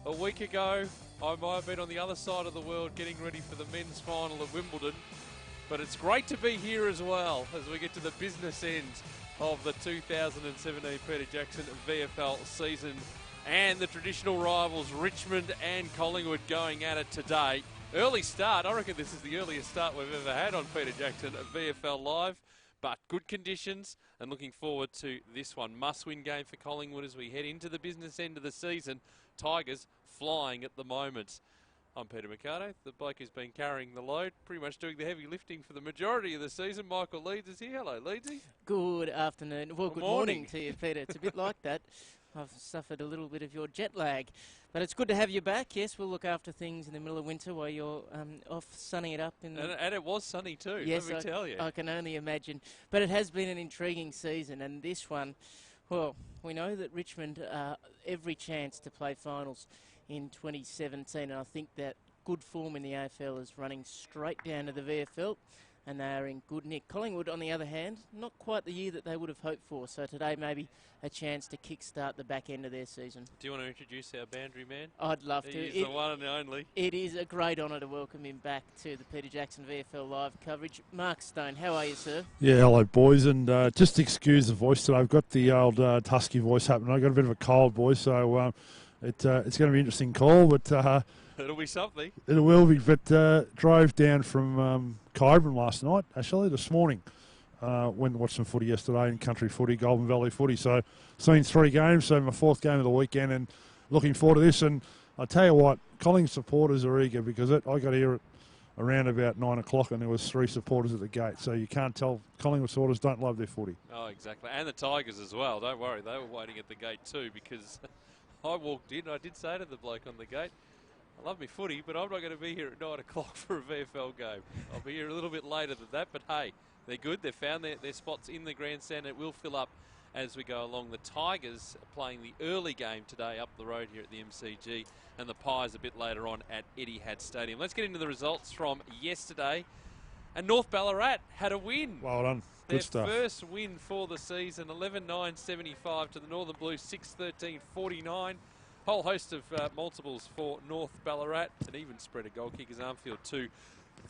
A week ago, I might have been on the other side of the world getting ready for the men's final at Wimbledon. But it's great to be here as well as we get to the business end of the 2017 Peter Jackson VFL season and the traditional rivals Richmond and Collingwood going at it today. Early start. I reckon this is the earliest start we've ever had on Peter Jackson at VFL Live. But good conditions and looking forward to this one. Must-win game for Collingwood as we head into the business end of the season. Tigers flying at the moment. I'm Peter Mercado, the bloke who's been carrying the load, pretty much doing the heavy lifting for the majority of the season. Michael Leeds is here. Hello, Leedsy. Good afternoon. Well, good morning to you, Peter. It's a bit like that. I've suffered a little bit of your jet lag. But it's good to have you back. Yes, we'll look after things in the middle of winter while you're off sunning it up. And it was sunny too, yes, let me tell you. I can only imagine. But it has been an intriguing season, and this one, well, we know that Richmond every chance to play finals in 2017, and I think that good form in the AFL is running straight down to the VFL, and they are in good nick. Collingwood, on the other hand, not quite the year that they would have hoped for, so today maybe a chance to kick-start the back end of their season. Do you want to introduce our boundary man? I'd love to. He's the one and only. It is a great honour to welcome him back to the Peter Jackson VFL Live coverage. Mark Stone, how are you, sir? Yeah, hello, boys, and just excuse the voice today. I've got the old husky voice happening. I've got a bit of a cold, boys, so it's going to be an interesting call, but it'll be something. It will be, but drove down from Kyburn last night, actually, this morning. Went and watched some footy yesterday in country footy, Golden Valley footy. So seen 3 games, so my 4th game of the weekend, and looking forward to this. And I tell you what, Collingwood supporters are eager because I got here at around about 9 o'clock and there was 3 supporters at the gate. So you can't tell Collingwood supporters don't love their footy. Oh, exactly. And the Tigers as well. Don't worry, they were waiting at the gate too because I walked in. I did say to the bloke on the gate, I love me footy, but I'm not going to be here at 9 o'clock for a VFL game. I'll be here a little bit later than that, but hey, they're good. They've found their spots in the grandstand. It will fill up as we go along. The Tigers are playing the early game today up the road here at the MCG, and the Pies a bit later on at Etihad Stadium. Let's get into the results from yesterday. And North Ballarat had a win. Well done. Good stuff. Their first win for the season, 11-9-75 to the Northern Blues, 6-13-49. Whole host of multiples for North Ballarat, an even spread of goal kickers. Armfield 2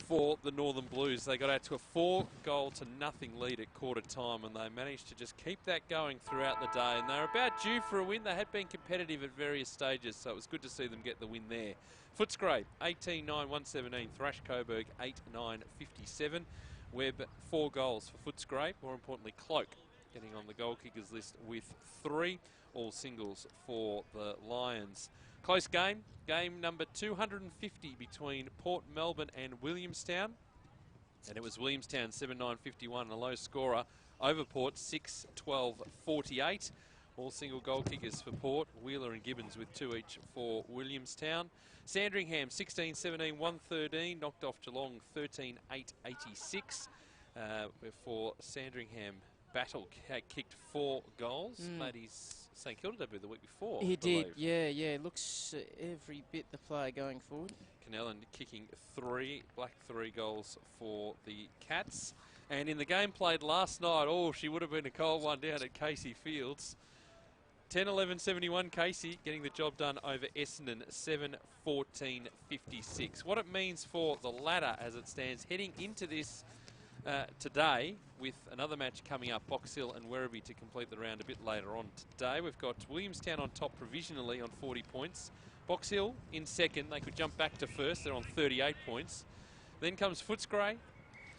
for the Northern Blues. They got out to a 4-0-0 lead at quarter time, and they managed to just keep that going throughout the day. And they're about due for a win. They had been competitive at various stages, so it was good to see them get the win there. Footscray, 18-9-117. Thrash Coburg, 8-9-57. Webb, 4 goals for Footscray. More importantly, Cloak getting on the goal kickers list with 3. All singles for the Lions. Close game. Game number 250 between Port Melbourne and Williamstown. And it was Williamstown 7-9-51, a low scorer. Over Port 6-12-48. All single goal kickers for Port. Wheeler and Gibbons with 2 each for Williamstown. Sandringham 16-17-113. Knocked off Geelong 13-8-86. For Sandringham, Battle kicked 4 goals. Made his St Kilda debut the week before. He did, yeah. Looks every bit the player going forward. Canellan kicking 3, Black 3 goals for the Cats. And in the game played last night, she would have been a cold one down at Casey Fields. 10-11-71, Casey getting the job done over Essendon, 7-14-56. What it means for the ladder as it stands heading into this today, with another match coming up, Box Hill and Werribee to complete the round a bit later on today. We've got Williamstown on top provisionally on 40 points. Box Hill in second. They could jump back to first. They're on 38 points. Then comes Footscray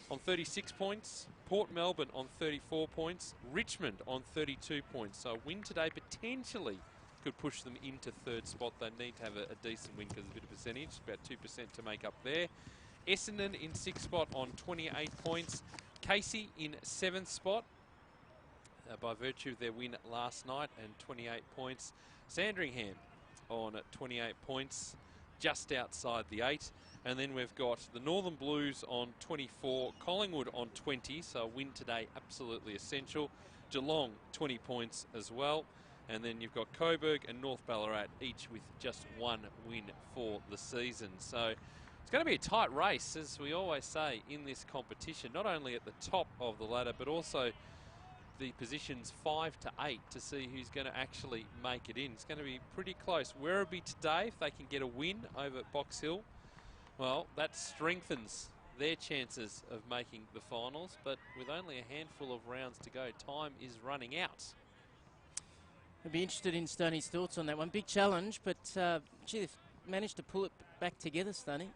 on 36 points. Port Melbourne on 34 points. Richmond on 32 points. So a win today potentially could push them into 3rd spot. They need to have a decent win because there's a bit of percentage, about 2% to make up there. Essendon in 6th spot on 28 points. Casey in 7th spot by virtue of their win last night and 28 points. Sandringham on 28 points, just outside the 8. And then we've got the Northern Blues on 24, Collingwood on 20, so a win today absolutely essential. Geelong 20 points as well. And then you've got Coburg and North Ballarat each with just 1 win for the season. So it's going to be a tight race, as we always say, in this competition, not only at the top of the ladder, but also the positions 5 to 8 to see who's going to actually make it in. It's going to be pretty close. Werribee today, if they can get a win over Box Hill, well, that strengthens their chances of making the finals. But with only a handful of rounds to go, time is running out. I'd be interested in Stoney's thoughts on that one. Big challenge, but gee, they've managed to pull it back together, Stoney.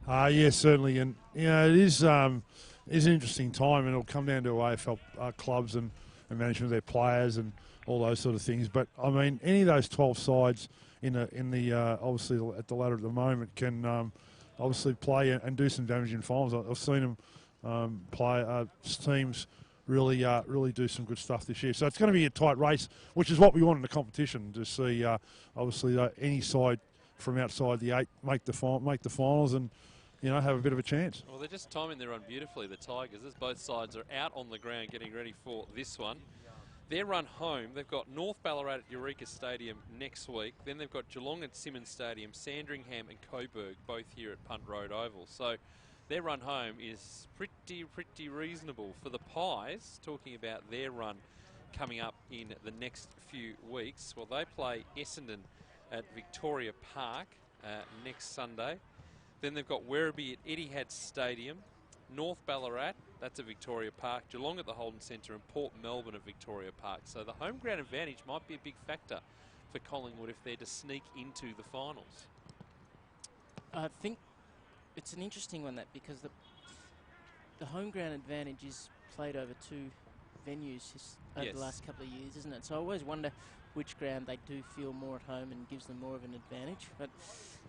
Yeah, certainly. And, you know, it is an interesting time, and it'll come down to AFL clubs and management of their players and all those sort of things. But, I mean, any of those 12 sides in the obviously at the ladder at the moment can obviously play and do some damage in finals. I've seen them play teams really do some good stuff this year. So it's going to be a tight race, which is what we want in the competition, to see obviously any side from outside the 8 make the finals and, you know, have a bit of a chance. Well, they're just timing their run beautifully, the Tigers, as both sides are out on the ground getting ready for this one. Their run home, they've got North Ballarat at Eureka Stadium next week. Then they've got Geelong at Simmons Stadium, Sandringham and Coburg, both here at Punt Road Oval. So their run home is pretty reasonable. For the Pies, talking about their run coming up in the next few weeks, well, they play Essendon at Victoria Park next Sunday. Then they've got Werribee at Etihad Stadium, North Ballarat, that's at Victoria Park, Geelong at the Holden Centre and Port Melbourne at Victoria Park. So the home ground advantage might be a big factor for Collingwood if they're to sneak into the finals. I think it's an interesting one, that, because the home ground advantage is played over 2 venues over the last couple of years, isn't it? So I always wonder which ground they do feel more at home and gives them more of an advantage. But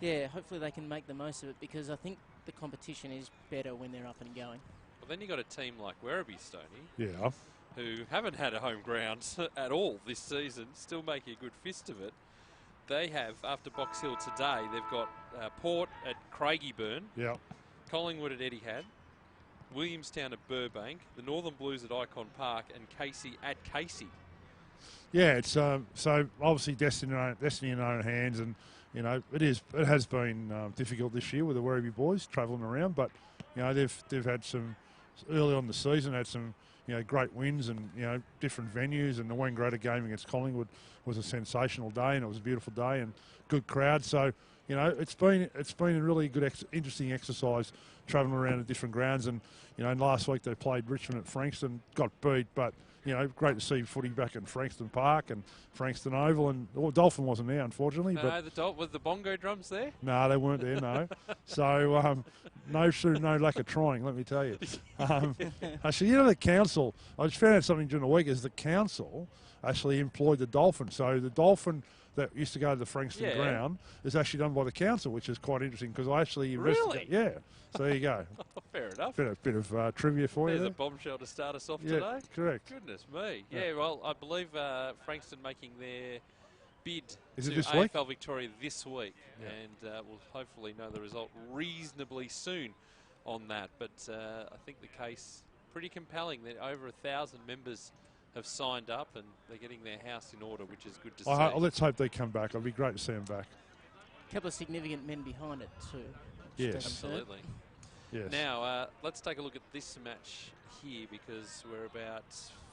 yeah, hopefully they can make the most of it, because I think the competition is better when they're up and going. Well, then you've got a team like Werribee, Stoney, Yeah. who haven't had a home ground at all this season, still making a good fist of it. They have, after Box Hill today, they've got Port at Craigieburn, Yeah. Collingwood at Etihad, Williamstown at Burbank, the Northern Blues at Icon Park and Casey at Casey. Yeah, it's so obviously destiny in their own hands, and you know it has been difficult this year with the Werribee boys travelling around, but you know they've had some early on in the season, had some great wins and different venues, and the Wangaratta game against Collingwood was a sensational day, and it was a beautiful day and good crowd. So it's been a really good interesting exercise travelling around to different grounds, and and last week they played Richmond at Frankston, got beat, but great to see footy back in Frankston Park and Frankston Oval, and Dolphin wasn't there, unfortunately. No, was the bongo drums there? No, they weren't there, no. So, no lack of trying, let me tell you. Actually, the council, I just found out something during the week, is the council actually employed the Dolphin. So the Dolphin that used to go to the Frankston ground is actually done by the council, which is quite interesting, because I actually investigated. Really? Yeah, so there you go. Fair enough. Bit of trivia for you There's there. a bombshell to start us off today. Correct. Goodness me. Yeah, well, I believe Frankston making their bid Is it to this AFL week? Victoria this week, Yeah. and we'll hopefully know the result reasonably soon on that. But I think the case pretty compelling. That over 1,000 members have signed up, and they're getting their house in order, which is good to see. Let's hope they come back. It'll be great to see them back. A couple of significant men behind it too. Yes. Absolutely. Yes. Now, let's take a look at this match here, because we're about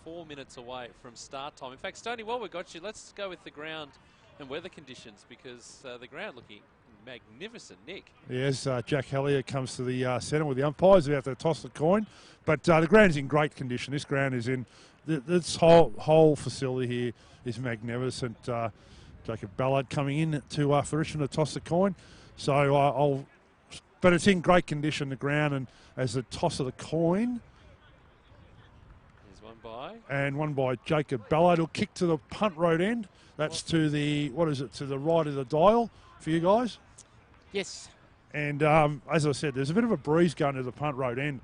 4 minutes away from start time. In fact, Stoney, while we've got you, let's go with the ground and weather conditions, because the ground looking magnificent, Nick. Yes, Jack Hellier comes to the centre with the umpires. They have to toss the coin. But the ground is in great condition. This ground is in... This whole facility here is magnificent. Jacob Ballard coming in to for Richmond to toss the coin. So but it's in great condition, the ground, and as the toss of the coin. There's one by. And one by Jacob Ballard. He'll kick to the punt road end. That's to the, to the right of the dial for you guys. Yes. And as I said, there's a bit of a breeze going to the punt road end,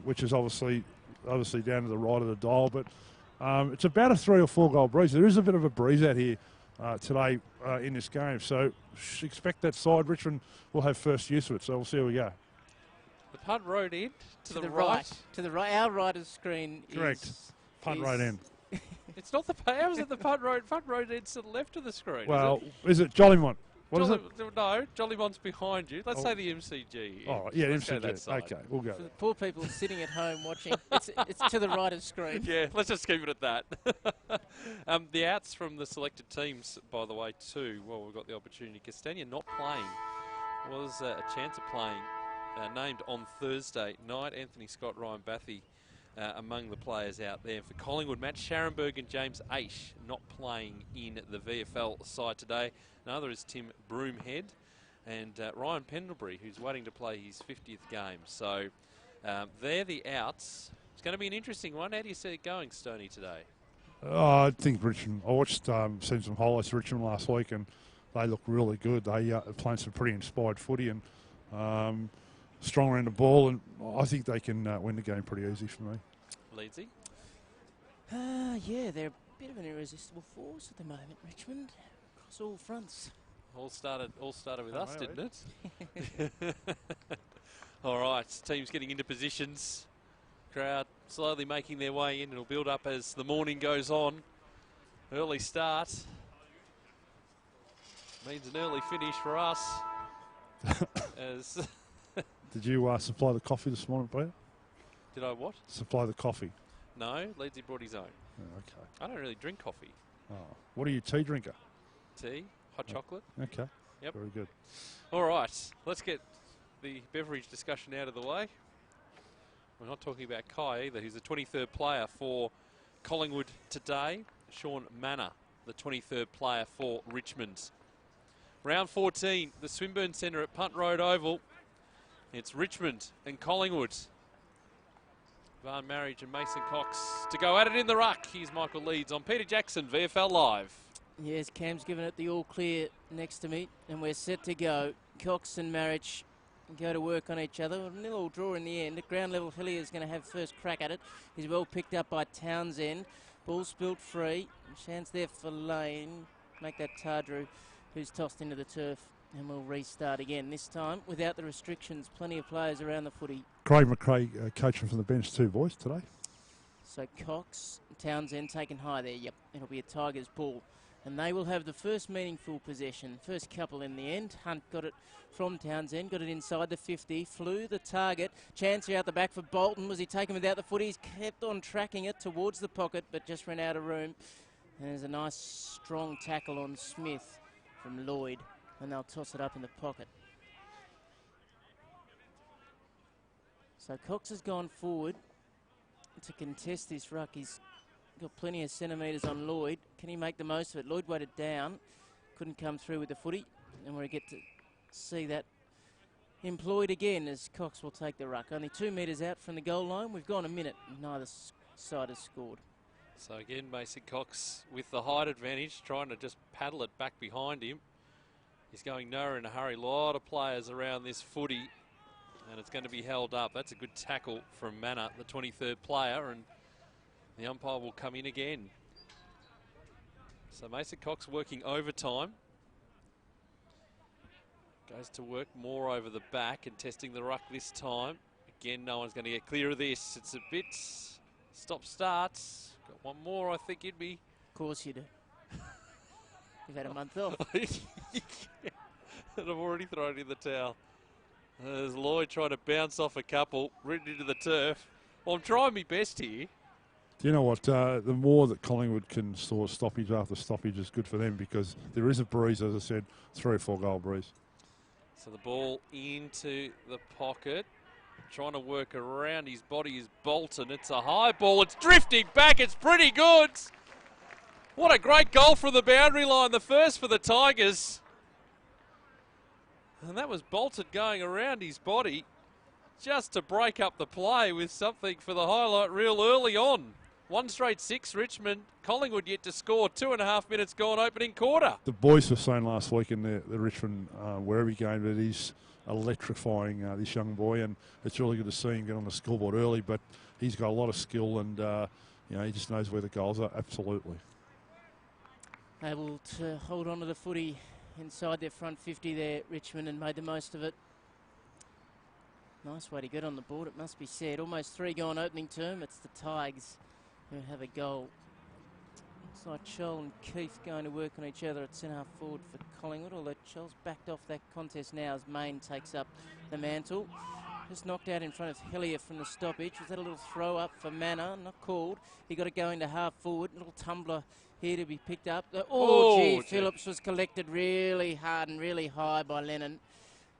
which is obviously down to the right of the dial, but it's about a 3 or 4 goal breeze. There is a bit of a breeze out here today in this game, so expect that side. Richmond will have first use of it, so we'll see how we go. The punt road end to the right. To the right. Our right of screen Correct. Punt road end. It's not the... How is it the punt road? Punt road end's to the left of the screen. Well, is it Jollymont? What is it? No, Jollybond's behind you. Let's say the MCG. Oh, yeah, Let's go MCG. that side. Okay, we'll go For the there. poor people sitting at home watching, it's to the right of screen. Yeah, let's just keep it at that. The outs from the selected teams, by the way, too. Well, we've got the opportunity. Castagna not playing. Was a chance of playing. Named on Thursday night. Anthony Scott, Ryan Bathy among the players out there. For Collingwood, Matt Scharenberg and James Aish not playing in the VFL side today. Another is Tim Broomhead and Ryan Pendlebury, who's waiting to play his 50th game. So they're the outs. It's going to be an interesting one. How do you see it going, Stoney, today? I think Richmond. I watched seen some highlights of Richmond last week, and they look really good. They are playing some pretty inspired footy and strong around the ball, and I think they can win the game pretty easy for me. Leedsy? Yeah, they're a bit of an irresistible force at the moment, Richmond, across all fronts. All started with us, really. didn't it? All right, teams getting into positions. Crowd slowly making their way in. It'll build up as the morning goes on. Early start means an early finish for us. As Did you supply the coffee this morning, Peter? did I what? Supply the coffee. No, Leedsy brought his own. Oh, okay. I don't really drink coffee. Oh. What are you, tea drinker? Tea, hot chocolate. Okay. Yep. Very good. All right, let's get the beverage discussion out of the way. We're not talking about Kai either, who's the 23rd player for Collingwood today. Sean Manor, the 23rd player for Richmond. Round 14, the Swinburne Centre at Punt Road Oval. It's Richmond and Collingwood. Van Marriage and Mason Cox to go at it in the ruck. Here's Michael Leeds on Peter Jackson, VFL Live. Yes, Cam's given it the all clear next to me, and we're set to go. Cox and Marriage go to work on each other. A nil-all draw in the end. At ground level, Hillier is going to have first crack at it. He's well picked up by Townsend. Ball spilt free. Chance there for Lane. Make that Tardrew, who's tossed into the turf, and we'll restart again. This time without the restrictions. Plenty of players around the footy. Craig McRae coaching from the bench too, boys, today. So Cox, Townsend taken high there. Yep, it'll be a Tigers ball. And they will have the first meaningful possession. First couple in the end. Hunt got it from Townsend, got it inside the 50, flew the target. Chance out the back for Bolton. Was he taken without the footy? He's kept on tracking it towards the pocket, but just ran out of room. And there's a nice strong tackle on Smith from Lloyd, and they'll toss it up in the pocket. So Cox has gone forward to contest this ruck. He's got plenty of centimetres on Lloyd. Can he make the most of it? Lloyd weighted down, couldn't come through with the footy, and we get to see that employed again as Cox will take the ruck. Only 2 metres out from the goal line. We've gone a minute. Neither side has scored. So again, Mason Cox with the height advantage, trying to just paddle it back behind him. He's going nowhere in a hurry. A lot of players around this footy, and it's going to be held up. That's a good tackle from Manor, the 23rd player, and the umpire will come in again. So Mason Cox working overtime. Goes to work more over the back and testing the ruck this time. Again, no one's going to get clear of this. It's a bit stop-starts. Got one more, I think, in me. Of course you do. You've had a month off. And I've already thrown in the towel. There's Lloyd trying to bounce off a couple, written into the turf. Well, I'm trying my best here. Do you know what? The more that Collingwood can score stoppage after stoppage is good for them, because there is a breeze, as I said, 3 or 4 goal breeze. So the ball into the pocket. Trying to work around his body is Bolton. It's a high ball. It's drifting back. It's pretty good. What a great goal from the boundary line. The first for the Tigers. And that was Bolton going around his body just to break up the play with something for the highlight reel early on. 1 straight 6, Richmond. Collingwood yet to score. 2.5 minutes gone opening quarter. The boys were saying last week in the Richmond Werribee game that he's electrifying, this young boy, and it's really good to see him get on the scoreboard early, but he's got a lot of skill, and he just knows where the goals are. Absolutely. Able to hold on to the footy inside their front 50 there, Richmond, and made the most of it. Nice way to get on the board, it must be said. Almost 3 gone opening term. It's the Tigers who have a goal It's like Chol and Keith going to work on each other at centre-half forward for Collingwood, although Chol's backed off that contest now as Main takes up the mantle. Just knocked out in front of Hellier from the stoppage. Was that a little throw up for Manor? Not called. He got to go into half forward. Little tumbler here to be picked up. Gee. Phillips was collected really hard and really high by Lennon.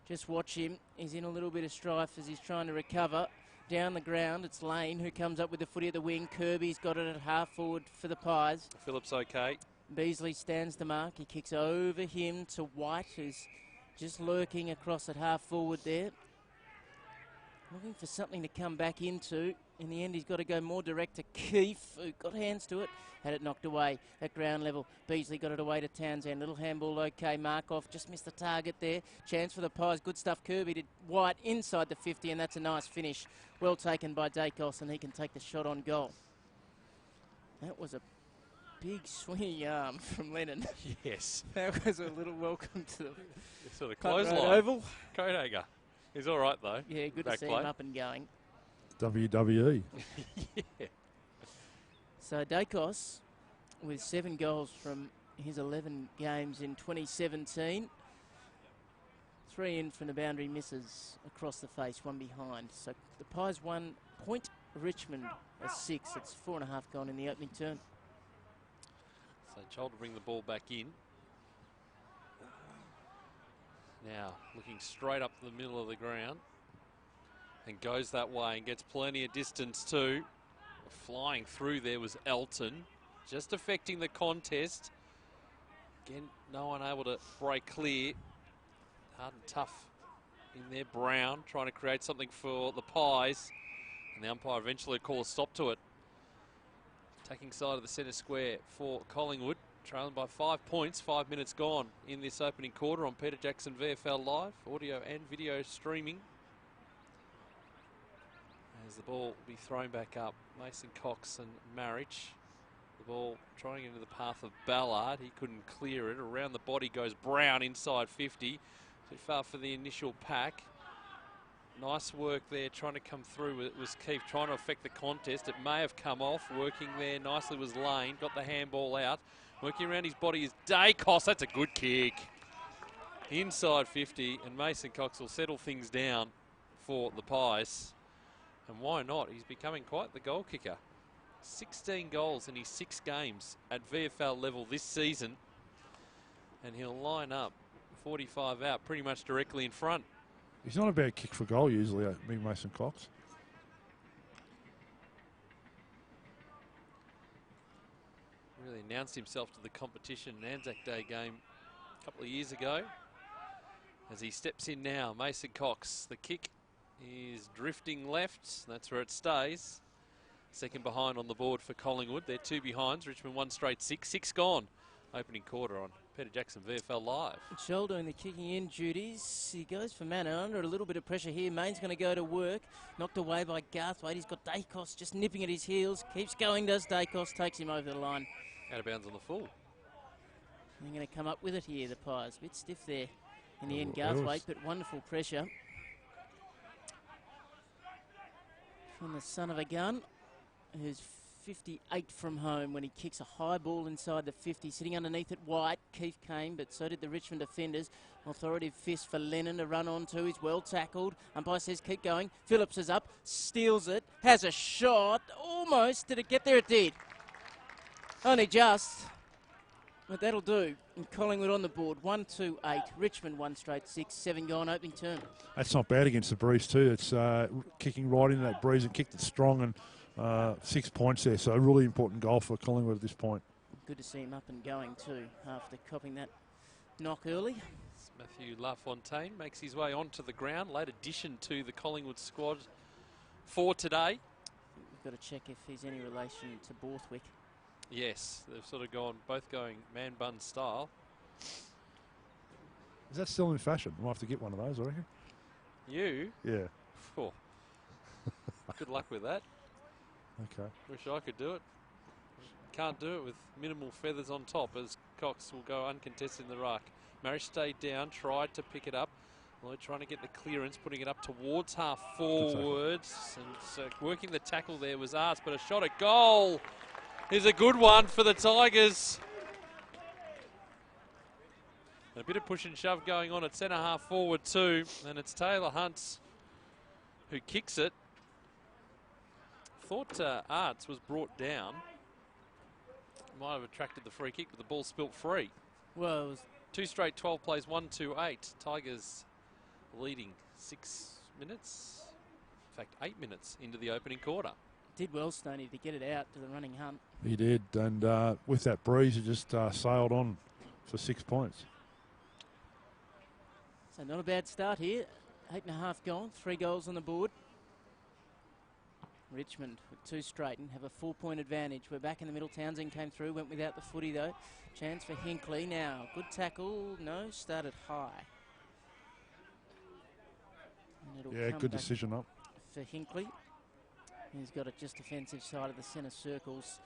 Just watch him. He's in a little bit of strife as he's trying to recover. Down the ground, it's Lane who comes up with the footy at the wing. Kirby's got it at half forward for the Pies. Phillips okay. Beasley stands the mark. He kicks over him to White, who's just lurking across at half forward there. Looking for something to come back into. In the end, he's got to go more direct to Keefe, who got hands to it. Had it knocked away at ground level. Beasley got it away to Townsend. Little handball okay. Markov just missed the target there. Chance for the Pies. Good stuff. Kirby to White inside the 50, and that's a nice finish. Well taken by Dacos, and he can take the shot on goal. That was a big swinging arm from Lennon. Yes. That was a little welcome to the sort of clothesline. Oval. Coathanger. He's all right, though. Yeah, good Back to see play. him up and going. WWE. Yeah. So Dacos, with 7 goals from his 11 games in 2017. 3 in from the boundary, misses across the face, 1 behind. So the Pies 1 point, Richmond a 6. It's 4.5 gone in the opening turn. So Chol to bring the ball back in. Now looking straight up the middle of the ground. And goes that way and gets plenty of distance too. Flying through there was Elton. Just affecting the contest. Again, no one able to break clear. Hard and tough in there. Brown trying to create something for the Pies. And the umpire eventually called a stop to it. Attacking side of the centre square for Collingwood. Trailing by 5 points. 5 minutes gone in this opening quarter on Peter Jackson VFL Live. Audio and video streaming. As the ball will be thrown back up. Mason Cox and Marriage. The ball trying into the path of Ballard. He couldn't clear it. Around the body goes Brown inside 50. Too far for the initial pack. Nice work there trying to come through. It was Keefe trying to affect the contest. It may have come off. Working there nicely was Lane. Got the handball out. Working around his body is Dacos. That's a good kick. Inside 50. And Mason Cox will settle things down for the Pies. And why not? He's becoming quite the goal kicker. 16 goals in his 6 games at VFL level this season. And he'll line up 45 out pretty much directly in front. He's not a bad kick for goal usually, Big Mason Cox. Really announced himself to the competition in Anzac Day game a couple of years ago. As he steps in now, Mason Cox, the kick is drifting left. That's where it stays. Second behind on the board for Collingwood. They're 2 behinds. Richmond 1 straight 6. 6 gone. Opening quarter on Peter Jackson VFL Live. Scholl doing the kicking in duties. He goes for Manor under a little bit of pressure here. Main's going to go to work. Knocked away by Garthwaite. He's got Dacos just nipping at his heels. Keeps going, does Dacos. Takes him over the line. Out of bounds on the full. They're going to come up with it here, the Pies. A bit stiff there in the end, Garthwaite, but wonderful pressure from the son of a gun, who's 58 from home when he kicks a high ball inside the 50. Sitting underneath it, White. Keefe came, but so did the Richmond defenders. Authoritative fist for Lennon to run onto. He's well tackled. Umpire says keep going. Phillips is up, steals it, has a shot. Almost. Did it get there? It did. Only just. But that'll do. And Collingwood on the board. 1-2-8. Richmond 1 straight 6. 7 gone opening turn. That's not bad against the Breeze too. It's kicking right into that Breeze and kicked it strong, and 6 points there. So a really important goal for Collingwood at this point. Good to see him up and going too after copping that knock early. Matthew LaFontaine makes his way onto the ground. Late addition to the Collingwood squad for today. We've got to check if he's any relation to Borthwick. Yes, they've sort of gone, both going man bun style. Is that still in fashion? We'll have to get one of those, I reckon. You? Yeah. Oh. Good luck with that. Okay. Wish I could do it. Can't do it with minimal feathers on top, as Cox will go uncontested in the ruck. Marriage stayed down, tried to pick it up. Well, trying to get the clearance, putting it up towards half forwards. And so working the tackle there was asked, but a shot at goal. is a good one for the Tigers. A bit of push and shove going on at centre half forward too, and it's Taylor Hunt who kicks it. Thought Arts was brought down. Might have attracted the free kick, but the ball spilt free. Well, it was 2 straight 12 plays, 1-2-8. Tigers leading 6 minutes, in fact 8 minutes into the opening quarter. did well, Stoney, to get it out to the running Hunt. He did, and with that breeze, he just sailed on for 6 points. So not a bad start here. 8.5 gone, 3 goals on the board. Richmond with 2 straight and have a 4-point advantage. We're back in the middle. Townsend came through, went without the footy though. Chance for Hinkley now. Good tackle, no, started high. Yeah, good decision up. For Hinkley. He's got it just defensive side of the centre circles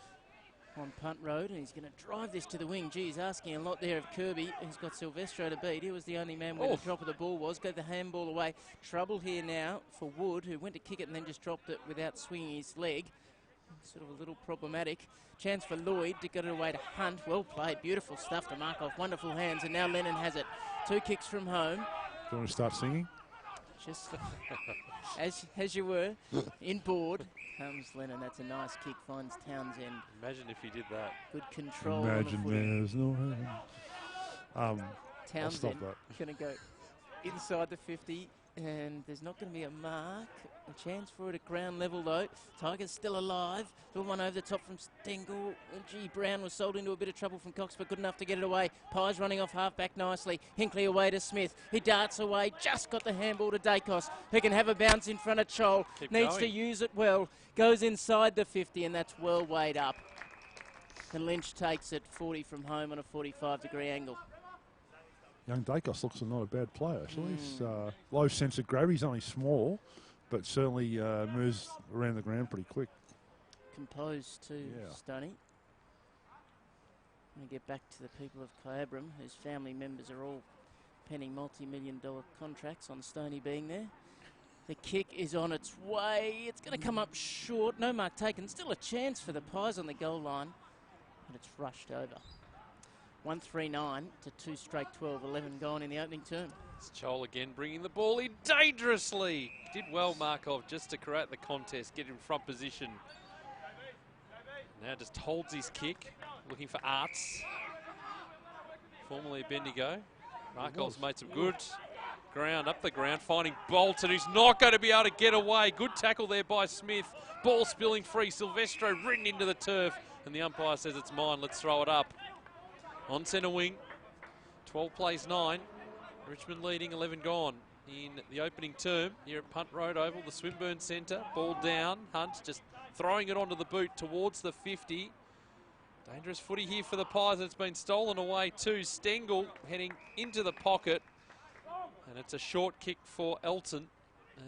on punt road, and he's going to drive this to the wing. Gee, he's asking a lot there of Kirby. He's got Silvestro to beat. He was the only man where the drop of the ball was. Got the handball away. Trouble here now for Wood, who went to kick it and then just dropped it without swinging his leg. Sort of a little problematic. Chance for Lloyd to get it away to Hunt. Well played. Beautiful stuff to mark off. Wonderful hands, and now Lennon has it. 2 kicks from home. Do you want to start singing? Just as you were, in board comes Lennon. That's a nice kick, finds Townsend. Imagine if he did that. Good control. Imagine there's no heaven. Townsend going to go inside the 50, and there's not going to be a mark. A chance for it at ground level though. Tigers still alive. Little one over the top from Stengel. Gee, Brown was sold into a bit of trouble from Cox, but good enough to get it away. Pies running off half back nicely. Hinkley away to Smith. He darts away. Just got the handball to Dacos, who can have a bounce in front of Chol. Needs to use it well. Goes inside the 50, and that's well weighed up. And Lynch takes it 40 from home on a 45-degree angle. Young Dacos looks not a bad player, actually. He's low sense of gravity. He's only small, but certainly moves around the ground pretty quick. Composed too, Stoney. I'm going to get back to the people of Kyabram, whose family members are all penning multi-million-dollar contracts on Stoney being there. The kick is on its way. It's going to come up short. No mark taken. Still a chance for the Pies on the goal line, but it's rushed over. 1-3-9 to 2 straight 12, 11 gone in the opening term. It's Chol again bringing the ball in dangerously. Did well, Markov, just to create the contest, get in front position. Now just holds his kick, looking for Arts. Formerly Bendigo. Markov's made some good ground, up the ground, finding Bolton, who's not going to be able to get away. Good tackle there by Smith. Ball spilling free. Silvestro ridden into the turf, and the umpire says it's mine. Let's throw it up. On centre wing, 12 plays 9. Richmond leading, 11 gone in the opening term here at Punt Road Oval, the Swinburne Centre. Ball down, Hunt just throwing it onto the boot towards the 50. Dangerous footy here for the Pies. It's been stolen away to Stengel, heading into the pocket. And it's a short kick for Elton.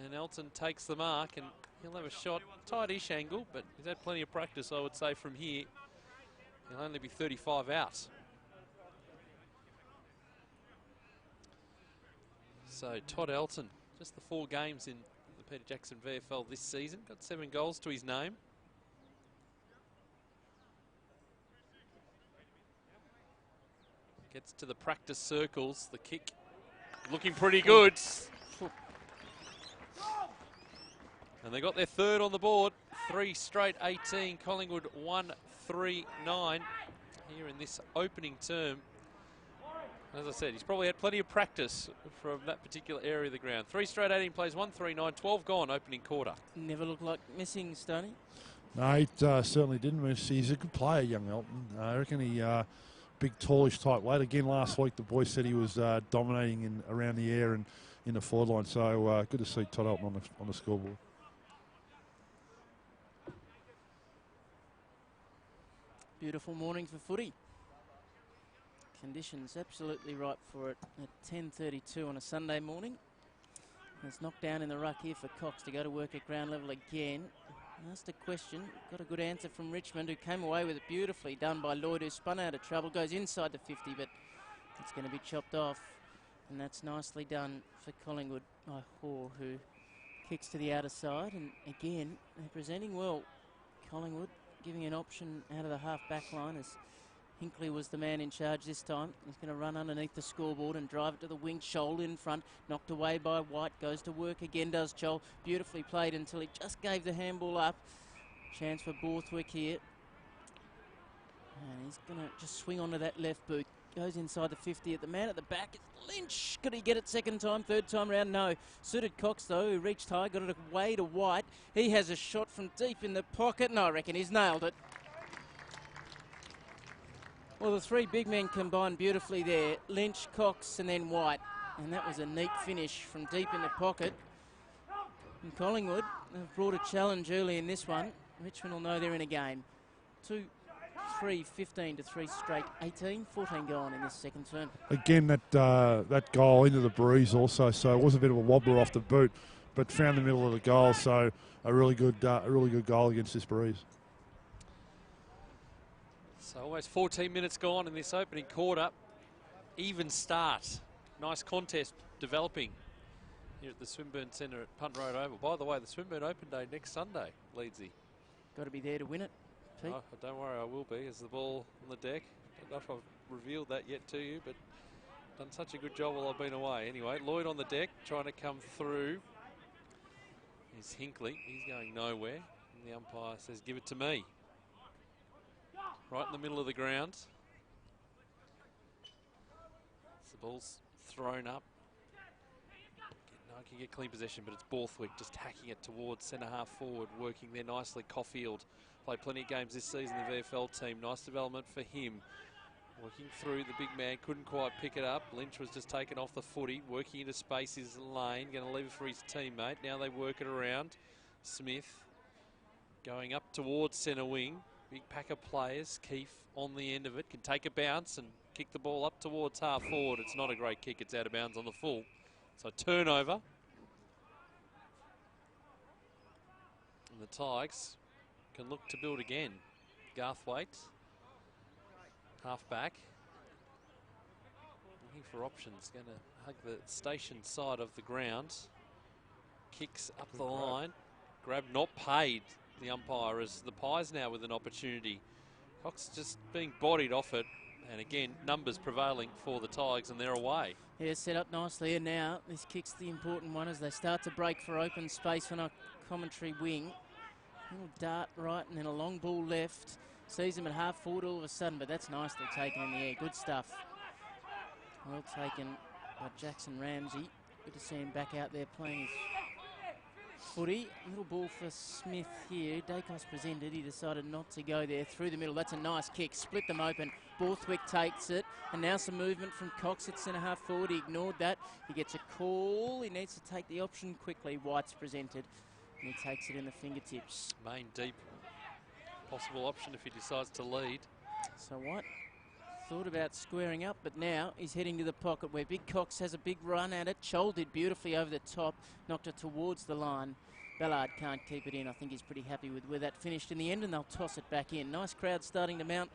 And Elton takes the mark, and he'll have a shot, tight-ish angle, but he's had plenty of practice, I would say, from here. He'll only be 35 out. So Todd Elton, just the 4 games in the Peter Jackson VFL this season, got 7 goals to his name. Gets to the practice circles, the kick looking pretty good. And they got their 3rd on the board, 3 straight 18, Collingwood 1-3-9 here in this opening term. As I said, he's probably had plenty of practice from that particular area of the ground. 3 straight 18 plays, 1-3-9, 12 gone opening quarter. Never looked like missing, Stoney. No, he certainly didn't miss. He's a good player, young Elton. I reckon he big, tallish type weight. Again, last week the boys said he was dominating around the air and in the forward line. So good to see Todd Elton on the scoreboard. Beautiful morning for footy. Conditions absolutely right for it at 10:32 on a Sunday morning. It's knocked down in the ruck here for Cox to go to work at ground level again. Asked a question, got a good answer from Richmond, who came away with it beautifully done by Lloyd, who spun out of trouble, goes inside the 50, but it's going to be chopped off. And that's nicely done for Collingwood by Hoare, who kicks to the outer side. And again, they're presenting well. Collingwood giving an option out of the half-back line as Hinkley was the man in charge this time. He's going to run underneath the scoreboard and drive it to the wing. Scholl in front, knocked away by White, goes to work again, does Scholl. Beautifully played until he just gave the handball up. Chance for Borthwick here. And he's going to just swing onto that left boot. Goes inside the 50 at the man at the back. It's Lynch. Could he get it second time, third time round? No. Suited Cox, though, who reached high, got it away to White. He has a shot from deep in the pocket, and I reckon he's nailed it. Well, the three big men combined beautifully there. Lynch, Cox, and then White. And that was a neat finish from deep in the pocket. And Collingwood have brought a challenge early in this one. Richmond will know they're in a game. 2, 3, 15 to 3 straight, 18, 14 gone in this second term. Again, that goal into the breeze also, so it was a bit of a wobbler off the boot, but found the middle of the goal, so a really good goal against this breeze. So almost 14 minutes gone in this opening quarter. Even start. Nice contest developing here at the Swinburne Centre at Punt Road Oval. By the way, the Swinburne Open Day next Sunday, Leedsy. Got to be there to win it, Pete. Oh, don't worry, I will be. As the ball on the deck. I don't know if I've revealed that yet to you, but done such a good job while I've been away. Anyway, Lloyd on the deck, trying to come through. Here's Hinkley. He's going nowhere. And the umpire says, give it to me. Right in the middle of the ground. As the ball's thrown up. I can get clean possession, but it's Borthwick just hacking it towards centre half forward, working there nicely. Caulfield played plenty of games this season, the VFL team. Nice development for him. Working through the big man, couldn't quite pick it up. Lynch was just taken off the footy, working into space his lane, going to leave it for his teammate. Now they work it around. Smith going up towards centre wing. Big pack of players. Keefe on the end of it, can take a bounce and kick the ball up towards half forward. It's not a great kick, it's out of bounds on the full. So turnover. And the Tigers can look to build again. Garthwaite, half back. Looking for options, going to hug the station side of the ground. Kicks up the line. Grab not paid. The umpire as the Pies now with an opportunity. Cox just being bodied off it, and again numbers prevailing for the Tigers, and they're away. Yeah, set up nicely, and now this kick's the important one as they start to break for open space on a commentary wing. Little dart right and then a long ball left. Sees him at half forward all of a sudden, but that's nicely taken in the air. Good stuff. Well taken by Jackson Ramsey. Good to see him back out there playing his footy. Little ball for Smith here. Dacos presented. He decided not to go there through the middle. That's a nice kick. Split them open. Borthwick takes it. And now some movement from Cox at centre half forward. He ignored that. He gets a call. He needs to take the option quickly. White's presented. And he takes it in the fingertips. Main deep. Possible option if he decides to lead. So White thought about squaring up, but now he's heading to the pocket where Big Cox has a big run at it. Scholl did beautifully over the top. Knocked it towards the line. Ballard can't keep it in. I think he's pretty happy with where that finished in the end, and they'll toss it back in. Nice crowd starting to mount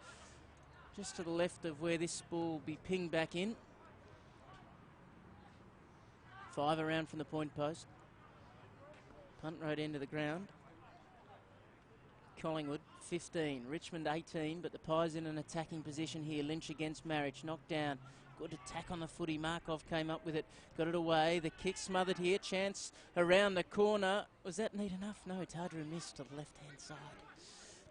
just to the left of where this ball will be pinged back in. 5 around from the point post. Punt road end of the ground. Collingwood 15, Richmond 18, but the Pies in an attacking position here. Lynch against Marriage, knocked down. Good attack on the footy. Markov came up with it, got it away. The kick smothered here. Chance around the corner. Was that neat enough? No, Tadru missed to the left-hand side.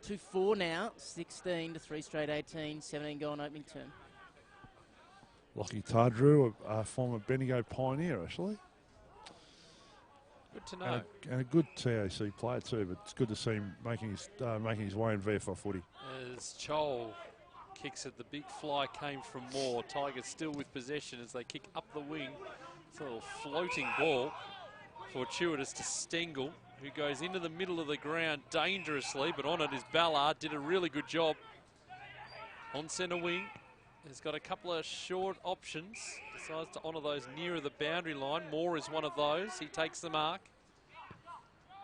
2-4 now. 16 to 3 straight 18. 17 goal in opening term. Lockie Tadru, a former Bendigo pioneer, actually. Good to know. And a good TAC player too, but it's good to see him making his way in VFL footy. As Chol kicks it, the big fly came from Moore. Tigers still with possession as they kick up the wing. It's a little floating ball. Fortuitous to Stengel, who goes into the middle of the ground dangerously, but on it is Ballard. Did a really good job on centre wing. Has got a couple of short options. Decides to honour those nearer the boundary line. Moore is one of those. He takes the mark.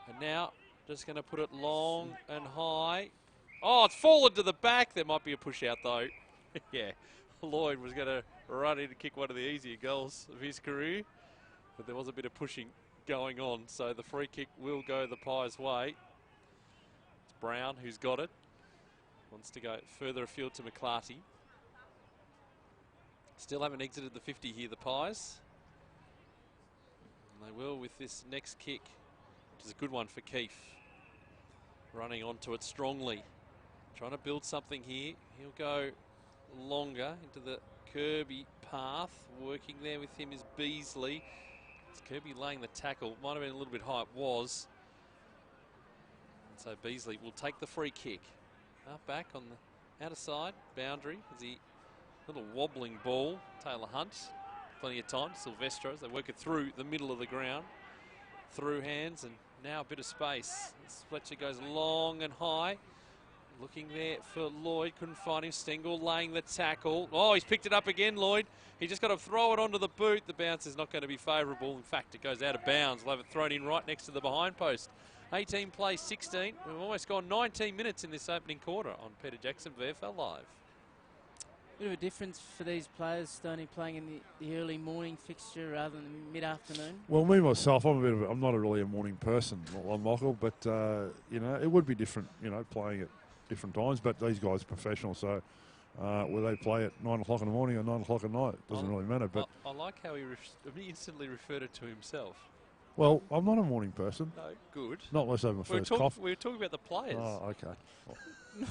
And now just going to put it long and high. Oh, it's fallen to the back. There might be a push out though. Yeah, Lloyd was going to run in to kick one of the easier goals of his career. But there was a bit of pushing going on. So the free kick will go the Pies' way. It's Brown who's got it. Wants to go further afield to McClarty. Still haven't exited the 50 here, the Pies. And they will with this next kick, which is a good one for Keefe. Running onto it strongly. Trying to build something here. He'll go longer into the Kirby path. Working there with him is Beasley. It's Kirby laying the tackle. Might have been a little bit high. It was. And so Beasley will take the free kick. Half back on the outer side. Boundary. As he little wobbling ball. Taylor Hunt. Plenty of time. Silvestro as they work it through the middle of the ground. Through hands and now a bit of space. As Fletcher goes long and high. Looking there for Lloyd, couldn't find him. Stengel laying the tackle. Oh, he's picked it up again, Lloyd. He just got to throw it onto the boot. The bounce is not going to be favourable. In fact, it goes out of bounds. We'll have it thrown in right next to the behind post. 18 plays 16. We've almost gone 19 minutes in this opening quarter on Peter Jackson VFL Live. Bit of a difference for these players, Stoney, playing in the early morning fixture rather than the mid-afternoon. Well, me myself, I'm not really a morning person, like Michael, but you know, it would be different, you know, playing at different times. But these guys are professional, so whether they play at 9 o'clock in the morning or 9 o'clock at night, it doesn't really matter. But I like how he instantly referred it to himself. Well, I'm not a morning person. No, good. Not unless I have my first coffee. We were talking about the players. Oh, okay.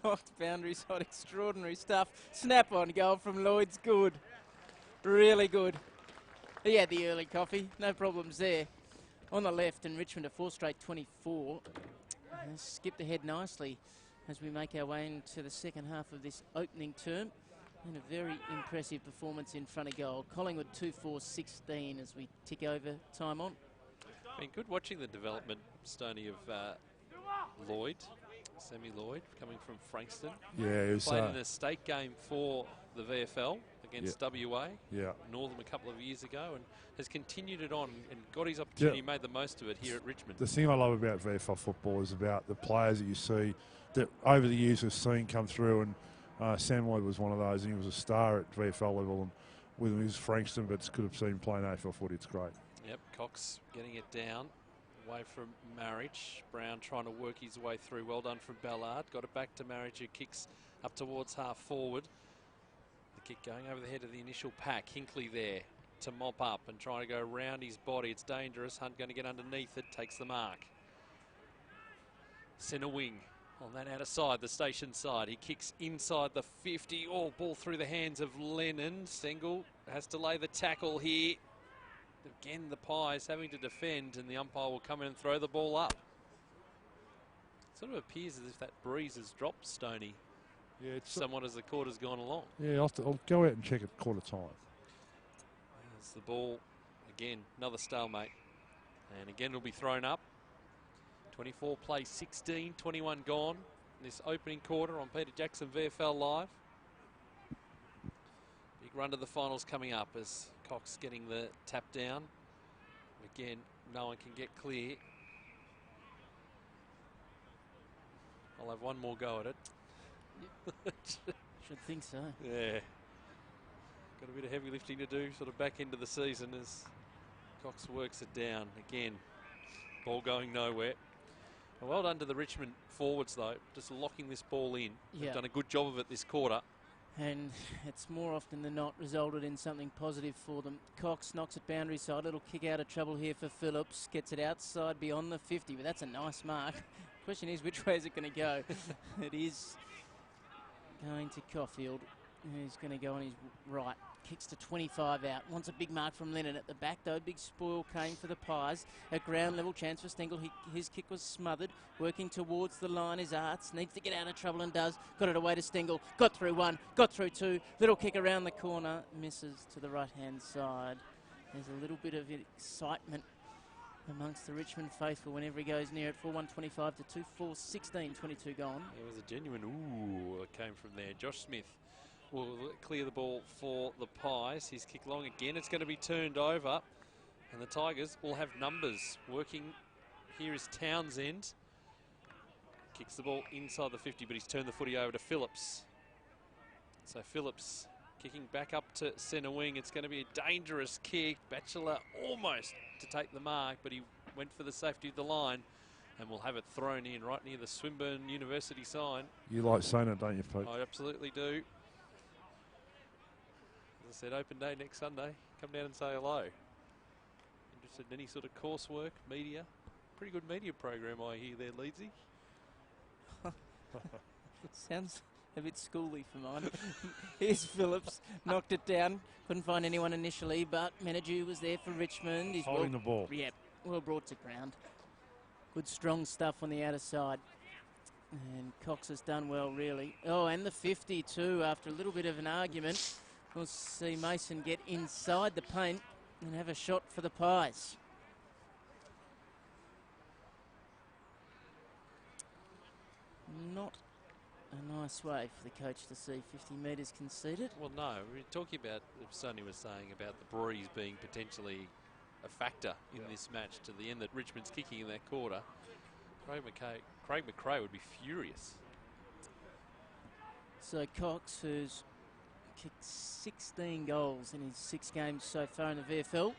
Knocked boundary side, extraordinary stuff. Snap on goal from Lloyd's, good. Really good. He had the early coffee, no problems there. On the left, and Richmond a 4 straight 24. Skipped ahead nicely as we make our way into the second half of this opening term. And a very impressive performance in front of goal. Collingwood 2-4-16 as we tick over time on. Been good watching the development, Stoney, of Lloyd. Sammy Lloyd coming from Frankston. Yeah, he was played in a state game for the VFL against WA. Yeah. Northern a couple of years ago, and has continued it on and got his opportunity, made the most of it here at Richmond. The thing I love about VFL football is about the players that you see that over the years we've seen come through, and Sam Lloyd was one of those, and he was a star at VFL level, and with him he was Frankston, but could have seen playing AFL footy. It's great. Yep, Cox getting it down. Away from Marriage. Brown trying to work his way through. Well done from Ballard. Got it back to Marriage, who kicks up towards half forward. The kick going over the head of the initial pack. Hinkley there to mop up and trying to go around his body. It's dangerous. Hunt going to get underneath it. Takes the mark. Centre wing on that outer side, the station side. He kicks inside the 50. Oh, ball through the hands of Lennon. Stengel has to lay the tackle here. Again, the Pies having to defend, and the umpire will come in and throw the ball up. Sort of appears as if that breeze has dropped, Stoney. Yeah, it's somewhat as the quarter's gone along. Yeah, I'll go out and check at quarter time. There's the ball again, another stalemate, and again it'll be thrown up. 24 plays 16, 21 gone in this opening quarter on Peter Jackson VFL Live. Big run to the finals coming up as Cox getting the tap down. Again, no one can get clear. I'll have one more go at it. Should think so. Yeah. Got a bit of heavy lifting to do sort of back into the season as Cox works it down. Again, ball going nowhere. Well done to the Richmond forwards though, just locking this ball in. They've done a good job of it this quarter. And it's more often than not resulted in something positive for them. Cox knocks it boundary side. Little kick out of trouble here for Phillips. Gets it outside beyond the 50, but that's a nice mark. Question is, which way is it going to go? It is going to Caulfield, who's going to go on his right. Kicks to 25 out. Wants a big mark from Lennon at the back, though. Big spoil came for the Pies. A ground level chance for Stengel. His kick was smothered. Working towards the line is Arts. Needs to get out of trouble and does. Got it away to Stengel. Got through one. Got through two. Little kick around the corner. Misses to the right-hand side. There's a little bit of excitement amongst the Richmond faithful whenever he goes near it. 4-1-25 to 2-4-16. 22 gone. It was a genuine ooh that came from there. Josh Smith will clear the ball for the Pies. He's kicked long again. It's going to be turned over. And the Tigers will have numbers. Working here is Townsend. Kicks the ball inside the 50, but he's turned the footy over to Phillips. So Phillips kicking back up to centre wing. It's going to be a dangerous kick. Batchelor almost to take the mark, but he went for the safety of the line. And we'll have it thrown in right near the Swinburne University sign. You like saying it, don't you, Pete? I absolutely do. As I said, open day next Sunday. Come down and say hello. Interested in any sort of coursework, media? Pretty good media program I hear there, Leedsy. Sounds a bit schooly for mine. Here's Phillips, knocked it down. Couldn't find anyone initially, but Menadue was there for Richmond. He's Holding the ball. Yep, well brought to ground. Good strong stuff on the outer side. And Cox has done well, really. Oh, and the 50 too, after a little bit of an argument. We'll see Mason get inside the paint and have a shot for the Pies. Not a nice way for the coach to see 50 metres conceded. Well, no, we're talking about, Sonny was saying about the breeze being potentially a factor in this match to the end that Richmond's kicking in that quarter. Craig McRae would be furious. So Cox, who's kicked 16 goals in his 6 games so far in the VFL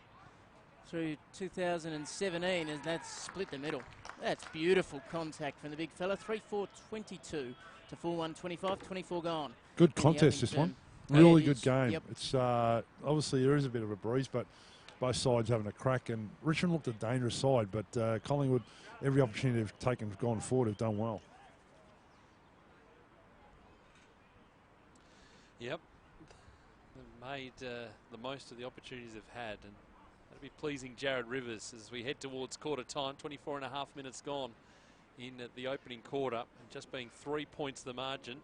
through 2017, and that's split the middle. That's beautiful contact from the big fella. 3-4-22 to 4-1-25, 24 gone. Good contest, this one. Really good game. Yep. It's obviously there is a bit of a breeze, but both sides having a crack. And Richmond looked a dangerous side, but Collingwood, every opportunity they've taken, gone forward, have done well. Yep. They've made the most of the opportunities they've had, and that'll be pleasing Jared Rivers as we head towards quarter time. 24 and a half minutes gone in the opening quarter, and just being 3 points the margin.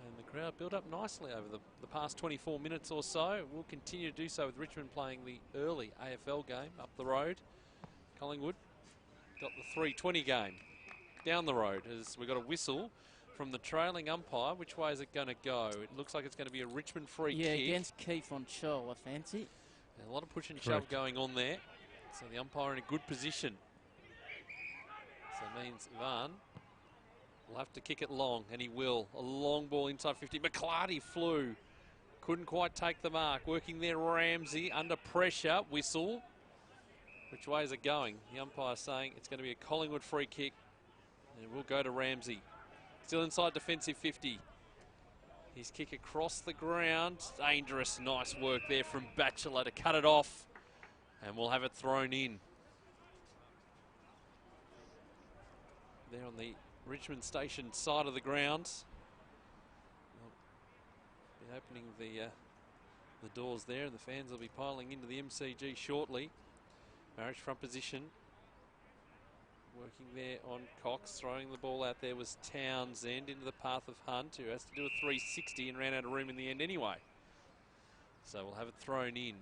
And the crowd built up nicely over the past 24 minutes or so. We'll continue to do so with Richmond playing the early AFL game up the road. Collingwood got the 3:20 game down the road as we got a whistle from the trailing umpire. Which way is it going to go? It looks like it's going to be a Richmond free kick. Yeah, against Keefe on Chol, I fancy. And a lot of push and shove going on there. So the umpire in a good position. So it means Van will have to kick it long, and he will. A long ball inside 50. McClarty flew. Couldn't quite take the mark. Working there, Ramsey under pressure. Whistle. Which way is it going? The umpire saying it's going to be a Collingwood free kick. And it will go to Ramsey. Still inside defensive 50. His kick across the ground. Dangerous, nice work there from Batchelor to cut it off. And we'll have it thrown in. There on the Richmond Station side of the ground. We'll be opening the doors there, and the fans will be piling into the MCG shortly. Marriage front position. Working there on Cox, throwing the ball out there was Townsend into the path of Hunt, who has to do a 360 and ran out of room in the end anyway. So we'll have it thrown in.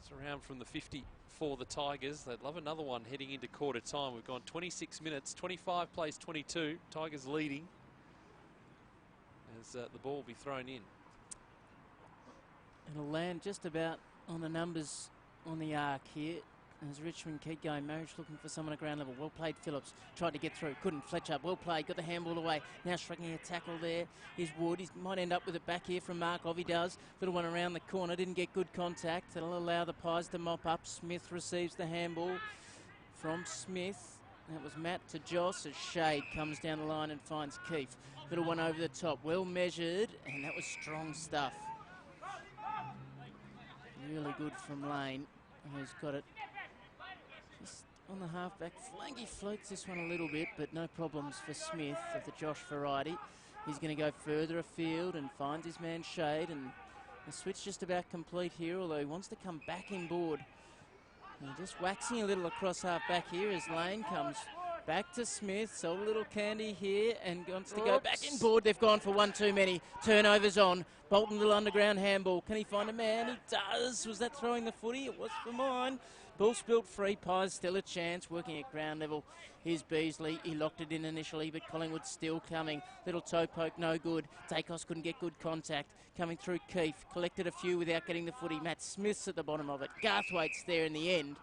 It's around from the 50 for the Tigers. They'd love another one heading into quarter time. We've gone 26 minutes, 25 plays 22. Tigers leading as the ball will be thrown in. It'll land just about on the numbers on the arc here. As Richmond keep going, Marriage looking for someone at ground level. Well played, Phillips. Tried to get through, couldn't. Fletcher, well played, got the handball away. Now striking a tackle there is Wood. He might end up with it back here from Markov. He does. Little one around the corner, didn't get good contact. That'll allow the Pies to mop up. Smith receives the handball from Smith. That was Matt to Joss as Shade comes down the line and finds Keefe. Little one over the top, well measured, and that was strong stuff. Really good from Lane, who's got it just on the halfback flank. He floats this one a little bit, but no problems for Smith of the Josh variety. He's going to go further afield and finds his man Shade, and the switch just about complete here, although he wants to come back inboard. And just waxing a little across half-back here as Lane comes back to Smith. So a little candy here and wants to go back inboard. They've gone for one too many. Turnovers on. Bolton, little underground handball. Can he find a man? He does. Was that throwing the footy? It was for mine. Ball spilt free. Pies still a chance. Working at ground level. Here's Beasley. He locked it in initially, but Collingwood still coming. Little toe poke, no good. Dacos couldn't get good contact. Coming through Keefe. Collected a few without getting the footy. Matt Smith's at the bottom of it. Garthwaite's there in the end.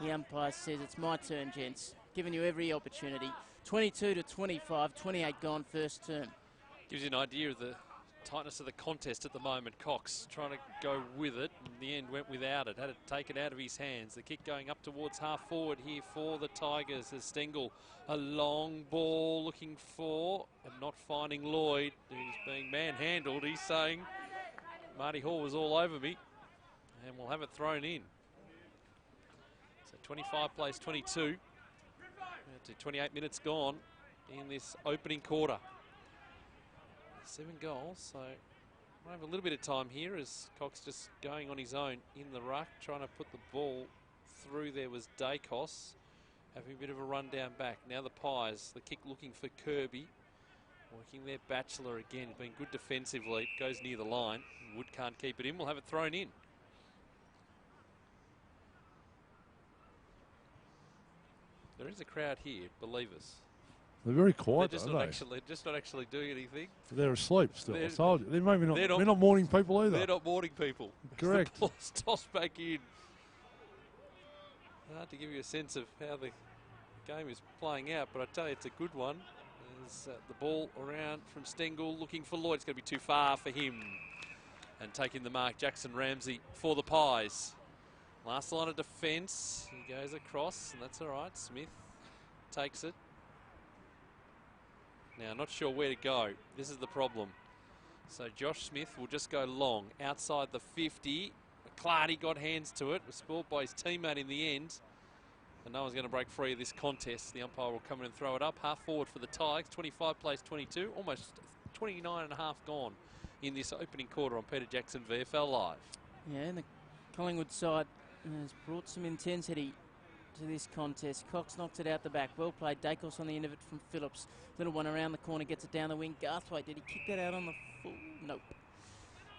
The umpire says it's my turn, gents. Giving you every opportunity. 22 to 25. 28 gone first term. Gives you an idea of the tightness of the contest at the moment. Cox trying to go with it. In the end, went without it. Had it taken out of his hands. The kick going up towards half forward here for the Tigers as Stengel. A long ball looking for and not finding Lloyd, who's being manhandled. He's saying, Marty Hall was all over me. And we'll have it thrown in. So 25 plays 22. To 28 minutes gone in this opening quarter. 7 goals, so we'll have a little bit of time here as Cox just going on his own in the ruck, trying to put the ball through. There was Dacos having a bit of a run down back. Now the Pies, the kick looking for Kirby. Working their Batchelor again, being good defensively. Goes near the line. Wood can't keep it in. We'll have it thrown in. There is a crowd here, believe us. They're very quiet, They're just not actually doing anything. They're asleep still. I told you. They're not morning people either. They're not morning people. Correct. The ball's tossed back in. Hard to give you a sense of how the game is playing out, but I tell you, it's a good one. There's the ball around from Stengel, looking for Lloyd. It's going to be too far for him. And taking the mark, Jackson Ramsey for the Pies. Last line of defence. He goes across, and that's all right. Smith takes it. Now, not sure where to go. This is the problem. So Josh Smith will just go long outside the 50. Clardy got hands to it. Was spoiled by his teammate in the end. And no one's going to break free of this contest. The umpire will come in and throw it up. Half forward for the Tigers. 25 plays 22. Almost 29 and a half gone in this opening quarter on Peter Jackson VFL Live. Yeah, and the Collingwood side has brought some intensity to this contest. Cox knocks it out the back. Well played. Dacos on the end of it from Phillips. Little one around the corner, gets it down the wing. Garthwaite, did he kick that out on the full? Nope.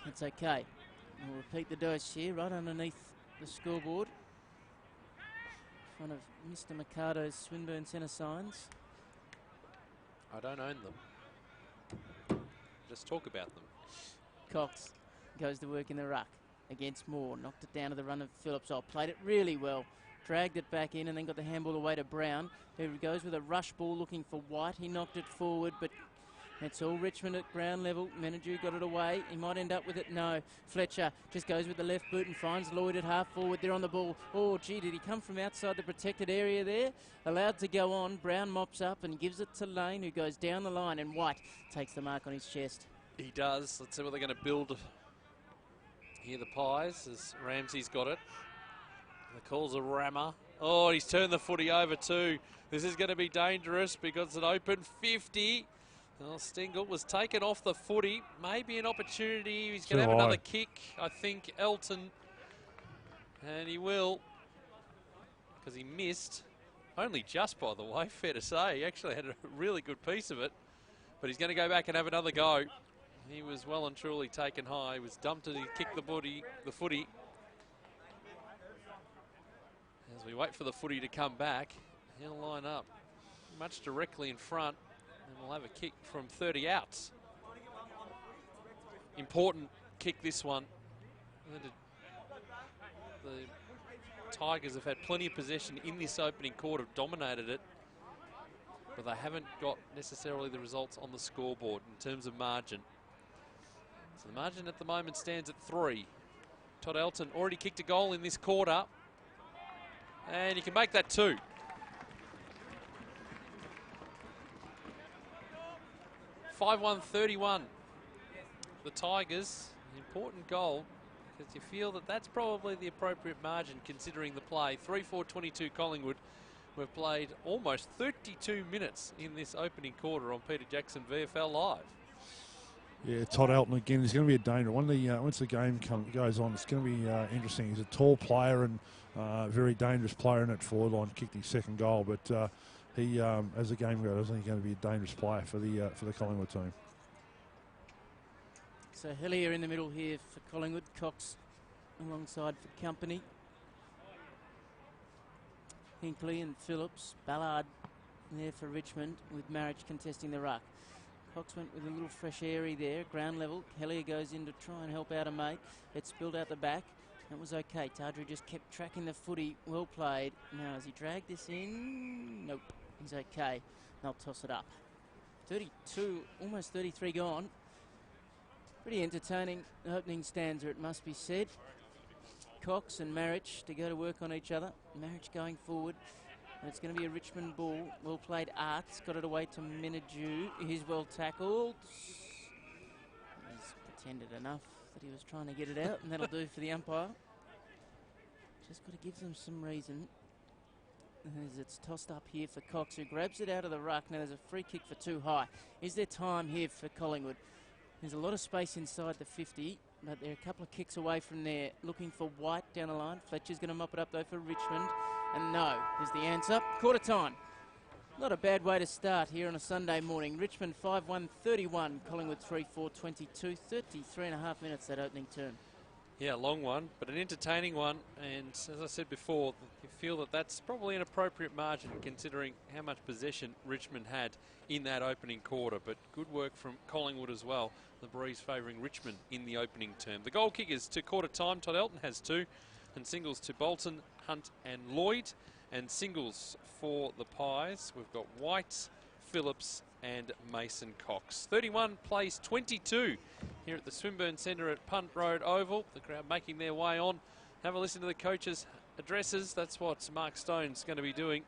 That's okay. We'll repeat the dose here, right underneath the scoreboard. In front of Mr. Mercado's Swinburne Centre signs. I don't own them. Just talk about them. Cox goes to work in the ruck against Moore. Knocked it down to the run of Phillips. Oh, played it really well. Dragged it back in and then got the handball away to Brown, who goes with a rush ball looking for White. He knocked it forward, but it's all Richmond at ground level. Menadue got it away. He might end up with it. No. Fletcher just goes with the left boot and finds Lloyd at half forward. They're on the ball. Oh, gee, did he come from outside the protected area there? Allowed to go on. Brown mops up and gives it to Lane, who goes down the line, and White takes the mark on his chest. He does. Let's see what they're going to build here, the Pies, as Ramsey's got it. The call's a rammer. Oh, he's turned the footy over too. This is going to be dangerous because it's an open 50. Well, Stengel was taken off the footy. Maybe an opportunity. He's going to have another kick. I think Elton. And he will. Because he missed. Only just, by the way, fair to say. He actually had a really good piece of it. But he's going to go back and have another go. He was well and truly taken high. He was dumped and he kicked the footy. As we wait for the footy to come back, he'll line up much directly in front, and we'll have a kick from 30 outs. Important kick, this one. The Tigers have had plenty of possession in this opening quarter, dominated it, but they haven't got necessarily the results on the scoreboard in terms of margin. So the margin at the moment stands at 3. Todd Elton already kicked a goal in this quarter. And you can make that 2. (5-1-31). The Tigers, an important goal because you feel that that's probably the appropriate margin considering the play. 3-4-22 Collingwood. We've played almost 32 minutes in this opening quarter on Peter Jackson VFL Live. Yeah, Todd Elton again is going to be a danger. Once the game goes on, it's going to be interesting. He's a tall player and very dangerous player in that forward line. Kicked his second goal, but he, as the game goes, I think he's going to be a dangerous player for the Collingwood team. So Hillier in the middle here for Collingwood. Cox alongside for Company. Hinkley and Phillips. Ballard there for Richmond with Marriage contesting the ruck. Cox went with a little fresh airy there, ground level. Hillier goes in to try and help out a mate. It's spilled out the back. That was okay. Tardry just kept tracking the footy. Well played. Now, has he dragged this in? Nope. He's okay. They'll toss it up. 32, almost 33 gone. Pretty entertaining opening stanza, it must be said. Cox and Marriage to go to work on each other. Marriage going forward. And it's going to be a Richmond ball. Well played, Arts. Got it away to Menadue. He's well tackled. He's pretended enough that he was trying to get it out, and that'll do for the umpire. Just got to give them some reason. As it's tossed up here for Cox, who grabs it out of the ruck. Now there's a free kick for too high. Is there time here for Collingwood? There's a lot of space inside the 50, but they're a couple of kicks away from there. Looking for White down the line. Fletcher's going to mop it up though for Richmond. And no is the answer. Quarter time. Not a bad way to start here on a Sunday morning. Richmond 5-1-31. Collingwood 3-4-22. 33.5 minutes that opening term. Yeah, long one, but an entertaining one. And as I said before, you feel that that's probably an appropriate margin considering how much possession Richmond had in that opening quarter. But good work from Collingwood as well. The breeze favouring Richmond in the opening term. The goal kickers to quarter time. Todd Elton has 2. And singles to Bolton, Hunt and Lloyd. And singles for the Pies. We've got White, Phillips and Mason Cox. 31 plays 22 here at the Swinburne Centre at Punt Road Oval. The crowd making their way on. Have a listen to the coaches' addresses. That's what Mark Stone's going to be doing.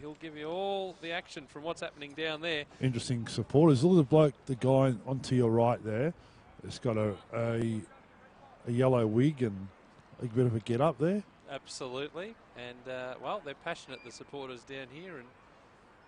He'll give you all the action from what's happening down there. Interesting supporters. Look at the bloke, the guy onto your right there. It's got a yellow wig and a bit of a get up there. Absolutely. And, well, they're passionate, the supporters down here, and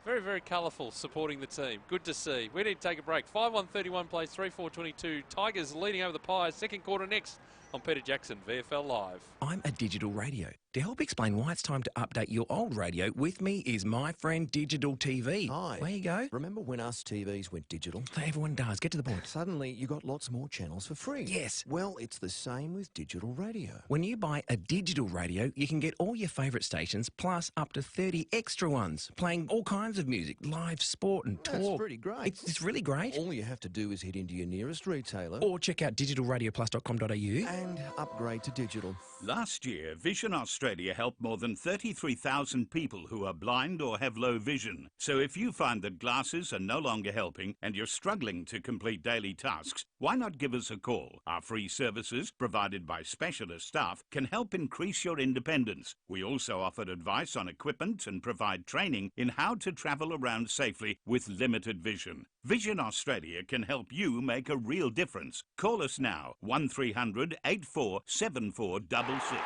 very, very colourful supporting the team. Good to see. We need to take a break. 5-1-31 plays, 3-4-22. Tigers leading over the Pies. Second quarter next on Peter Jackson, VFL Live. I'm a digital radio. To help explain why it's time to update your old radio, with me is my friend Digital TV. Hi. There you go. Remember when us TVs went digital? Everyone does. Get to the point. Suddenly, you got lots more channels for free. Yes. Well, it's the same with digital radio. When you buy a digital radio, you can get all your favourite stations, plus up to 30 extra ones, playing all kinds of music, live sport and talk. That's pretty great. It's really great. All you have to do is head into your nearest retailer. Or check out digitalradioplus.com.au. And upgrade to digital. Last year, Vision Australia helped more than 33,000 people who are blind or have low vision. So if you find that glasses are no longer helping and you're struggling to complete daily tasks, why not give us a call? Our free services, provided by specialist staff, can help increase your independence. We also offer advice on equipment and provide training in how to travel around safely with limited vision. Vision Australia can help you make a real difference. Call us now, 1300 847466.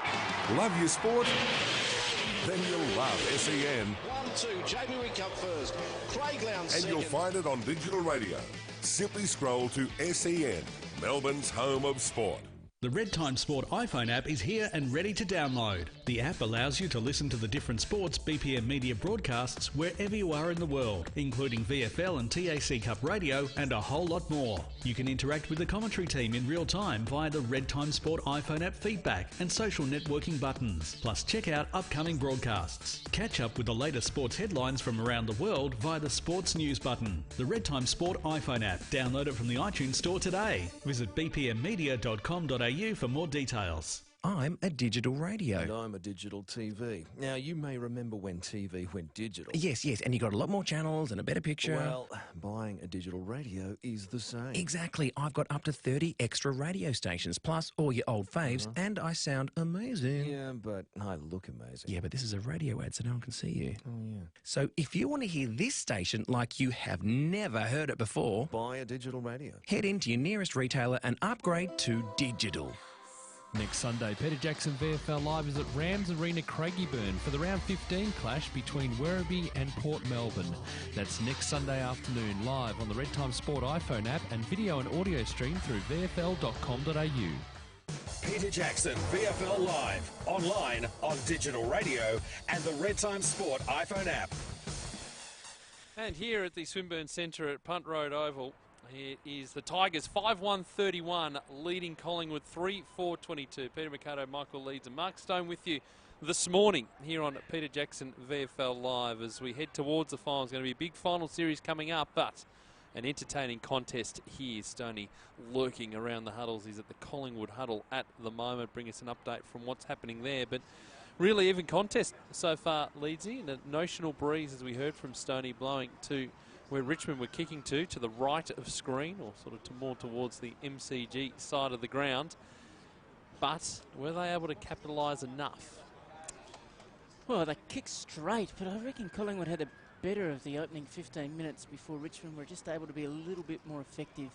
Love your sport? Then you'll love SEN. 1-2, Jamie Wickup first, Craig Lowndes And second. you'll find it on digital radio. Simply scroll to SEN, Melbourne's home of sport. The Red Time Sport iPhone app is here and ready to download. The app allows you to listen to the different sports BPM Media broadcasts wherever you are in the world, including VFL and TAC Cup radio and a whole lot more. You can interact with the commentary team in real time via the Red Time Sport iPhone app feedback and social networking buttons. Plus check out upcoming broadcasts. Catch up with the latest sports headlines from around the world via the Sports News button. The Red Time Sport iPhone app. Download it from the iTunes Store today. Visit bpmmedia.com.au for more details. I'm a digital radio. And I'm a digital TV. Now, you may remember when TV went digital. Yes, and you got a lot more channels and a better picture. Well, buying a digital radio is the same. Exactly. I've got up to 30 extra radio stations, plus all your old faves, and I sound amazing. Yeah, but I look amazing. Yeah, but this is a radio ad, so no one can see you. Oh, yeah. So if you want to hear this station like you have never heard it before, buy a digital radio. Head into your nearest retailer and upgrade to digital. Next Sunday, Peter Jackson VFL Live is at Rams Arena, Craigieburn for the round 15 clash between Werribee and Port Melbourne. That's next Sunday afternoon, live on the Red Time Sport iPhone app and video and audio stream through vfl.com.au. Peter Jackson VFL Live, online, on digital radio and the Red Time Sport iPhone app. And here at the Swinburne Centre at Punt Road Oval, here is the Tigers 5-1-31 leading Collingwood 3-4-22. Peter Mercado, Michael Leeds and Mark Stone with you this morning here on Peter Jackson VFL Live as we head towards the final. It's going to be a big final series coming up, but an entertaining contest here. Stoney lurking around the huddles. He's at the Collingwood huddle at the moment. Bring us an update from what's happening there. But really even contest so far, Leedsy, and a notional breeze, as we heard from Stoney, blowing to where Richmond were kicking to the right of screen, or sort of more towards the MCG side of the ground. But were they able to capitalise enough? Well, they kicked straight, but I reckon Collingwood had the better of the opening 15 minutes before Richmond were just able to be a little bit more effective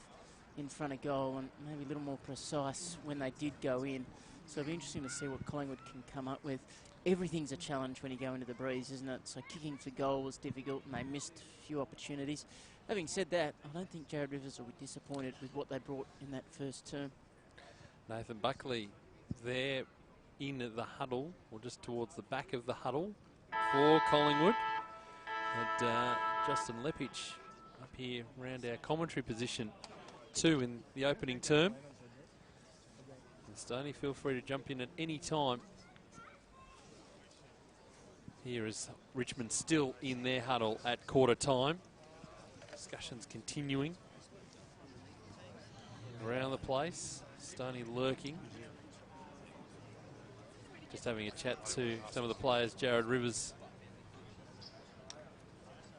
in front of goal and maybe a little more precise when they did go in. So it'll be interesting to see what Collingwood can come up with. Everything's a challenge when you go into the breeze, isn't it? So kicking for goal was difficult and they missed a few opportunities. Having said that, I don't think Jared Rivers will be disappointed with what they brought in that first term. Nathan Buckley there in the huddle, or just towards the back of the huddle for Collingwood. And Justin Lepich up here around our commentary position too in the opening term. And Stoney, feel free to jump in at any time. Here is Richmond still in their huddle at quarter time. Discussions continuing around the place. Stoney lurking. Just having a chat to some of the players. Jared Rivers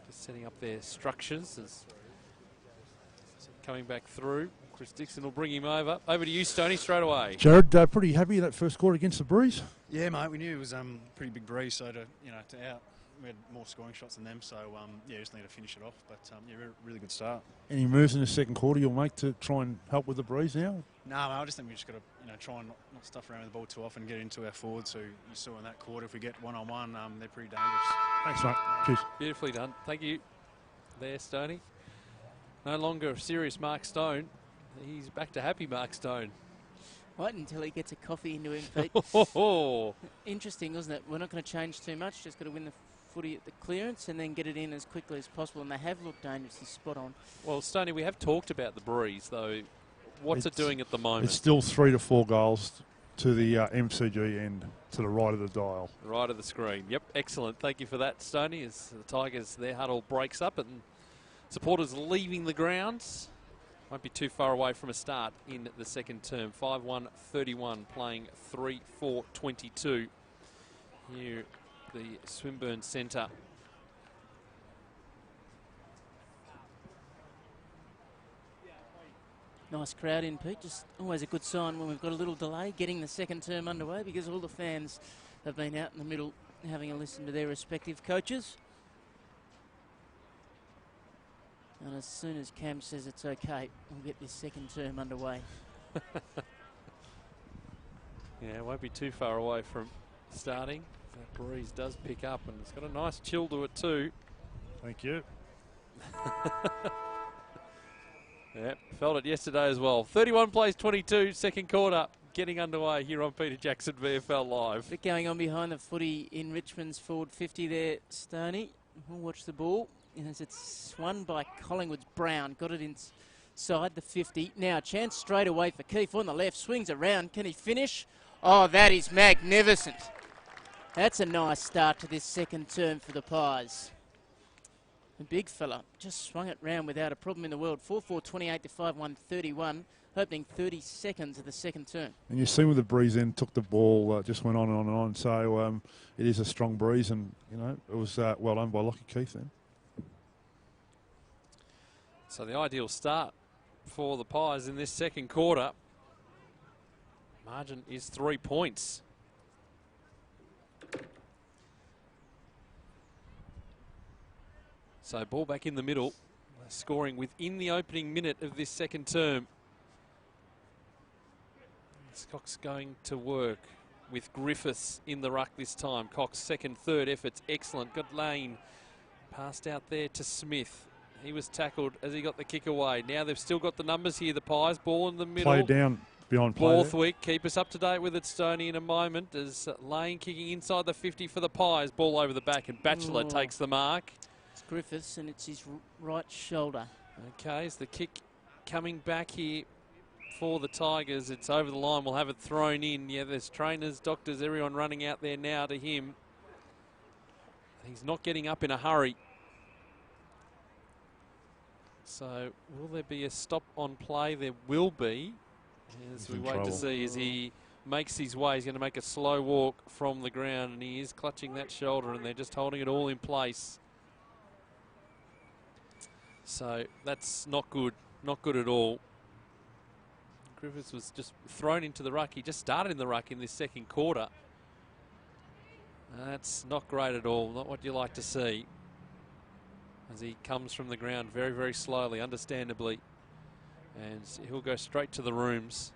just setting up their structures as coming back through. Chris Dixon will bring him over. Over to you, Stoney, straight away. Jared, pretty happy that first quarter against the Breeze? Yeah, mate, we knew it was a pretty big breeze, so to out, we had more scoring shots than them, so yeah, just need to finish it off. But yeah, really good start. Any moves in the second quarter you'll make to try and help with the Breeze now? No, I just think we just got to try and not stuff around with the ball too often, get into our forwards. So you saw in that quarter, if we get one-on-one, they're pretty dangerous. Thanks, mate. Cheers. Beautifully done. Thank you there, Stoney. No longer a serious Mark Stone. He's back to happy Mark Stone. Wait until he gets a coffee into him, Pete. Interesting, wasn't it? We're not going to change too much. Just got to win the footy at the clearance and then get it in as quickly as possible. And they have looked dangerous. He's spot on. Well, Stoney, we have talked about the Breeze, though. What's it doing at the moment? It's still 3 to 4 goals to the MCG end, to the right of the dial. Right of the screen. Yep, excellent. Thank you for that, Stoney. As the Tigers, their huddle breaks up and supporters leaving the grounds. Won't be too far away from a start in the second term. 5-1-31 playing 3-4-22 here at the Swinburne Centre. Nice crowd in, Pete. Just always a good sign when we've got a little delay getting the second term underway, because all the fans have been out in the middle having a listen to their respective coaches. And as soon as Cam says it's okay, we'll get this second term underway. Yeah, it won't be too far away from starting. That breeze does pick up, and it's got a nice chill to it too. Thank you. Yeah, felt it yesterday as well. 31 plays 22, second quarter, getting underway here on Peter Jackson VFL Live. Bit going on behind the footy in Richmond's forward 50 there, Stoney. We'll watch the ball as it's swung by Collingwood's Brown. Got it inside the 50. Now a chance straight away for Keefe on the left. Swings around. Can he finish? Oh, that is magnificent. That's a nice start to this second term for the Pies. The big fella just swung it round without a problem in the world. 4-4-28 to 5-1-31. Opening 30 seconds of the second term. And you see with the breeze in, took the ball, just went on and on and on. So it is a strong breeze, and it was well done by Lockie Keefe then. So the ideal start for the Pies in this second quarter. Margin is 3 points. So ball back in the middle, scoring within the opening minute of this second term. Cox going to work with Griffiths in the ruck this time. Cox second, third efforts, excellent. Got Lane passed out there to Smith. He was tackled as he got the kick away. Now they've still got the numbers here, the Pies. Ball in the middle. Play down behind play. Borthwick, keep us up to date with it, Stoney, in a moment. As Lane kicking inside the 50 for the Pies. Ball over the back, and Batchelor takes the mark. It's Griffiths, and it's his right shoulder. Okay, is the kick coming back here for the Tigers? It's over the line. We'll have it thrown in. Yeah, there's trainers, doctors, everyone running out there now to him. He's not getting up in a hurry. So will there be a stop on play? There will be, as we wait to see as he makes his way. He's going to make a slow walk from the ground, and he is clutching that shoulder, and they're just holding it all in place. So that's not good. Not good at all. Griffiths was just thrown into the ruck. He just started in the ruck in this second quarter. That's not great at all. Not what you like to see. As he comes from the ground very, very slowly, understandably. And he'll go straight to the rooms.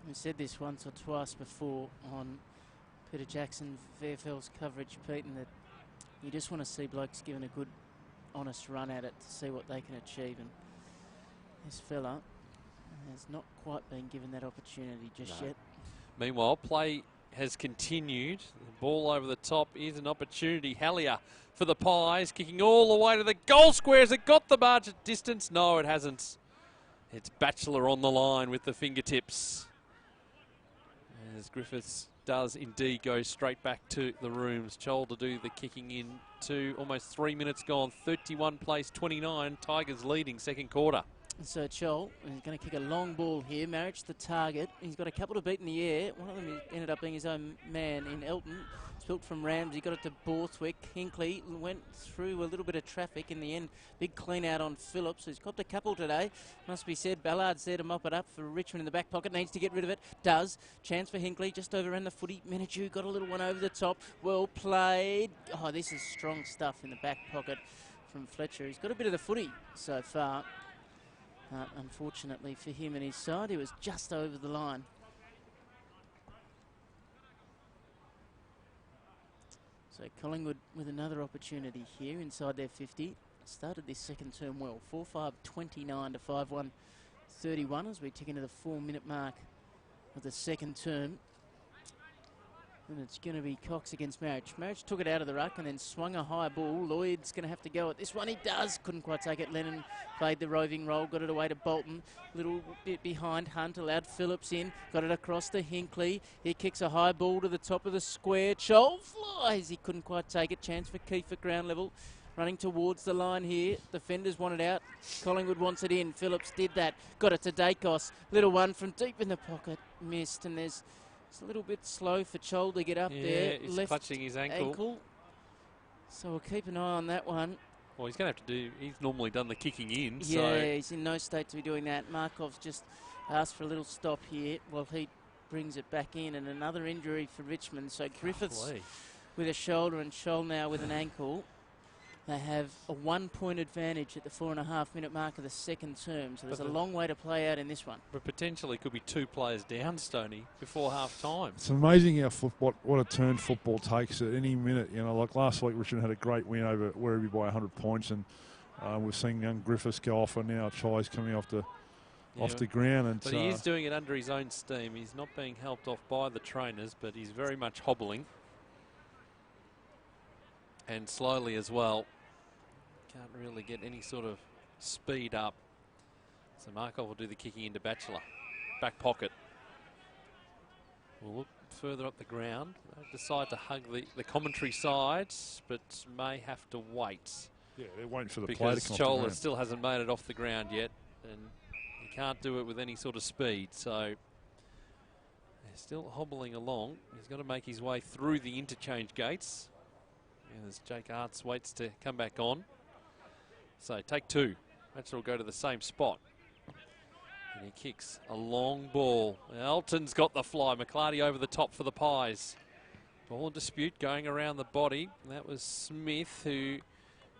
We said this once or twice before on Peter Jackson VFL's coverage, Pete, and that you just want to see blokes given a good, honest run at it to see what they can achieve. And this fella has not quite been given that opportunity just yet. Meanwhile, play has continued. The ball over the top is an opportunity. Hallier for the Pies, kicking all the way to the goal square. Has it got the margin distance? No, it hasn't. It's Batchelor on the line with the fingertips. As Griffiths does indeed go straight back to the rooms. Chol to do the kicking in to almost 3 minutes gone. 31 plays 29. Tigers leading second quarter. So Chol is going to kick a long ball here. Marriage the target. He's got a couple to beat in the air. One of them ended up being his own man in Elton. Spilt from Ramsey, got it to Borthwick. Hinkley went through a little bit of traffic in the end. Big clean out on Phillips, who's copped a couple today. Must be said, Ballard's there to mop it up for Richmond in the back pocket. Needs to get rid of it. Does. Chance for Hinkley, just overran the footy. Menadue got a little one over the top. Well played. Oh, this is strong stuff in the back pocket from Fletcher. He's got a bit of the footy so far. Unfortunately for him and his side, he was just over the line. So Collingwood with another opportunity here inside their 50. Started this second term well. 4-5-29 to 5-1-31 as we tick into the 4-minute mark of the second term. And it's going to be Cox against Marriage. Marriage took it out of the ruck and then swung a high ball. Lloyd's going to have to go at this one. He does. Couldn't quite take it. Lennon played the roving roll. Got it away to Bolton. Little bit behind Hunt. Allowed Phillips in. Got it across to Hinkley. He kicks a high ball to the top of the square. Chol flies. He couldn't quite take it. Chance for Keefe at ground level. Running towards the line here. Defenders want it out. Collingwood wants it in. Phillips did that. Got it to Dacos. Little one from deep in the pocket. Missed. And it's a little bit slow for Chol to get up there. He's Left clutching his ankle. So we'll keep an eye on that one. Well, he's going to have to do... He's normally done the kicking in. Yeah, so he's in no state to be doing that. Markov's just asked for a little stop here while he brings it back in. And another injury for Richmond. So Griffiths with a shoulder and Chol now with an ankle. They have a 1-point advantage at the 4.5-minute mark of the second term. So there's a long way to play out in this one. But potentially could be 2 players down, Stoney, before half time. It's amazing how what a turn football takes at any minute. You know, like last week, Richmond had a great win over Werribee by 100 points, and we've seen young Griffiths go off, and now Chai's coming off the ground. And but he is doing it under his own steam. He's not being helped off by the trainers, but he's very much hobbling. And slowly as well. Can't really get any sort of speed up. So Markov will do the kicking into Batchelor. Back pocket. We'll look further up the ground. They'll decide to hug the commentary side, but may have to wait. Yeah, they're waiting for the play to come off the Chola ground. still hasn't made it off the ground yet, and he can't do it with any sort of speed. So they're still hobbling along. He's got to make his way through the interchange gates. As Jake Arts waits to come back on. So take 2. Matcher will go to the same spot. And he kicks a long ball. Elton's got the fly. McClarty over the top for the Pies. Ball in dispute going around the body. That was Smith who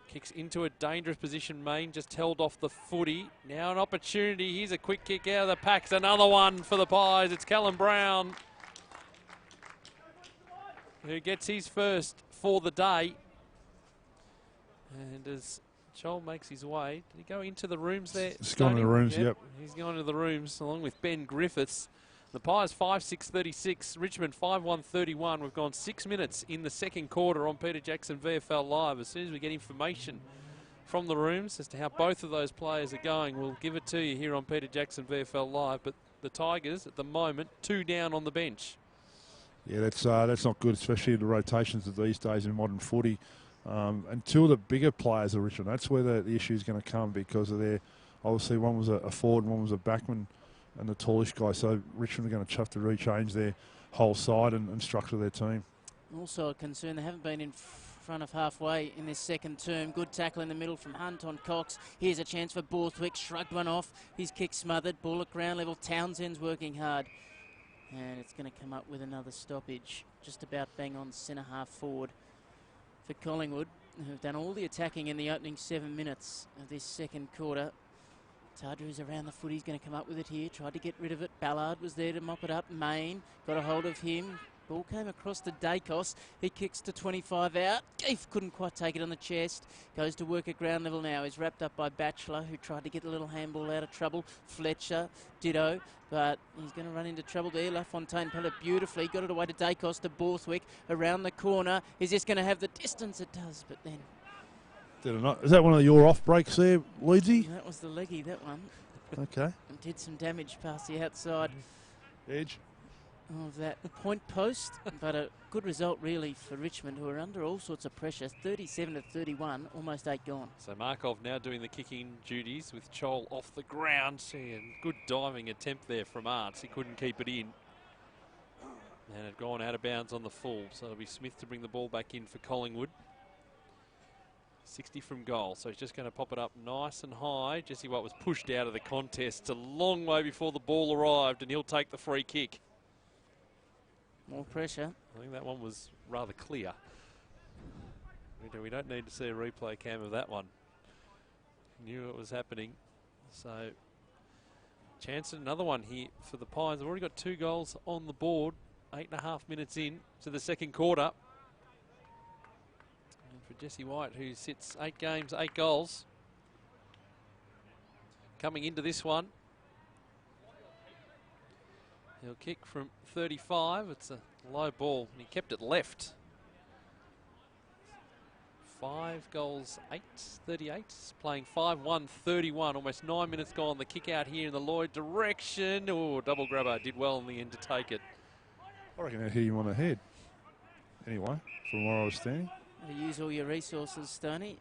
kicks into a dangerous position. Main just held off the footy. Now an opportunity. Here's a quick kick out of the packs. Another one for the Pies. It's Callum Brown who gets his first for the day. And as Chol makes his way, did he go into the rooms there? He's gone to the rooms, yep. He's gone to the rooms along with Ben Griffiths. The Pies 5-6-36, Richmond 5-1-31. We've gone 6 minutes in the second quarter on Peter Jackson VFL Live. As soon as we get information from the rooms as to how both of those players are going, we'll give it to you here on Peter Jackson VFL Live. But the Tigers at the moment 2 down on the bench. Yeah, that's not good, especially the rotations of these days in modern footy. And 2 of the bigger players are Richmond. That's where the issue is going to come because of their, obviously one was a forward and one was a backman and the tallish guy. So Richmond are going to have to rechange their whole side and structure their team. Also a concern, they haven't been in front of halfway in this second term. Good tackle in the middle from Hunt on Cox. Here's a chance for Borthwick. Shrugged one off. His kick smothered. Ball at ground level. Townsend's working hard. And it's going to come up with another stoppage. Just about bang on centre half forward for Collingwood, who've done all the attacking in the opening 7 minutes of this second quarter. Tardru's around the foot. He's going to come up with it here. Tried to get rid of it. Ballard was there to mop it up. Main got a hold of him. Ball came across to Dacos. He kicks to 25 out. Keefe couldn't quite take it on the chest. Goes to work at ground level now. He's wrapped up by Batchelor, who tried to get a little handball out of trouble. Fletcher, ditto. But he's going to run into trouble there. LaFontaine put it beautifully. Got it away to Dacos, to Borthwick. Around the corner. Is this going to have the distance? It does, but then... Did it not? Is that one of your off breaks there, Leedsy? That was the leggy, that one. Okay. And did some damage past the outside. Edge. Of that point post, but a good result really for Richmond, who are under all sorts of pressure. 37-31, almost 8 gone. So Markov now doing the kicking duties with Chol off the ground. And good diving attempt there from Arts. He couldn't keep it in. And it gone out of bounds on the full. So it'll be Smith to bring the ball back in for Collingwood. 60 from goal, so he's just going to pop it up nice and high. Jesse White was pushed out of the contest a long way before the ball arrived, and he'll take the free kick. More pressure. I think that one was rather clear. We don't need to see a replay cam of that one. Knew it was happening. So, chance at another one here for the Pies. They've already got 2 goals on the board. 8.5 minutes in to the second quarter. And for Jesse White, who sits 8 games, 8 goals. Coming into this one. He'll kick from 35. It's a low ball. And he kept it left. 5 goals, 8, 38. Playing 5-1, 31. Almost 9 minutes gone. The kick out here in the Lloyd direction. Oh, double grabber. Did well in the end to take it. I reckon that hit him on the head. Anyway, from where I was standing. You use all your resources, Stoney.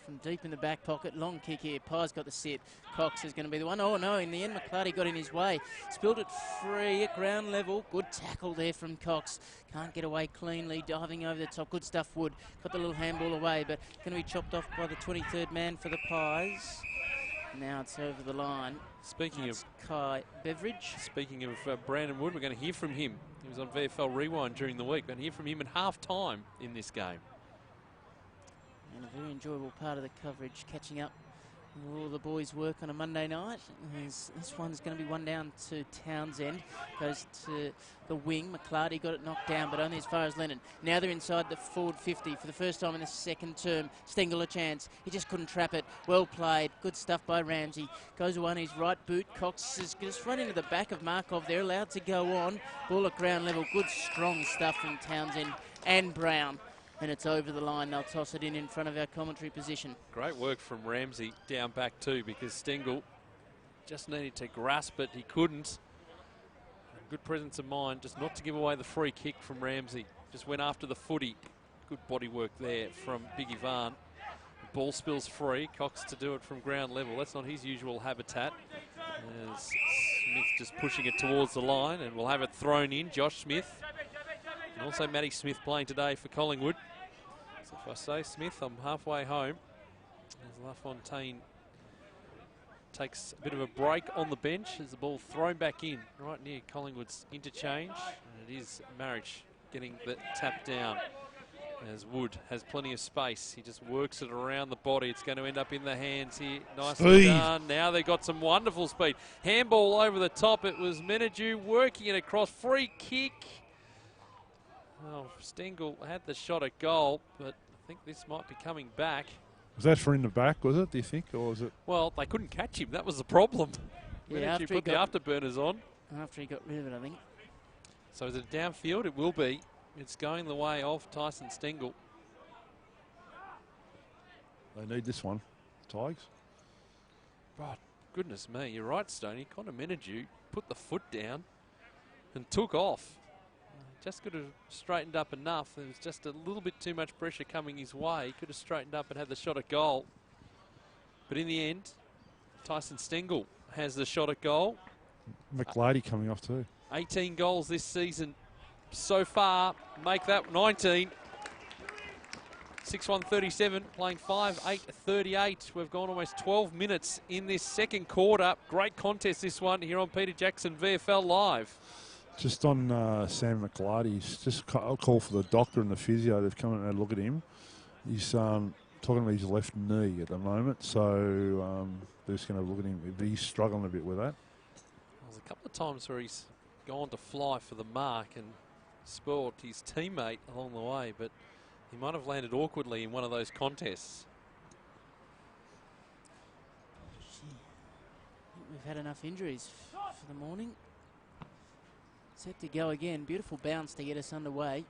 From deep in the back pocket, long kick here. Pye's got the sit. Cox is going to be the one. Oh no, in the end McClarty got in his way. Spilled it free at ground level. Good tackle there from Cox. Can't get away cleanly, diving over the top. Good stuff, Wood. Got the little handball away, but going to be chopped off by the 23rd man for the Pies. Now it's over the line. Speaking of Kai Beveridge. Speaking of Brandon Wood, we're going to hear from him. He was on VFL Rewind during the week. We're going to hear from him at half-time in this game. And a very enjoyable part of the coverage, catching up with all the boys' work on a Monday night. This one's going to be one down to Townsend. Goes to the wing. McClarty got it knocked down, but only as far as Lennon. Now they're inside the forward 50 for the first time in the second term. Stengel a chance. He just couldn't trap it. Well played. Good stuff by Ramsey. Goes away on his right boot. Cox is just run into the back of Markov. They're allowed to go on. Ball at ground level. Good strong stuff from Townsend and Brown. And it's over the line. They'll toss it in front of our commentary position. Great work from Ramsey down back too, because Stengel just needed to grasp it. He couldn't. Good presence of mind just not to give away the free kick from Ramsey. Just went after the footy. Good body work there from Big Ivan. The ball spills free. Cox to do it from ground level. That's not his usual habitat. As Smith just pushing it towards the line, and we'll have it thrown in. Josh Smith. And also Matty Smith playing today for Collingwood. So if I say Smith, I'm halfway home. As LaFontaine takes a bit of a break on the bench as the ball thrown back in right near Collingwood's interchange. And it is Marriage getting the tap down as Wood has plenty of space. He just works it around the body. It's going to end up in the hands here. Nicely done. Now they've got some wonderful speed. Handball over the top. It was Menadue working it across. Free kick. Well, Stengel had the shot at goal, but I think this might be coming back. Was that for in the back, was it, do you think, or was it? Well, they couldn't catch him. That was the problem. Yeah, after he put the afterburners on. After he got rid of it, I think. So is it downfield? It will be. It's going the way of Tyson Stengel. They need this one, Tigers. Right, goodness me, you're right, Stoney. Connor Menadue put the foot down and took off. Just could have straightened up enough. There was just a little bit too much pressure coming his way. He could have straightened up and had the shot at goal. But in the end, Tyson Stengel has the shot at goal. McLady coming off too. 18 goals this season so far. Make that 19. 6:1:37, playing 5:8:38. We've gone almost 12 minutes in this second quarter. Great contest, this one, here on Peter Jackson VFL Live. Just on Sam McLarty's, just a call for the doctor and the physio. They've come and had a look at him. He's talking about his left knee at the moment, so they're just going to look at him. He's struggling a bit with that. There's a couple of times where he's gone to fly for the mark and spoiled his teammate along the way, but he might have landed awkwardly in one of those contests. We've had enough injuries for the morning. Set to go again. Beautiful bounce to get us underway.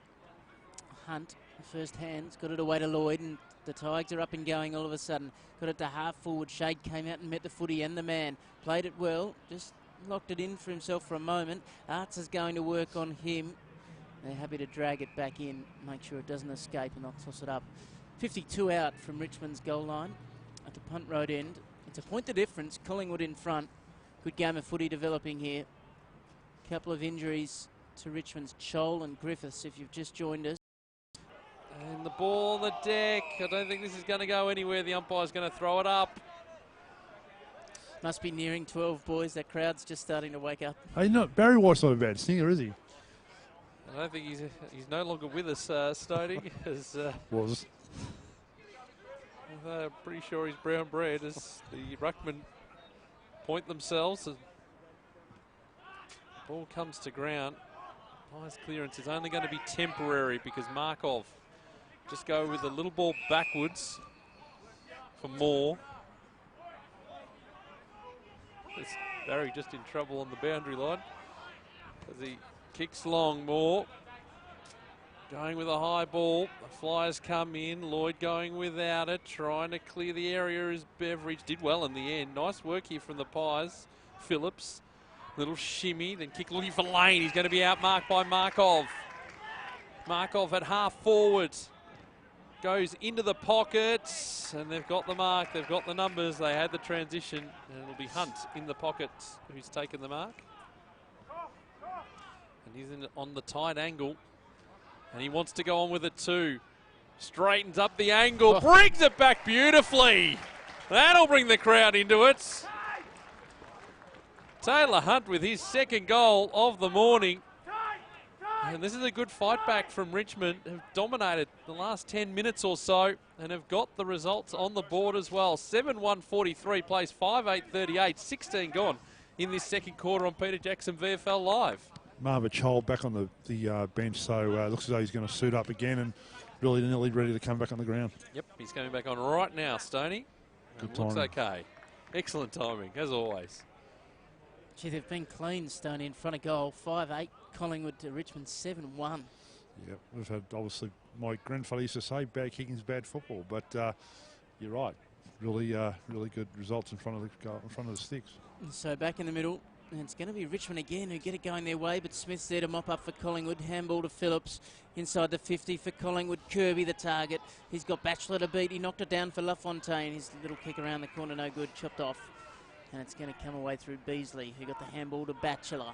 Hunt, first hands, got it away to Lloyd, and the Tigers are up and going all of a sudden. Got it to half forward. Shade came out and met the footy and the man. Played it well, just locked it in for himself for a moment. Arts is going to work on him. They're happy to drag it back in, make sure it doesn't escape, and they'll toss it up. 52 out from Richmond's goal line at the punt road end. It's a point of difference. Collingwood in front. Good game of footy developing here. Couple of injuries to Richmond's Chol and Griffiths, if you've just joined us. And the ball on the deck. I don't think this is going to go anywhere. The umpire's going to throw it up. Must be nearing 12, boys. That crowd's just starting to wake up. Hey, Barry White's not a bad singer, is he? I don't think he's no longer with us, Stoney. Was. I'm pretty sure he's brown bread as the ruckman point themselves. Ball comes to ground. Nice clearance is only going to be temporary because Markov just go with a little ball backwards for more. Barry just in trouble on the boundary line as he kicks long. More going with a high ball. The Flyers come in. Lloyd going without it, trying to clear the area as Beveridge did well in the end. Nice work here from the Pies. Phillips, little shimmy, then kick looking for Lane. He's going to be outmarked by Markov. Markov at half forward. Goes into the pockets, and they've got the mark, they've got the numbers, they had the transition, and it'll be Hunt in the pockets who's taken the mark. And he's on the tight angle, and he wants to go on with it too. Straightens up the angle, brings it back beautifully. That'll bring the crowd into it. Taylor Hunt with his second goal of the morning. And this is a good fight back from Richmond, who've dominated the last 10 minutes or so and have got the results on the board as well. 7:1:43 plays 5:8:38, 16 gone in this second quarter on Peter Jackson VFL Live. Marva Chol back on the bench, so looks as though he's going to suit up again and really nearly ready to come back on the ground. Yep, he's coming back on right now, Stoney. Good timing. Looks timing. okay. Excellent timing, as always. Gee, they've been clean, Stoney, in front of goal. 5-8, Collingwood to Richmond 7-1. Yeah, we've had, obviously, my grandfather used to say, bad kicking's bad football, but you're right. Really, really good results in front of the goal, in front of the sticks. And so back in the middle, and it's going to be Richmond again who get it going their way, but Smith's there to mop up for Collingwood. Handball to Phillips inside the 50 for Collingwood. Kirby the target. He's got Batchelor to beat. He knocked it down for LaFontaine. His little kick around the corner, no good, chopped off. And it's going to come away through Beasley, who got the handball to Batchelor.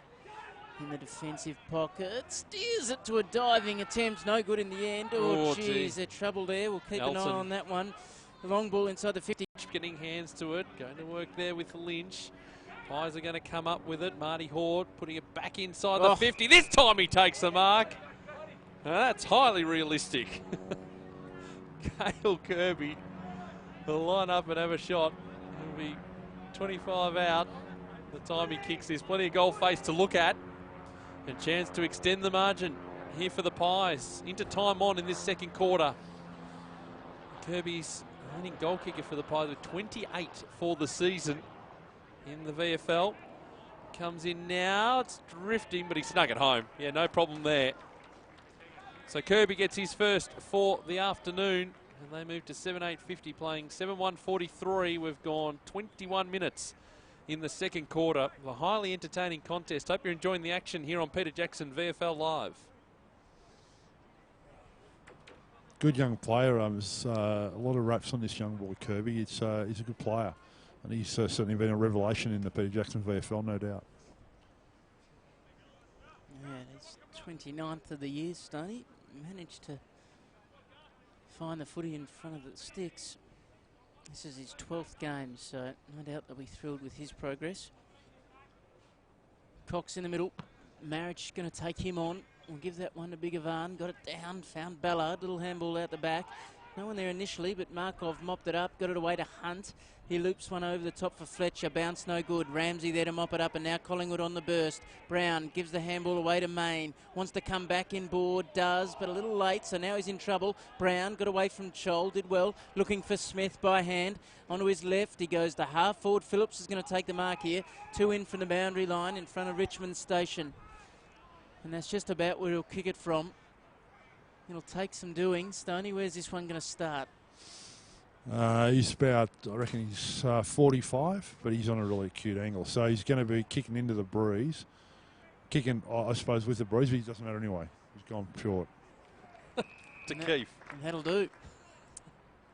In the defensive pocket, steers it to a diving attempt, no good in the end. Oh, geez, there's trouble there. We'll keep an eye on that one. The long ball inside the 50. Getting hands to it, going to work there with Lynch. Pies are going to come up with it. Marty Horde putting it back inside the 50. This time he takes the mark. Now that's highly realistic. Cale Kirby will line up and have a shot. He'll be 25 out the time he kicks this. Plenty of goal face to look at. A chance to extend the margin here for the Pies. Into time on in this second quarter. Kirby's leading goal kicker for the Pies with 28 for the season in the VFL. Comes in now. It's drifting, but he snuck it home. Yeah, no problem there. So Kirby gets his first for the afternoon. And they move to 7:8:50, playing 7:1:43. We've gone 21 minutes in the second quarter. A highly entertaining contest. Hope you're enjoying the action here on Peter Jackson VFL Live. Good young player. There's a lot of raps on this young boy, Kirby. He's a good player. And he's certainly been a revelation in the Peter Jackson VFL, no doubt. Yeah, it's 29th of the year, Stoney. Managed to find the footy in front of the sticks. This is his 12th game, so no doubt they'll be thrilled with his progress. Cox in the middle. Marriage going to take him on. We'll give that one to Big Ivan. Got it down, found Ballard. Little handball out the back. No one there initially, but Markov mopped it up, got it away to Hunt. He loops one over the top for Fletcher. Bounce no good. Ramsey there to mop it up, and now Collingwood on the burst. Brown gives the handball away to Main. Wants to come back in board, does, but a little late, so now he's in trouble. Brown got away from Chol, did well. Looking for Smith by hand. Onto his left, he goes to half forward. Phillips is going to take the mark here. 2 in from the boundary line in front of Richmond Station. And that's just about where he'll kick it from. It'll take some doing. Stoney, where's this one going to start? He's about, I reckon he's 45, but he's on a really acute angle. So he's going to be kicking into the breeze. Kicking, I suppose, with the breeze, but he doesn't matter anyway. He's gone short. To Keefe. And that'll do.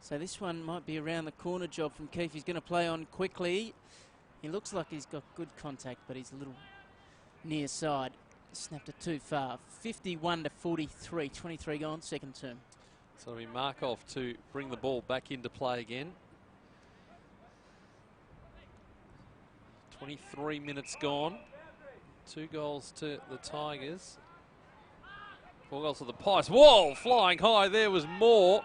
So this one might be around the corner job from Keefe. He's going to play on quickly. He looks like he's got good contact, but he's a little near side. Snapped it too far. 51 to 43. 23 gone, second term. So it'll be Markov to bring the ball back into play again. 23 minutes gone. 2 goals to the Tigers. 4 goals to the Pies. Whoa, flying high there was Moore.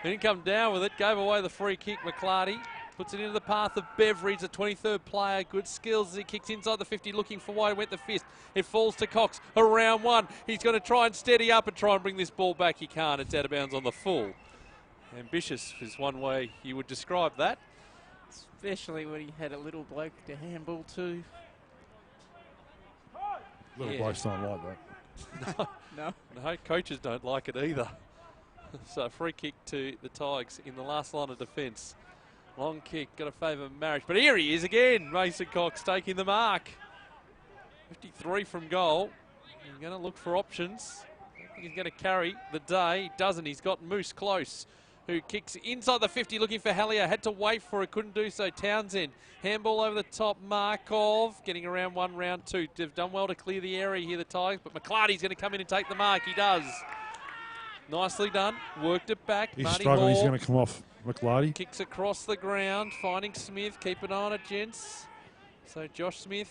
He didn't come down with it. Gave away the free kick. McClarty puts it into the path of Beveridge, the 23rd player. Good skills as he kicks inside the 50, looking for wide. Went the fist. It falls to Cox. Around one. He's going to try and steady up and try and bring this ball back. He can't. It's out of bounds on the full. Ambitious is one way you would describe that. Especially when he had a little bloke to handball too. Little blokes don't like that. No, coaches don't like it either. So free kick to the Tigers in the last line of defence. Long kick, got to favour Marriage. But here he is again. Mason Cox taking the mark. 53 from goal. He's going to look for options. I don't think he's going to carry the day. He doesn't. He's got Moose close, who kicks inside the 50 looking for Hallier. Had to wait for it. Couldn't do so. Townsend. Handball over the top. Markov getting around 1, round 2. They've done well to clear the area here, the Tigers. But McClarty's going to come in and take the mark. He does. Nicely done. Worked it back. He's Marty struggling. Moore He's going to come off McClarty. kicks across the ground. Finding Smith. Keep an eye on it, gents. So Josh Smith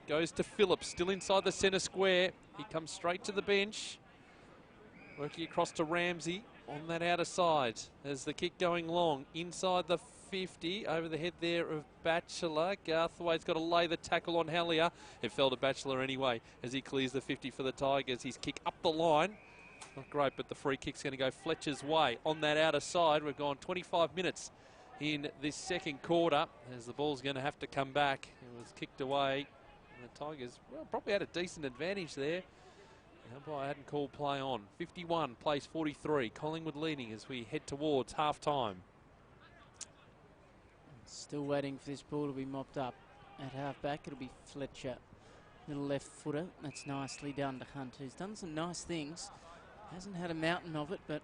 goes to Phillips. Still inside the centre square. He comes straight to the bench. Working across to Ramsey on that outer side. As the kick going long. Inside the 50. Over the head there of Batchelor. Garthwaite's got to lay the tackle on Hallier. It fell to Batchelor anyway as he clears the 50 for the Tigers. His kick up the line. Not great, but the free kick's going to go Fletcher's way. On that outer side, we've gone 25 minutes in this second quarter as the ball's going to have to come back. It was kicked away. And the Tigers, well, probably had a decent advantage there. The umpire hadn't called play on. 51 plays 43. Collingwood leading as we head towards half-time. Still waiting for this ball to be mopped up. At half-back, it'll be Fletcher. Little left footer. That's nicely done to Hunt, who's done some nice things. Hasn't had a mountain of it, but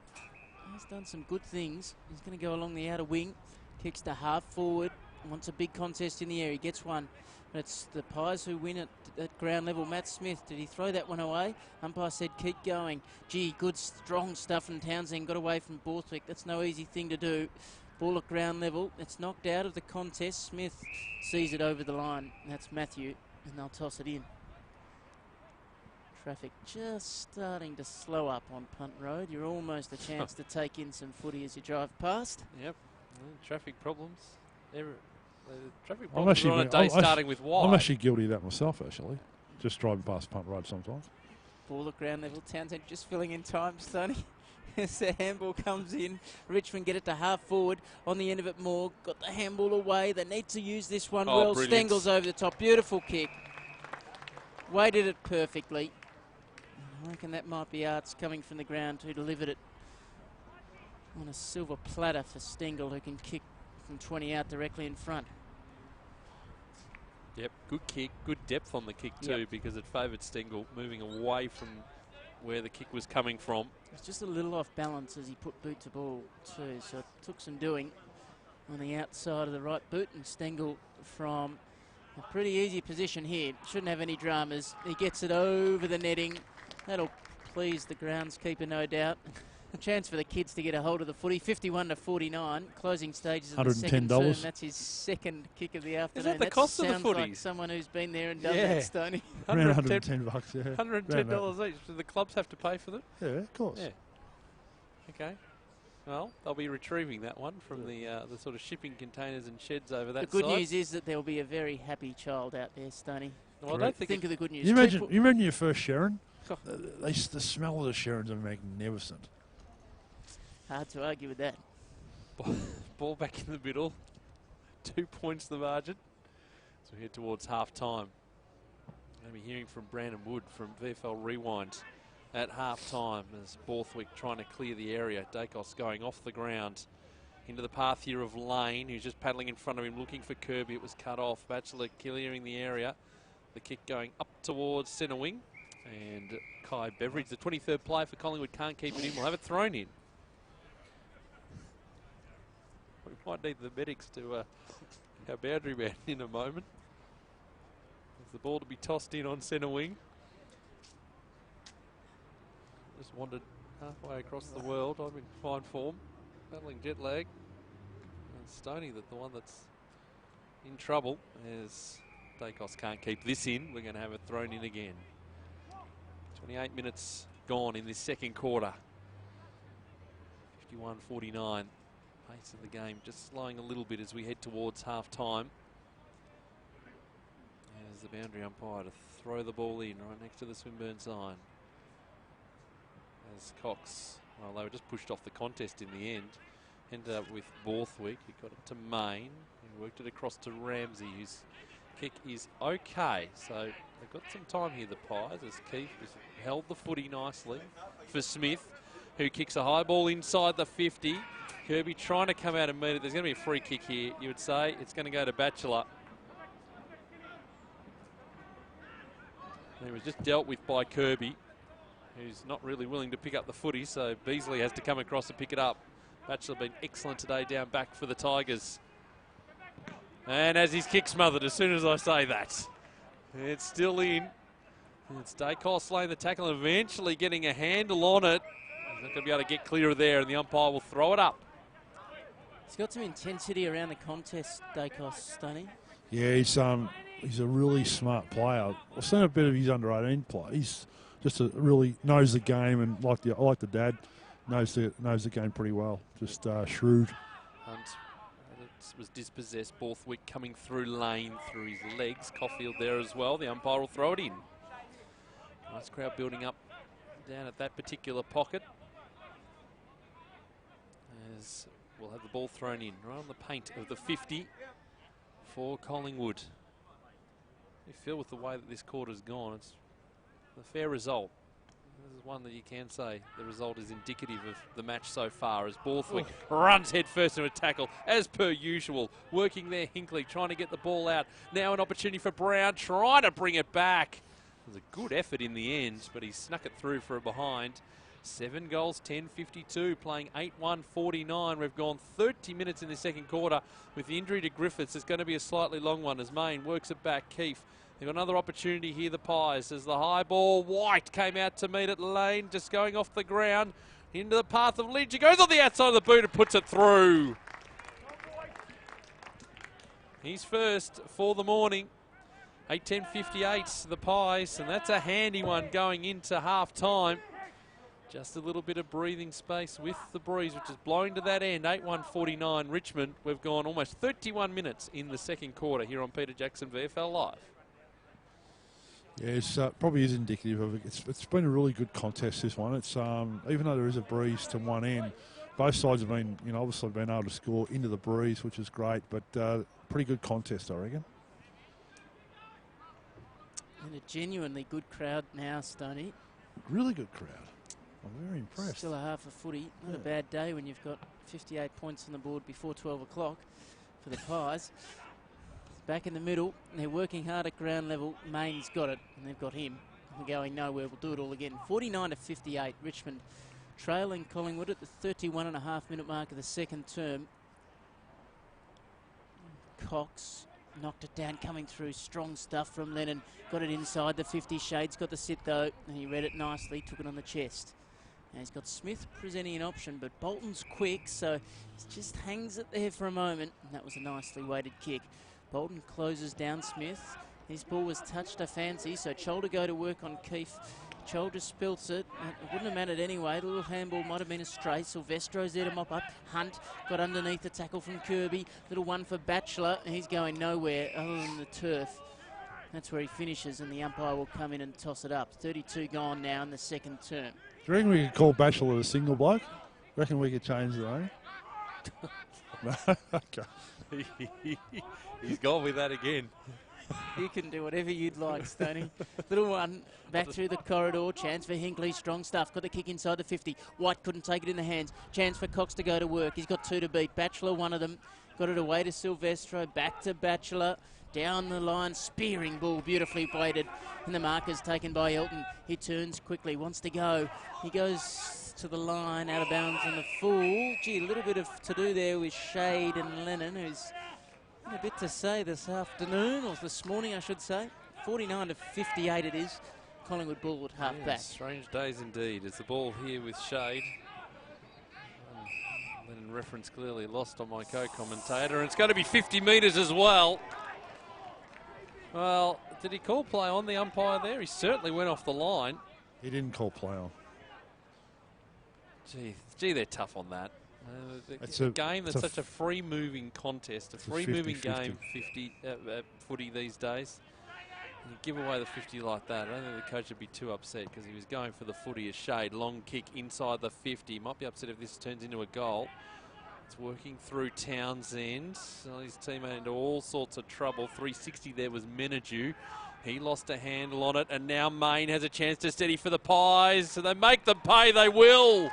has done some good things. He's going to go along the outer wing. Kicks to half forward. Wants a big contest in the air. He gets one. But it's the Pies who win it at ground level. Matt Smith, did he throw that one away? Umpire said keep going. Gee, good strong stuff from Townsend. Got away from Borthwick. That's no easy thing to do. Ball at ground level. It's knocked out of the contest. Smith sees it over the line. That's Matthew. And they'll toss it in. Traffic just starting to slow up on Punt Road. You're almost a chance to take in some footy as you drive past. Yep. Traffic problems. Traffic problems are on a day starting with Y. I'm actually guilty of that myself, actually. Just driving past Punt Road sometimes. Ball at ground level. Townsend just filling in time, Stoney. As the handball comes in, Richmond get it to half forward. On the end of it, Moore got the handball away. They need to use this one well. Brilliant. Stengel's over the top. Beautiful kick. Weighted it perfectly. I reckon that might be Arts coming from the ground who delivered it on a silver platter for Stengel, who can kick from 20 out directly in front. Yep, good kick, good depth on the kick too, because it favoured Stengel moving away from where the kick was coming from. It was just a little off balance as he put boot to ball too, so it took some doing on the outside of the right boot, and Stengel from a pretty easy position here. Shouldn't have any dramas. He gets it over the netting. That'll please the groundskeeper, no doubt. A chance for the kids to get a hold of the footy. 51-49, closing stages of the second $110. term. That's his second kick of the afternoon. Is that the cost of the sounds like footies? someone who's been there and done Yeah. that, Stoney. Around $110, yeah. $110 each. Do the clubs have to pay for them? Yeah, of course. Yeah. Okay. Well, they'll be retrieving that one from the sort of shipping containers and sheds over that The good side. news is that there will be a very happy child out there, Stoney. Well, I don't think of the good news. You imagine your first Sharon? The smell of the Sharons are magnificent. Hard to argue with that. Ball back in the middle. 2 points the margin. So we head towards half-time. Going to be hearing from Brandon Wood from VFL Rewind at half-time as Borthwick trying to clear the area. Dacos going off the ground into the path here of Lane, who's just paddling in front of him looking for Kirby. It was cut off. Batchelor clearing the area. The kick going up towards centre wing. And Kai Beveridge, the 23rd player for Collingwood, can't keep it in. We'll have it thrown in. We might need the medics to our boundary man in a moment. There's the ball to be tossed in on centre wing. Just wandered halfway across the world. I'm in fine form, battling jet lag. And Stoney, the one that's in trouble, as Dacos can't keep this in. We're going to have it thrown in again. 28 minutes gone in this second quarter. 51-49. Pace of the game just slowing a little bit as we head towards half-time. As the boundary umpire to throw the ball in right next to the Swinburne sign. As Cox, well, they were just pushed off the contest in the end. Ended up with Borthwick, who got it to Main, who worked it across to Ramsey, whose kick is okay. So they've got some time here, the Pies, as Keith has held the footy nicely for Smith, who kicks a high ball inside the 50. Kirby trying to come out and meet it. There's going to be a free kick here, you would say. It's going to go to Batchelor. And he was just dealt with by Kirby, who's not really willing to pick up the footy, so Beasley has to come across and pick it up. Batchelor been excellent today down back for the Tigers. And as his kick smothered, as soon as I say that, it's still in. It's Dacos laying the tackle and eventually getting a handle on it. He's not going to be able to get clear of there, and the umpire will throw it up. He's got some intensity around the contest, Dacos, Stoney. Yeah, he's a really smart player. I've seen a bit of his under-18 play. He's just really knows the game, and like the dad, knows the game pretty well. Just shrewd. Hunt was dispossessed. Borthwick coming through Lane through his legs. Caulfield there as well. The umpire will throw it in. Nice crowd building up down at that particular pocket. As we'll have the ball thrown in right on the paint of the 50 for Collingwood. You feel with the way that this quarter's gone, it's a fair result. This is one that you can say the result is indicative of the match so far, as Borthwick runs headfirst into a tackle, as per usual. Working there, Hinkley trying to get the ball out. Now an opportunity for Brown, trying to bring it back. It was a good effort in the end, but he snuck it through for a behind. 7 goals, 10-52, playing 8-1-49. We've gone 30 minutes in the second quarter with the injury to Griffiths. It's going to be a slightly long one as Main works it back. Keefe, they've got another opportunity here, the Pies, as the high ball. White came out to meet it. Lane just going off the ground into the path of Lynch. He goes on the outside of the boot and puts it through. He's first for the morning. 8-10-58, the Pies, and that's a handy one going into half-time. Just a little bit of breathing space with the breeze, which is blowing to that end. 8-1-49 Richmond. We've gone almost 31 minutes in the second quarter here on Peter Jackson VFL Live. Yeah, it's probably is indicative of it. It's been a really good contest, this one. It's even though there is a breeze to one end, both sides have been, obviously been able to score into the breeze, which is great. But pretty good contest, I reckon. And a genuinely good crowd now, Stoney. Really good crowd. I'm very impressed. Still a half a footy. Not a bad day when you've got 58 points on the board before 12 o'clock for the Pies. Back in the middle. They're working hard at ground level. Main's got it, and they've got him. They're going nowhere. We'll do it all again. 49-58. Richmond trailing Collingwood at the 31.5-minute mark of the second term. Cox knocked it down, coming through. Strong stuff from Lennon. Got it inside the 50. Shades got the sit, though, and he read it nicely. Took it on the chest. And he's got Smith presenting an option, but Bolton's quick, so he just hangs it there for a moment. And that was a nicely weighted kick. Bolton closes down Smith. His ball was touched a fancy, so Chol to go to work on Keefe. Chol just spilts it. It wouldn't have mattered anyway. The little handball might have been a stray. Silvestro's there to mop up. Hunt got underneath the tackle from Kirby. Little one for Batchelor. He's going nowhere other than the turf. That's where he finishes, and the umpire will come in and toss it up. 32 gone now in the second term. Do you reckon we could call Batchelor a single bloke? Reckon we could change the name? No? Okay. He's gone with that again. You can do whatever you'd like, Stoney. Little one back through the corridor. Chance for Hinkley. Strong stuff. Got the kick inside the 50. White couldn't take it in the hands. Chance for Cox to go to work. He's got two to beat. Batchelor, one of them. Got it away to Silvestro. Back to Batchelor. Down the line. Spearing ball. Beautifully weighted. And the marker's taken by Elton. He turns quickly. Wants to go. He goes to the line. Out of bounds in the full. Gee, a little bit of to do there with Shade and Lennon, who's a bit to say this afternoon, or this morning I should say. 49 to 58 it is. Collingwood ball at half back. Strange days indeed. As the ball here with Shade. Lennon reference clearly lost on my co-commentator. And it's going to be 50 metres as well. Well, did he call play on the umpire there? He certainly went off the line. He didn't call play on. Gee, they're tough on that. It's a game that's such a free-moving contest, a free-moving game, footy these days. And you give away the 50 like that, I don't think the coach would be too upset because he was going for the footy as Shade. Long kick inside the 50. Might be upset if this turns into a goal. It's working through Townsend. So his teammate into all sorts of trouble. 360 there was Menadue. He lost a handle on it, and now Main has a chance to steady for the Pies. So they make them pay, they will.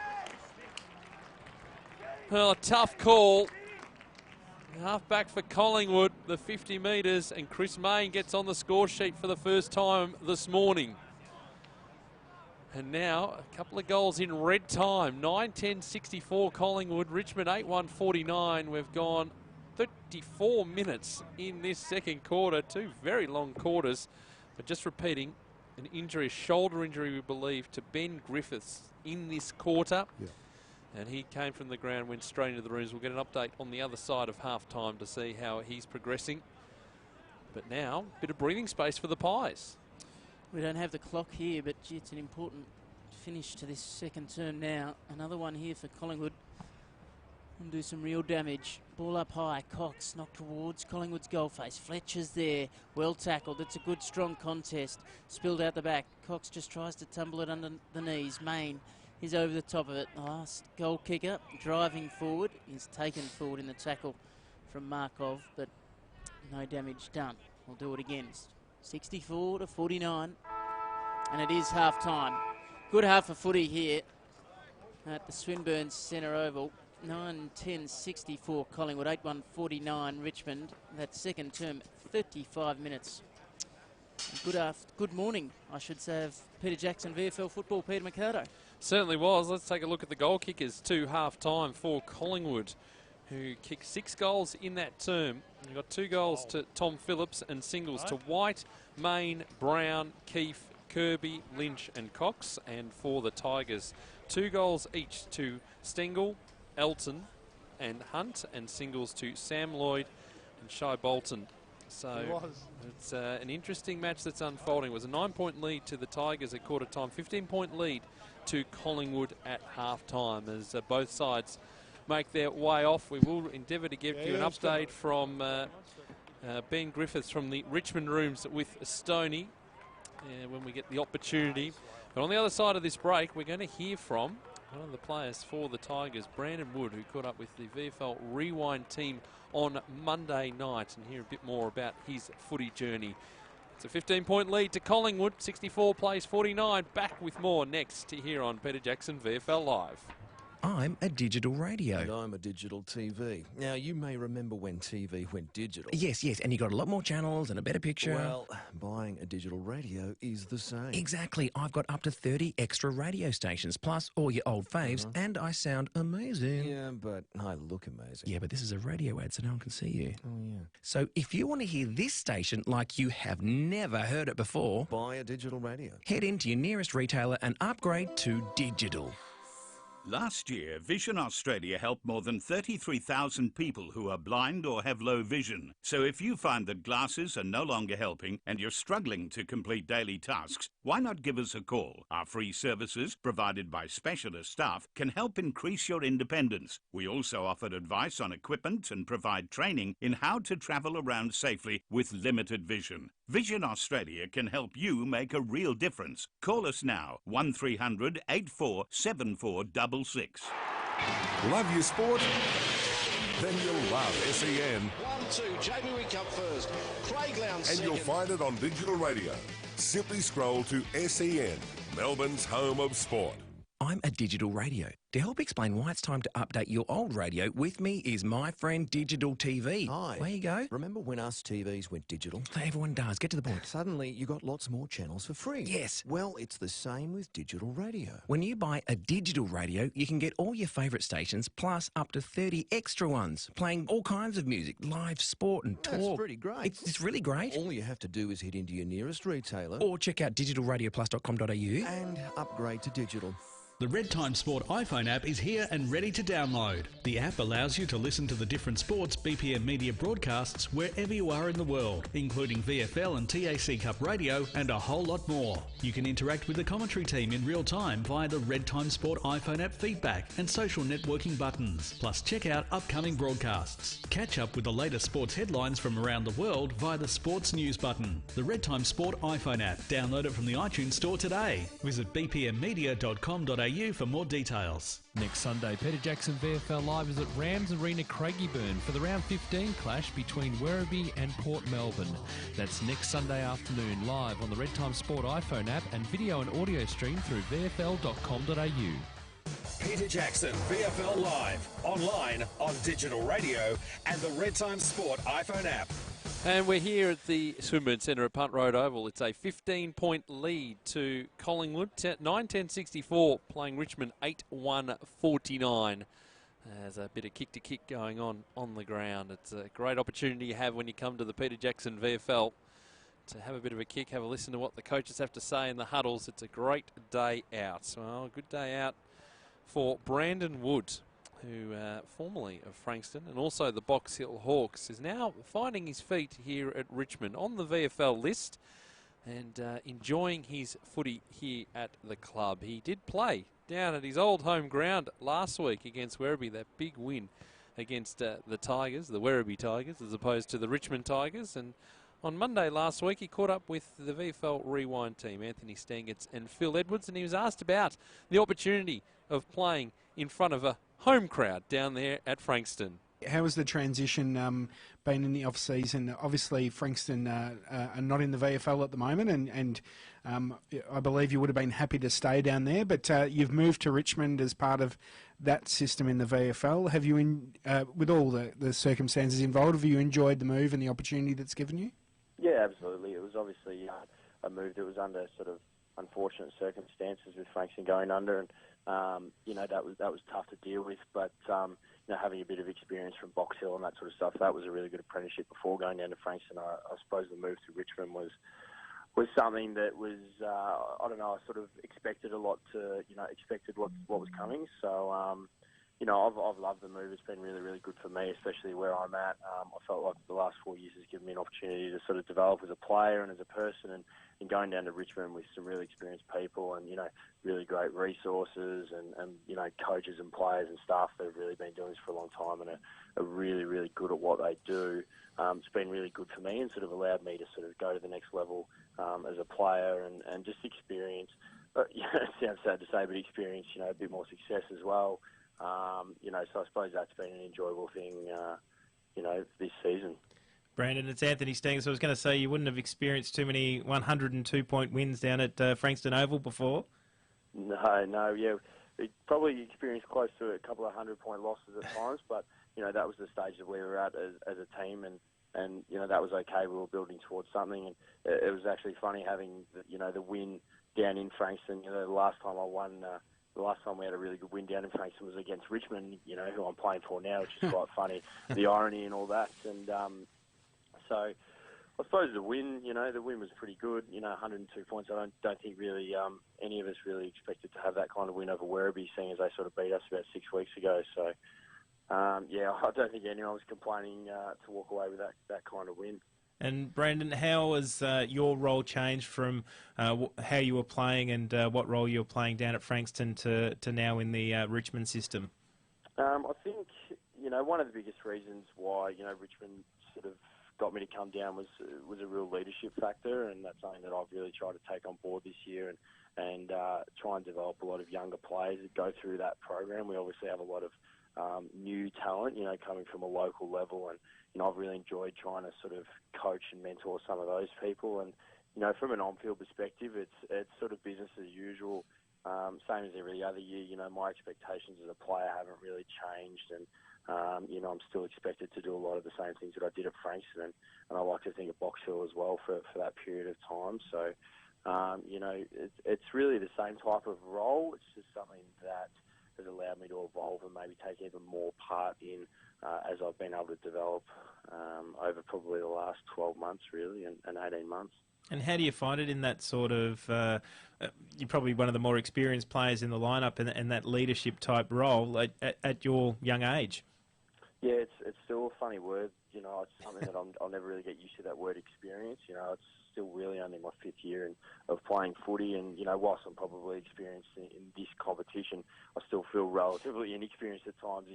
Well, a tough call. Half back for Collingwood, the 50 metres, and Chris Main gets on the score sheet for the first time this morning. And now a couple of goals in red time. 9-10-64 Collingwood, Richmond 8-1-49. We've gone 34 minutes in this second quarter. Two very long quarters. But just repeating, an injury, a shoulder injury we believe, to Ben Griffiths in this quarter. Yeah. And he came from the ground, went straight into the rooms. We'll get an update on the other side of half-time to see how he's progressing. But now, a bit of breathing space for the Pies. We don't have the clock here, but gee, it's an important finish to this second term now. Another one here for Collingwood. And do some real damage. Ball up high. Cox knocked towards Collingwood's goal face. Fletcher's there. Well tackled. It's a good, strong contest. Spilled out the back. Cox just tries to tumble it under the knees. Main is over the top of it. The last goal kicker driving forward. He's taken forward in the tackle from Markov, but no damage done. We'll do it again. 64 to 49. And it is half time. Good half of footy here at the Swinburne Centre Oval. 9-10-64 Collingwood, 8-1-49 Richmond. That second term, 35 minutes. Good morning, I should say, of Peter Jackson, VFL football, Peter Mercado. Certainly was. Let's take a look at the goal kickers to half-time for Collingwood, who kicked 6 goals in that term. You've got 2 goals to Tom Phillips and singles to White, Main, Brown, Keefe, Kirby, Lynch and Cox. And for the Tigers, 2 goals each to Stengel, Elton and Hunt, and singles to Sam Lloyd and Shai Bolton. So it's an interesting match that's unfolding. It was a 9-point lead to the Tigers at quarter time, 15-point lead to Collingwood at half time as both sides make their way off. We will endeavour to give you an update from Ben Griffiths from the Richmond rooms with Stoney when we get the opportunity. But on the other side of this break, we're going to hear from one of the players for the Tigers, Brandon Wood, who caught up with the VFL Rewind team on Monday night, and hear a bit more about his footy journey. It's a 15-point lead to Collingwood, 64 plays 49. Back with more next here on Peter Jackson VFL Live. I'm a digital radio. And I'm a digital TV. Now, you may remember when TV went digital. Yes, and you got a lot more channels and a better picture. Well, buying a digital radio is the same. Exactly. I've got up to 30 extra radio stations, plus all your old faves, and I sound amazing. Yeah, but I look amazing. Yeah, but this is a radio ad, so no one can see you. Oh, yeah. So if you want to hear this station like you have never heard it before, buy a digital radio. Head into your nearest retailer and upgrade to digital. Last year, Vision Australia helped more than 33,000 people who are blind or have low vision. So if you find that glasses are no longer helping and you're struggling to complete daily tasks, why not give us a call? Our free services, provided by specialist staff, can help increase your independence. We also offer advice on equipment and provide training in how to travel around safely with limited vision. Vision Australia can help you make a real difference. Call us now, 1300 847466. Love your sport? Then you'll love SEN. 1-2, Jamie Wick up first. Craig Lowndes And you'll second. find it on digital radio. Simply scroll to SEN, Melbourne's home of sport. I'm a digital radio. To help explain why it's time to update your old radio, with me is my friend Digital TV. Hi. Where you go? Remember when us TVs went digital? Everyone does. Get to the point. Suddenly, you got lots more channels for free. Yes. Well, it's the same with digital radio. When you buy a digital radio, you can get all your favourite stations, plus up to 30 extra ones, playing all kinds of music, live sport and talk. That's pretty great. It's really great. All you have to do is head into your nearest retailer Or check out digitalradioplus.com.au and upgrade to digital. The Red Time Sport iPhone app is here and ready to download. The app allows you to listen to the different sports BPM media broadcasts wherever you are in the world, including VFL and TAC Cup radio and a whole lot more. You can interact with the commentary team in real time via the Red Time Sport iPhone app feedback and social networking buttons. Plus check out upcoming broadcasts. Catch up with the latest sports headlines from around the world via the Sports News button. The Red Time Sport iPhone app. Download it from the iTunes store today. Visit bpmmedia.com.au for more details. Next Sunday, Peter Jackson VFL Live is at Rams Arena, Craigieburn for the round 15 clash between Werribee and Port Melbourne. That's next Sunday afternoon, live on the Red Time Sport iPhone app and video and audio stream through vfl.com.au. Peter Jackson, VFL Live, online, on digital radio and the Red Time Sport iPhone app. And we're here at the Swinburne Centre at Punt Road Oval. It's a 15-point lead to Collingwood, 9-10-64, playing Richmond 8-1-49. There's a bit of kick-to-kick going on the ground. It's a great opportunity you have when you come to the Peter Jackson VFL to have a bit of a kick, have a listen to what the coaches have to say in the huddles. It's a great day out. Well, a good day out for Brandon Wood, who formerly of Frankston and also the Box Hill Hawks, is now finding his feet here at Richmond on the VFL list and enjoying his footy here at the club. He did play down at his old home ground last week against Werribee, that big win against the Tigers, the Werribee Tigers, as opposed to the Richmond Tigers. And on Monday last week, he caught up with the VFL Rewind team, Anthony Stangetz and Phil Edwards, and he was asked about the opportunity of playing in front of a home crowd down there at Frankston. How has the transition been in the off-season? Obviously, Frankston are not in the VFL at the moment, and I believe you would have been happy to stay down there, but you've moved to Richmond as part of that system in the VFL. Have you, with all the circumstances involved, have you enjoyed the move and the opportunity that's given you? Yeah, absolutely. It was obviously a move that was under sort of unfortunate circumstances with Frankston going under, and that was tough to deal with. But having a bit of experience from Box Hill and that sort of stuff, that was a really good apprenticeship before going down to Frankston. I suppose the move to Richmond was something that was I sort of expected a lot to expected what was coming. So I've loved the move. It's been really, really good for me, especially where I'm at. I felt like the last 4 years has given me an opportunity to sort of develop as a player and as a person, and going down to Richmond with some really experienced people and, really great resources and coaches and players and staff that have really been doing this for a long time and are really, really good at what they do. It's been really good for me and sort of allowed me to sort of go to the next level as a player and just experience, it sounds sad to say, but experience, a bit more success as well. So I suppose that's been an enjoyable thing, this season. Brandon, it's Anthony Stangetz. I was going to say you wouldn't have experienced too many 102-point wins down at Frankston Oval before. No, yeah. We probably experienced close to a couple of 100-point losses at times, but, that was the stage that we were at as a team, and that was okay. We were building towards something, and it was actually funny having, the win down in Frankston. The last time I won... The last time we had a really good win down in Frankston was against Richmond, who I'm playing for now, which is quite funny, the irony and all that. And so I suppose the win was pretty good. 102 points. I don't think really any of us really expected to have that kind of win over Werribee, seeing as they sort of beat us about 6 weeks ago. So, I don't think anyone was complaining to walk away with that kind of win. And Brandon, how has your role changed from how you were playing and what role you were playing down at Frankston to now in the Richmond system? I think, one of the biggest reasons why, Richmond sort of got me to come down was a real leadership factor, and that's something that I've really tried to take on board this year and try and develop a lot of younger players that go through that program. We obviously have a lot of new talent, coming from a local level, and I've really enjoyed trying to sort of coach and mentor some of those people. And from an on-field perspective, it's sort of business as usual, same as every other year. My expectations as a player haven't really changed, and I'm still expected to do a lot of the same things that I did at Frankston, and I like to think at Box Hill as well for that period of time. So, it's really the same type of role. It's just something that has allowed me to evolve and maybe take even more part in as I've been able to develop over probably the last 12 months, really, and 18 months. And how do you find it in that sort of, you're probably one of the more experienced players in the lineup and that leadership type role at your young age? Yeah, it's still a funny word. It's something that I'll never really get used to, that word experience. It's still really only my 5th year of playing footy, and whilst I'm probably experienced in this competition, I still feel relatively inexperienced at times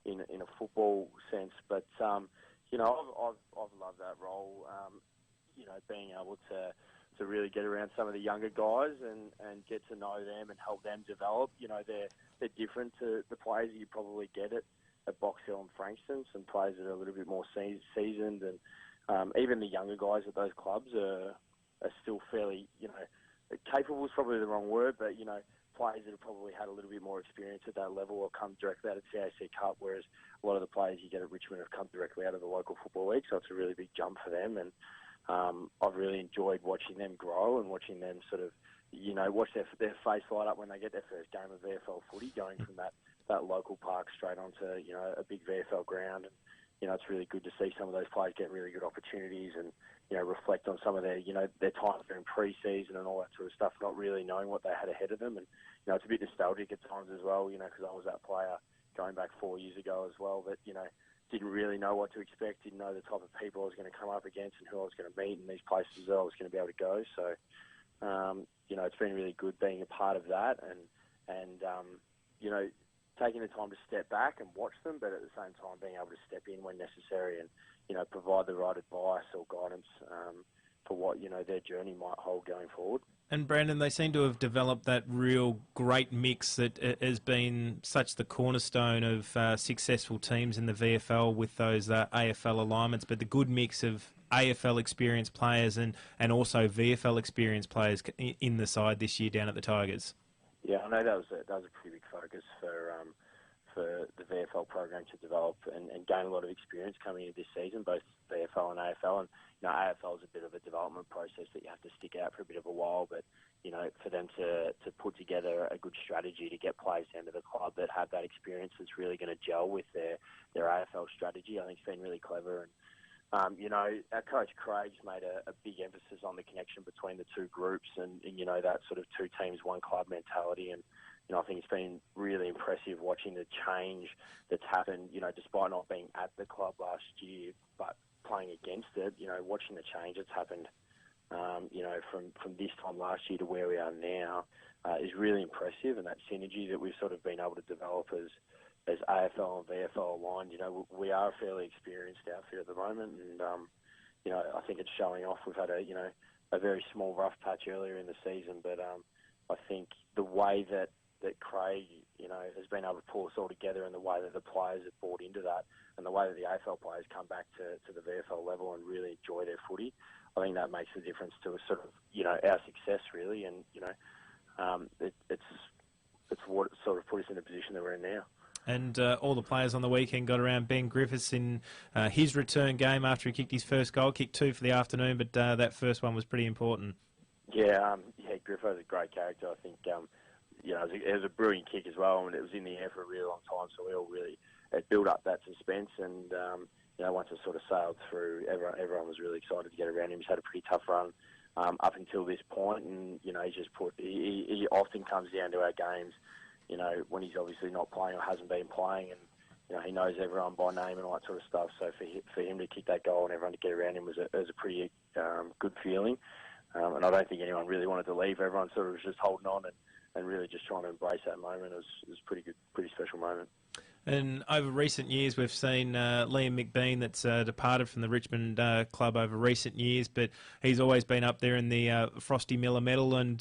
in a football sense. But I've loved that role. Being able to really get around some of the younger guys and get to know them and help them develop. They're different to the players that you probably get at Box Hill and Frankston. Some players that are a little bit more seasoned, and even the younger guys at those clubs are still fairly, capable is probably the wrong word, but, players that have probably had a little bit more experience at that level or come directly out of the CAC Cup, whereas a lot of the players you get at Richmond have come directly out of the local football league, so it's a really big jump for them. And I've really enjoyed watching them grow and watching them sort of, watch their face light up when they get their first game of VFL footy, going from that local park straight onto, a big VFL ground. And, it's really good to see some of those players get really good opportunities and, reflect on some of their, their time during pre-season and all that sort of stuff, not really knowing what they had ahead of them. And, it's a bit nostalgic at times as well, because I was that player going back 4 years ago as well that, didn't really know what to expect, didn't know the type of people I was going to come up against and who I was going to meet and these places that I was going to be able to go. So, it's been really good being a part of that and taking the time to step back and watch them, but at the same time being able to step in when necessary and, provide the right advice or guidance for what, their journey might hold going forward. And Brandon, they seem to have developed that real great mix that has been such the cornerstone of successful teams in the VFL with those AFL alignments, but the good mix of AFL experienced players and also VFL experienced players in the side this year down at the Tigers. Yeah, I know that was a pretty big focus for the VFL program to develop and gain a lot of experience coming into this season, both VFL and AFL. And AFL is a bit of a development process that you have to stick out for a bit of a while, but for them to put together a good strategy to get players down to the club that have that experience that's really going to gel with their AFL strategy, I think it's been really clever. And our coach Craig's made a big emphasis on the connection between the two groups and that sort of two teams, one club mentality. And, I think it's been really impressive watching the change that's happened, despite not being at the club last year, but playing against it, watching the change that's happened, from this time last year to where we are now is really impressive. And that synergy that we've sort of been able to develop as AFL and VFL aligned, we are a fairly experienced outfit at the moment, and I think it's showing off. We've had a very small rough patch earlier in the season, but I think the way that Craig has been able to pull us all together, and the way that the players have bought into that, and the way that the AFL players come back to the VFL level and really enjoy their footy, I think that makes a difference to a sort of our success really, and it's what sort of put us in the position that we're in now. And all the players on the weekend got around Ben Griffiths in his return game after he kicked his first goal. Kicked 2 for the afternoon, but that first one was pretty important. Yeah, Griffiths is a great character. I think, it was a brilliant kick as well, and it was in the air for a really long time, so we all really it built up that suspense, and once it sort of sailed through, everyone was really excited to get around him. He's had a pretty tough run up until this point, and he's just he often comes down to our games, when he's obviously not playing or hasn't been playing, and he knows everyone by name and all that sort of stuff. So for him to kick that goal and everyone to get around him was a pretty good feeling. And I don't think anyone really wanted to leave. Everyone sort of was just holding on and really just trying to embrace that moment. It was pretty good, pretty special moment. And over recent years, we've seen Liam McBean that's departed from the Richmond club over recent years, but he's always been up there in the Frosty Miller medal, and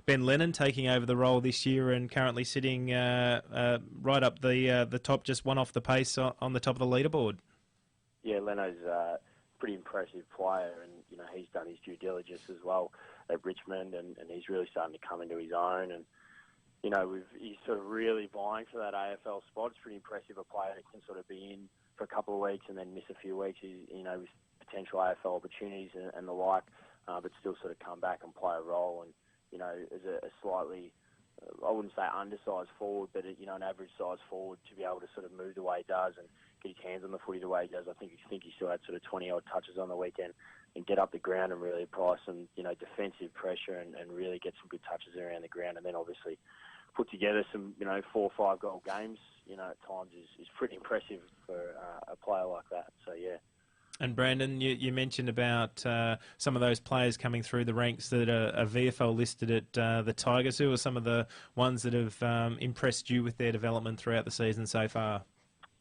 Ben Lennon taking over the role this year and currently sitting right up the top, just one off the pace on the top of the leaderboard. Yeah, Leno's a pretty impressive player, and he's done his due diligence as well at Richmond, and he's really starting to come into his own, and he's sort of really vying for that AFL spot. It's pretty impressive, a player that can sort of be in for a couple of weeks and then miss a few weeks, with potential AFL opportunities and the like, but still sort of come back and play a role. And, as a slightly, I wouldn't say undersized forward, but, an average size forward to be able to sort of move the way he does and get his hands on the footy the way he does. I think he still had sort of 20-odd touches on the weekend and get up the ground and really apply some, defensive pressure and really get some good touches around the ground. And then obviously put together some, 4 or 5 goal games, at times is pretty impressive for a player like that. So, yeah. And Brandon, you mentioned about some of those players coming through the ranks that are VFL listed at the Tigers. Who are some of the ones that have impressed you with their development throughout the season so far?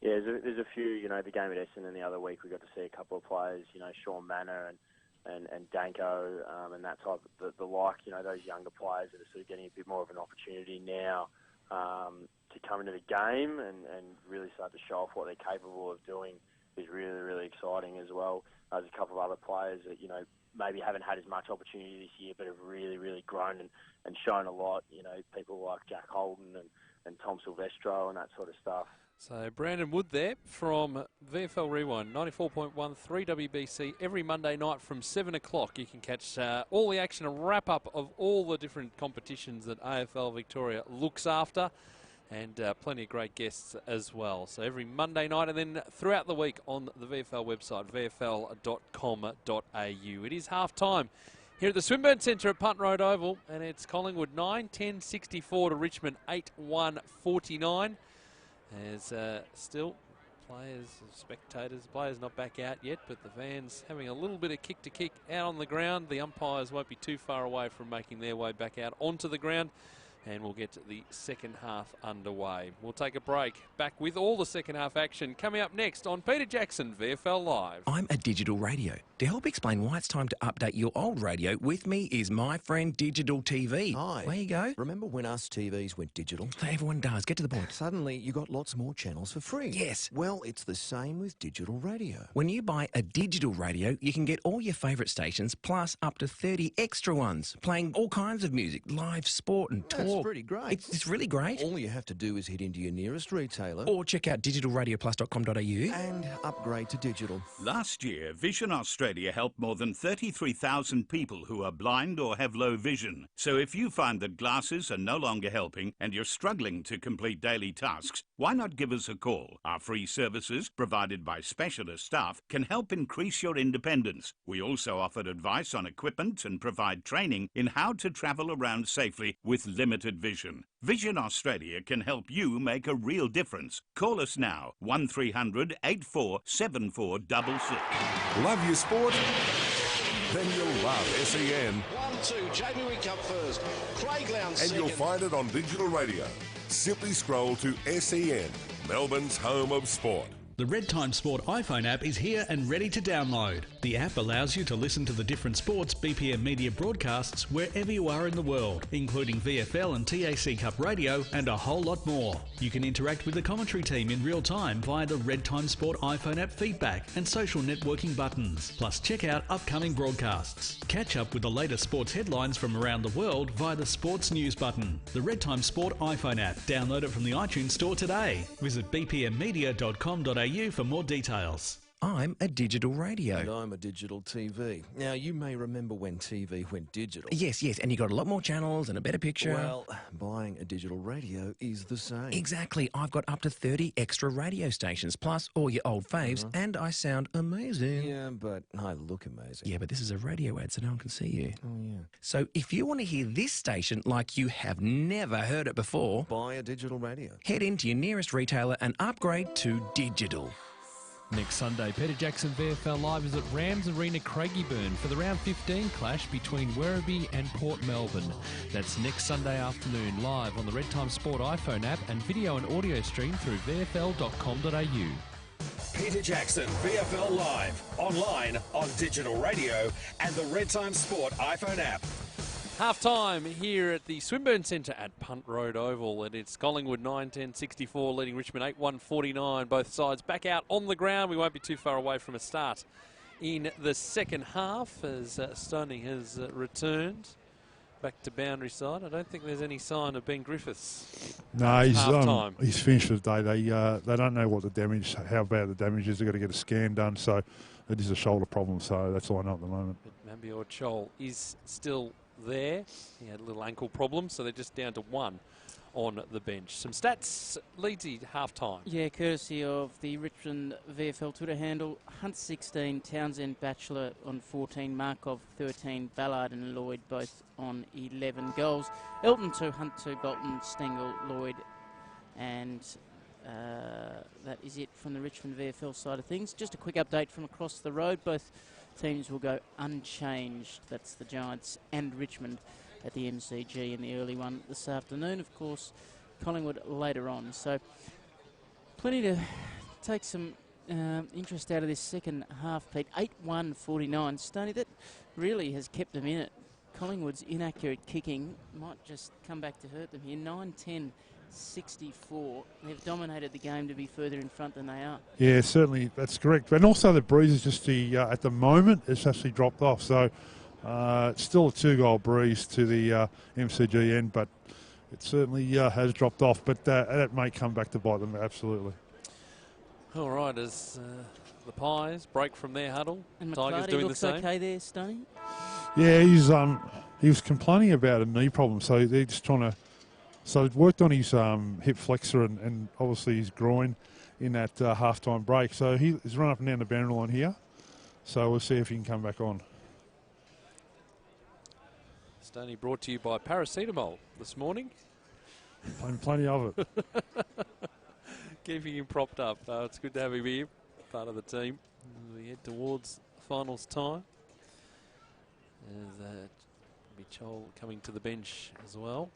Yeah, there's a few. The game at Essendon the other week, we got to see a couple of players. Sean Manor and Danko and that type of the like. Those younger players that are sort of getting a bit more of an opportunity now to come into the game and really start to show off what they're capable of doing is really, really exciting as well. There's a couple of other players that, maybe haven't had as much opportunity this year, but have really, really grown and shown a lot. People like Jack Holden and Tom Silvestro and that sort of stuff. So Brandon Wood there from VFL Rewind, 94.1 3WBC every Monday night from 7 o'clock. You can catch all the action, a wrap-up of all the different competitions that AFL Victoria looks after, and plenty of great guests as well. So every Monday night and then throughout the week on the VFL website, vfl.com.au. It is half-time here at the Swinburne Centre at Punt Road Oval, and it's Collingwood 9-10-64 to Richmond 8-1-49. There's still players not back out yet, but the fans having a little bit of kick to kick out on the ground. The umpires won't be too far away from making their way back out onto the ground, and we'll get the second half underway. We'll take a break. Back with all the second half action coming up next on Peter Jackson VFL Live. I'm a digital radio. To help explain why it's time to update your old radio, with me is my friend Digital TV. Hi. There you go. Remember when us TVs went digital? Everyone does. Get to the point. Suddenly, you got lots more channels for free. Yes. Well, it's the same with digital radio. When you buy a digital radio, you can get all your favourite stations, plus up to 30 extra ones, playing all kinds of music, live sport and talk. That's pretty great. It's really great. All you have to do is head into your nearest retailer or check out digitalradioplus.com.au and upgrade to digital. Last year, Vision Australia helped more than 33,000 people who are blind or have low vision. So if you find that glasses are no longer helping and you're struggling to complete daily tasks, why not give us a call? Our free services, provided by specialist staff, can help increase your independence. We also offer advice on equipment and provide training in how to travel around safely with limited vision. Vision Australia can help you make a real difference. Call us now, 1300 84 7466. Love your sport? Then you'll love SEN. 1-2, Jamie Wick up first. Craig Lowndes And second. you'll find it on digital radio. Simply scroll to SEN, Melbourne's home of sport. The Red Time Sport iPhone app is here and ready to download. The app allows you to listen to the different sports BPM media broadcasts wherever you are in the world, including VFL and TAC Cup radio and a whole lot more. You can interact with the commentary team in real time via the Red Time Sport iPhone app feedback and social networking buttons. Plus check out upcoming broadcasts. Catch up with the latest sports headlines from around the world via the Sports News button. The Red Time Sport iPhone app. Download it from the iTunes store today. Visit bpmmedia.com.au for more details. I'm a digital radio. And I'm a digital TV. Now, you may remember when TV went digital. Yes, and you got a lot more channels and a better picture. Well, buying a digital radio is the same. Exactly. I've got up to 30 extra radio stations, plus all your old faves, and I sound amazing. Yeah, but I look amazing. Yeah, but this is a radio ad, so no one can see you. Oh, yeah. So if you want to hear this station like you have never heard it before, buy a digital radio. Head into your nearest retailer and upgrade to digital. Next Sunday, Peter Jackson VFL Live is at Rams Arena, Craigieburn for the round 15 clash between Werribee and Port Melbourne. That's next Sunday afternoon, live on the Red Time Sport iPhone app and video and audio stream through vfl.com.au. Peter Jackson VFL Live, online, on digital radio and the Red Time Sport iPhone app. Half-time here at the Swinburne Centre at Punt Road Oval, and it's Collingwood 9-10-64 leading Richmond 8-1-49. Both sides back out on the ground. We won't be too far away from a start in the second half as Stoney has returned back to boundary side. I don't think there's any sign of Ben Griffiths. No, he's finished for the day. They don't know what the damage, how bad the damage is. They've got to get a scan done, so it is a shoulder problem, so that's all I know at the moment. But Mabior Chol is still there. He had a little ankle problem, so they're just down to one on the bench. Some stats, Leedsy, half-time. Yeah, courtesy of the Richmond VFL Twitter handle. Hunt 16, Townsend Batchelor on 14, Markov 13, Ballard and Lloyd both on 11 goals. Elton 2, Hunt 2, Bolton, Stengel, Lloyd, and that is it from the Richmond VFL side of things. Just a quick update from across the road. Both teams will go unchanged. That's the Giants and Richmond at the MCG in the early one this afternoon. Of course, Collingwood later on. So plenty to take some interest out of this second half, Pete. 8-1-49. Stoney, that really has kept them in it. Collingwood's inaccurate kicking might just come back to hurt them here. 9-10-64. They've dominated the game to be further in front than they are. Yeah, certainly, that's correct. And also the breeze is just at the moment, it's actually dropped off. So it's still a 2-goal breeze to the MCG end, but it certainly has dropped off. But that may come back to bite them, absolutely. All right, as the Pies break from their huddle, And Tigers McClarty doing looks the same. okay there, Stoney? Yeah, he was complaining about a knee problem, so they're just trying to. So it worked on his hip flexor and obviously his groin in that halftime break. So he's run up and down the boundary line here. So we'll see if he can come back on. Stoney brought to you by paracetamol this morning. Plenty of it. Keeping him propped up. It's good to have him here, part of the team. We head towards finals time. There's Bichol coming to the bench as well.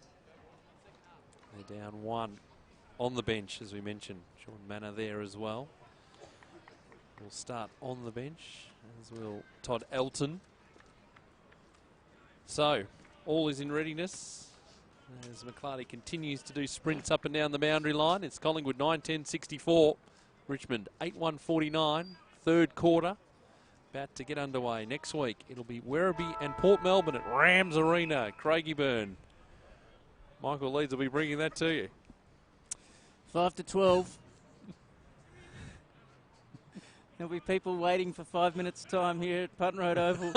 They're down one on the bench, as we mentioned. Sean Manor there as well. We'll start on the bench, as will Todd Elton. So, all is in readiness as McClarty continues to do sprints up and down the boundary line. It's Collingwood 9-10-64. Richmond 8-1-49. Third quarter. About to get underway. Next week, it'll be Werribee and Port Melbourne at Rams Arena, Craigieburn. Michael Leeds will be bringing that to you. 5-12. There'll be people waiting for 5 minutes' time here at Punt Road Oval.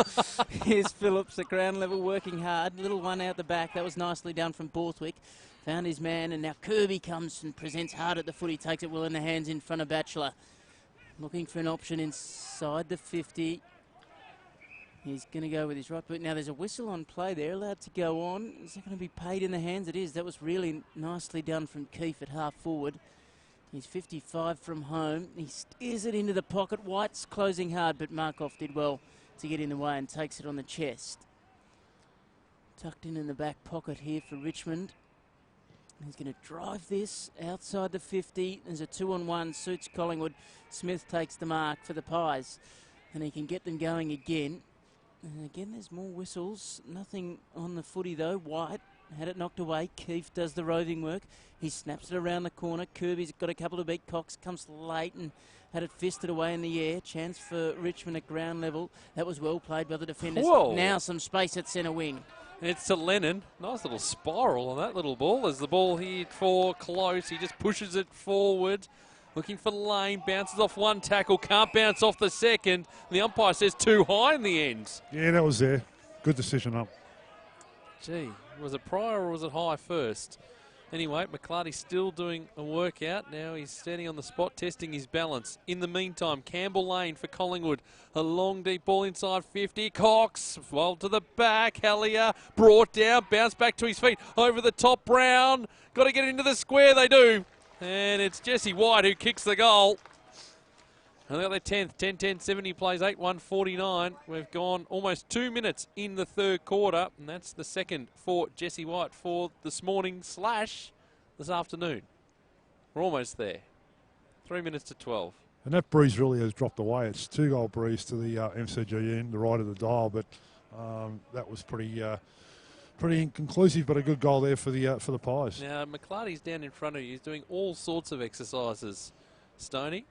Here's Phillips at ground level working hard. Little one out the back. That was nicely done from Borthwick. Found his man, and now Kirby comes and presents hard at the foot. He takes it well in the hands in front of Batchelor. Looking for an option inside the 50. He's going to go with his right boot. Now there's a whistle on play there, allowed to go on. Is that going to be paid in the hands? It is. That was really nicely done from Keefe at half forward. He's 55 from home. He steers it into the pocket. White's closing hard, but Markov did well to get in the way and takes it on the chest. Tucked in the back pocket here for Richmond. He's going to drive this outside the 50. There's a 2-on-1, suits Collingwood. Smith takes the mark for the Pies, and he can get them going again. And again, there's more whistles. Nothing on the footy, though. White had it knocked away. Keefe does the roving work. He snaps it around the corner. Kirby's got a couple to beat. Cox comes late and had it fisted away in the air. Chance for Richmond at ground level. That was well played by the defenders. Whoa. Now some space at centre wing. It's to Lennon. Nice little spiral on that little ball. As the ball hit for close, he just pushes it forward. Looking for Lane, bounces off one tackle, can't bounce off the second. The umpire says too high in the end. Yeah, that was there. Good decision up. Gee, was it Pryor or was it high first? Anyway, McClarty's still doing a workout. Now he's standing on the spot, testing his balance. In the meantime, Campbell Lane for Collingwood. A long, deep ball inside 50. Cox, well to the back. Hellier brought down, bounced back to his feet. Over the top, Brown. Got to get into the square, they do. And it's Jesse White who kicks the goal. And they got their 10th, 10-10-70 plays 8-1-49. We've gone almost 2 minutes in the third quarter, and that's the second for Jesse White for this morning / this afternoon. We're almost there. 3 minutes to 12. And that breeze really has dropped away. It's 2-goal breeze to the MCG end, the right of the dial, but that was pretty inconclusive, but a good goal there for the Pies. Now, McClarty's down in front of you. He's doing all sorts of exercises, Stoney.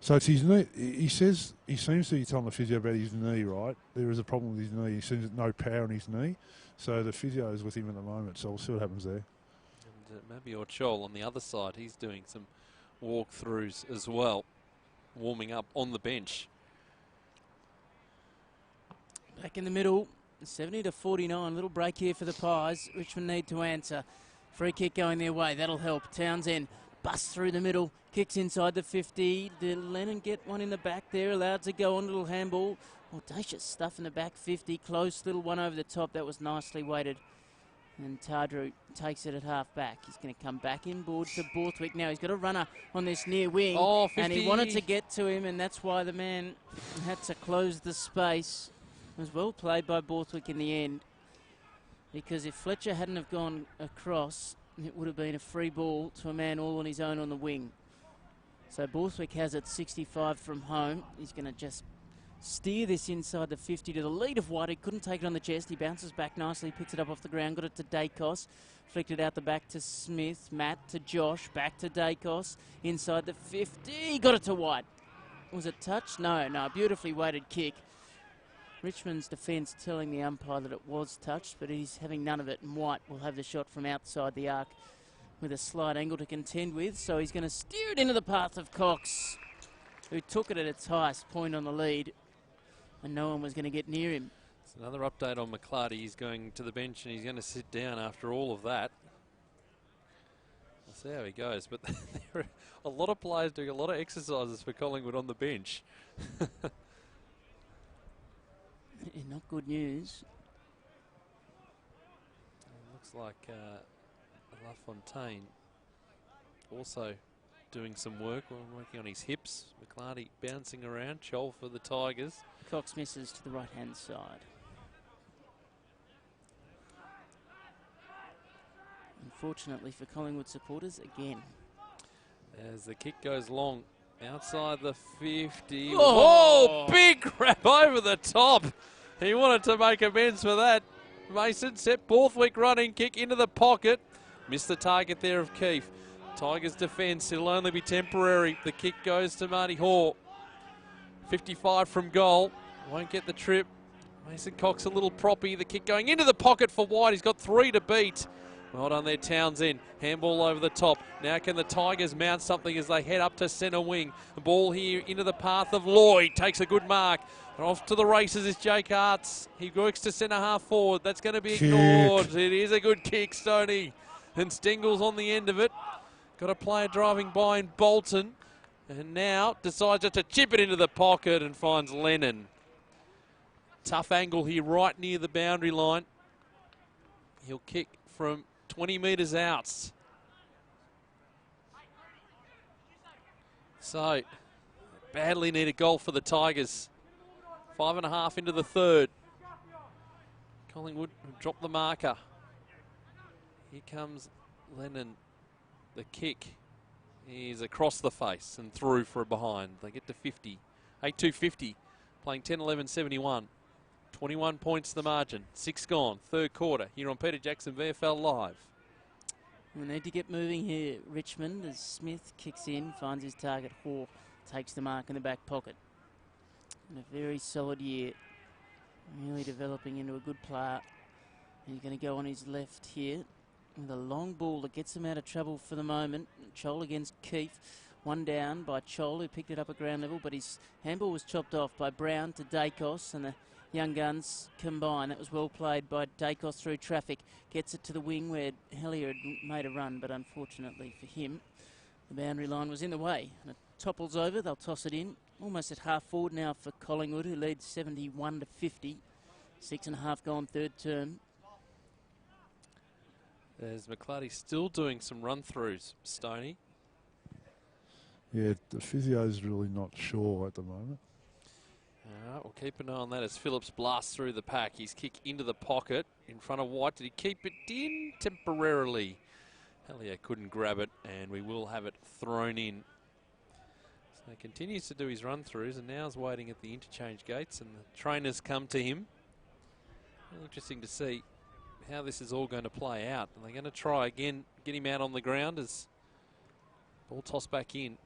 So it's his knee. He seems to be telling the physio about his knee, right? There is a problem with his knee. He seems no power in his knee. So the physio is with him at the moment. So we'll see what happens there. And maybe Orchol on the other side. He's doing some walkthroughs as well, warming up on the bench. Back in the middle, 70-49. Little break here for the Pies. Richmond need to answer. Free kick going their way. That'll help. Townsend busts through the middle. Kicks inside the 50. Did Lennon get one in the back there? Allowed to go on. Little handball. Audacious stuff in the back 50. Close little one over the top. That was nicely weighted. And Tardrew takes it at half back. He's going to come back inboard to Borthwick. Now he's got a runner on this near wing. Oh, 50. And he wanted to get to him, and that's why the man had to close the space. It was well played by Borthwick in the end. Because if Fletcher hadn't have gone across, it would have been a free ball to a man all on his own on the wing. So Borthwick has it 65 from home. He's going to just steer this inside the 50 to the lead of White. He couldn't take it on the chest. He bounces back nicely, picks it up off the ground, got it to Dacos. Flicked it out the back to Smith. Matt to Josh. Back to Dacos. Inside the 50. Got it to White. Was it touch? No. Beautifully weighted kick. Richmond's defence telling the umpire that it was touched, but he's having none of it, and White will have the shot from outside the arc with a slight angle to contend with, so he's going to steer it into the path of Cox, who took it at its highest point on the lead, and no one was going to get near him. It's another update on McClarty. He's going to the bench and he's going to sit down after all of that. We'll see how he goes, but there are a lot of players doing a lot of exercises for Collingwood on the bench. Not good news. Looks like LaFontaine also doing some work, working on his hips. McClarty bouncing around. Chol for the Tigers. Cox misses to the right-hand side. Unfortunately for Collingwood supporters, again. As the kick goes long, outside the 50. Oh! Big grab over the top. He wanted to make amends for that. Mason set Borthwick running, kick into the pocket. Missed the target there of Keefe. Tigers defence, it'll only be temporary. The kick goes to Marty Hoare. 55 from goal. Won't get the trip. Mason Cox a little proppy. The kick going into the pocket for White. He's got 3 to beat. Well done there, Townsend. Handball over the top. Now can the Tigers mount something as they head up to centre wing? The ball here into the path of Lloyd. Takes a good mark. And off to the races is Jake Hartz. He works to centre half forward. That's going to be ignored. It is a good kick, Stoney. And Stengel's on the end of it. Got a player driving by in Bolton. And now decides just to chip it into the pocket and finds Lennon. Tough angle here right near the boundary line. He'll kick from 20 metres out. So, badly need a goal for the Tigers. 5.5 into the third. Collingwood drop the marker. Here comes Lennon. The kick is across the face and through for a behind. They get to 50. 8-2-50. Playing 10-11-71. 21 points the margin. 6 gone. Third quarter here on Peter Jackson VFL Live. We need to get moving here, Richmond, as Smith kicks in, finds his target. Hoare takes the mark in the back pocket. And a very solid year. Really developing into a good player. And he's going to go on his left here with a long ball that gets him out of trouble for the moment. Chol against Keefe. One down by Chol, who picked it up at ground level, but his handball was chopped off by Brown to Dacos, and the young guns combine. That was well played by Dacos through traffic. Gets it to the wing where Hellier had made a run, but unfortunately for him, the boundary line was in the way. And it topples over, they'll toss it in. Almost at half forward now for Collingwood, who leads 71 to 50. 6.5 gone third term. There's McClarty still doing some run-throughs, Stoney. Yeah, the physio's really not sure at the moment. All right, we'll keep an eye on that as Phillips blasts through the pack. His kick into the pocket in front of White. Did he keep it in temporarily? Hellier couldn't grab it, and we will have it thrown in. So he continues to do his run-throughs, and now is waiting at the interchange gates, and the trainers come to him. Interesting to see how this is all going to play out. And they're going to try again, get him out on the ground as ball tossed back in.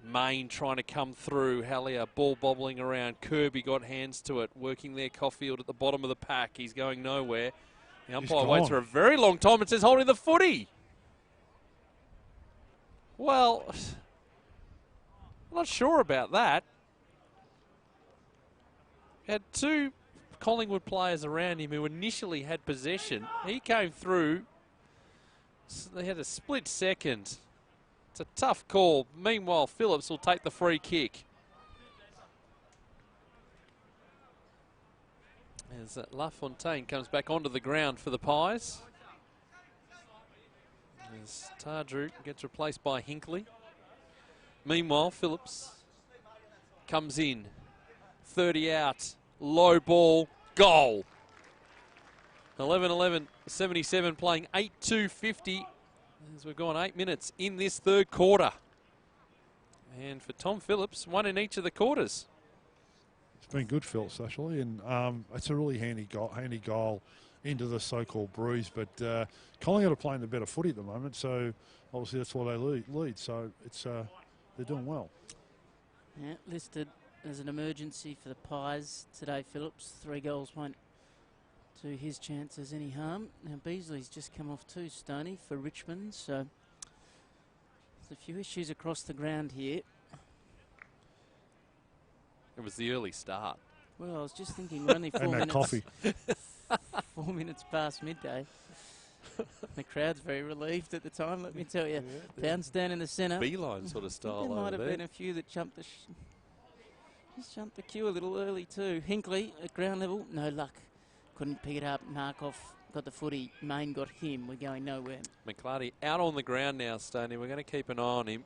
Main trying to come through. Hellier, ball bobbling around. Kirby got hands to it, working there. Caulfield at the bottom of the pack. He's going nowhere. The umpire waits for a very long time and says holding the footy. Well, I'm not sure about that. Had two Collingwood players around him who initially had possession. He came through. So they had a split second. It's a tough call. Meanwhile, Phillips will take the free kick. As LaFontaine comes back onto the ground for the Pies. As Tardrew gets replaced by Hinkley. Meanwhile, Phillips comes in. 30 out. Low ball. Goal. 11-11-77 playing 8-2-50. As we've gone 8 minutes in this third quarter. And for Tom Phillips, one in each of the quarters. It's been good, Phillips, actually, and it's a really handy goal into the so-called bruise. But Collingwood are playing the better footy at the moment, so obviously that's why they lead. So it's they're doing well. Yeah, listed as an emergency for the Pies today, Phillips. 3 goals won't do his chances any harm. Now Beasley's just come off too, Stoney, for Richmond, so there's a few issues across the ground here. It was the early start. Well, I was just thinking we're only 4 minutes. Coffee. 4 minutes past midday. The crowd's very relieved at the time, let me tell you. Pounds down in the centre. Beeline sort of style. There might have been a few that jumped the queue a little early too. Hinkley at ground level, no luck. Couldn't pick it up. Markov got the footy. Main got him. We're going nowhere. McClarty out on the ground now, Stoney. We're going to keep an eye on him.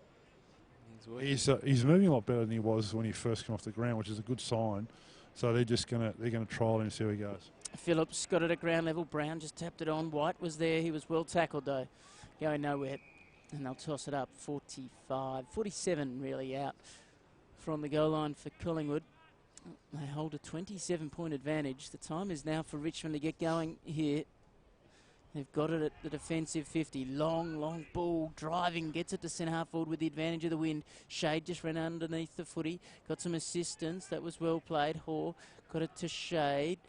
He's moving a lot better than he was when he first came off the ground, which is a good sign. So they're going to trial him and see how he goes. Phillips got it at ground level. Brown just tapped it on. White was there. He was well tackled though. Going nowhere. And they'll toss it up. 47 really out from the goal line for Collingwood. They hold a 27-point advantage. The time is now for Richmond to get going here. They've got it at the defensive 50. Long ball, driving, gets it to centre half forward with the advantage of the wind. Shade just ran underneath the footy. Got some assistance. That was well played. Hoare got it to Shade.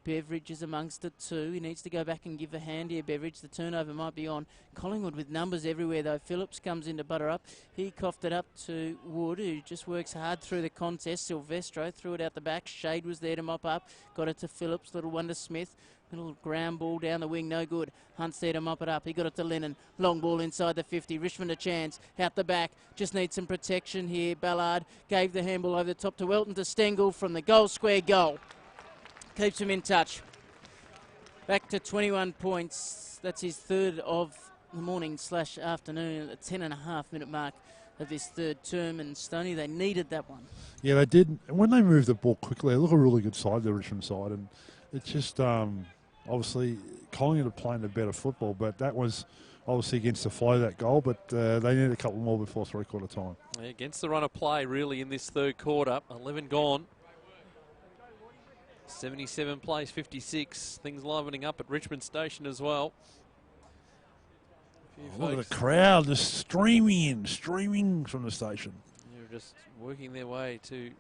Beveridge is amongst it too. He needs to go back and give a hand here, Beveridge. The turnover might be on. Collingwood with numbers everywhere though. Phillips comes in to butter up. He coughed it up to Wood, who just works hard through the contest. Silvestro threw it out the back. Shade was there to mop up. Got it to Phillips. Little one to Smith. Little ground ball down the wing, no good. Hunt's there to mop it up. He got it to Lennon. Long ball inside the 50. Richmond a chance. Out the back. Just needs some protection here. Ballard gave the handball over the top to Welton to Stengel from the goal square goal. Keeps him in touch. Back to 21 points. That's his third of the morning / afternoon at the 10.5-minute mark of this third term. And Stoney, they needed that one. Yeah, they did. When they moved the ball quickly, they look a really good side, the Richmond side. And it's just, obviously, Collingwood are playing the better football, but that was obviously against the flow, that goal. But they need a couple more before three-quarter time. Yeah, against the run of play, really, in this third quarter. 11 gone. 77 plays 56. Things livening up at Richmond Station as well. Look at the crowd just streaming from the station. They're just working their way to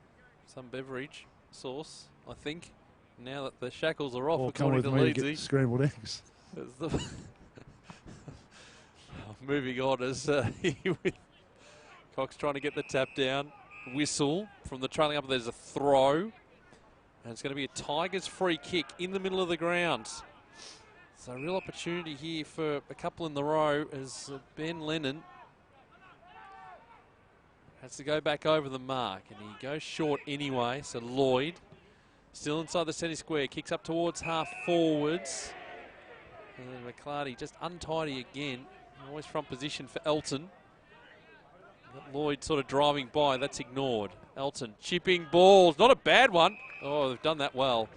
some beverage source, I think. Now that the shackles are off, Well, according to Leedsy. Scrambled eggs. Moving on as with Cox trying to get the tap down. Whistle from the trailing up. There's a throw. And it's going to be a Tigers free kick in the middle of the ground. So a real opportunity here for a couple in the row as Ben Lennon has to go back over the mark. And he goes short anyway. So Lloyd still inside the centre square. Kicks up towards half forwards. And then McClarty just untidy again. Always front position for Elton. Lloyd sort of driving by. That's ignored. Elton chipping balls. Not a bad one. Oh, they've done that well.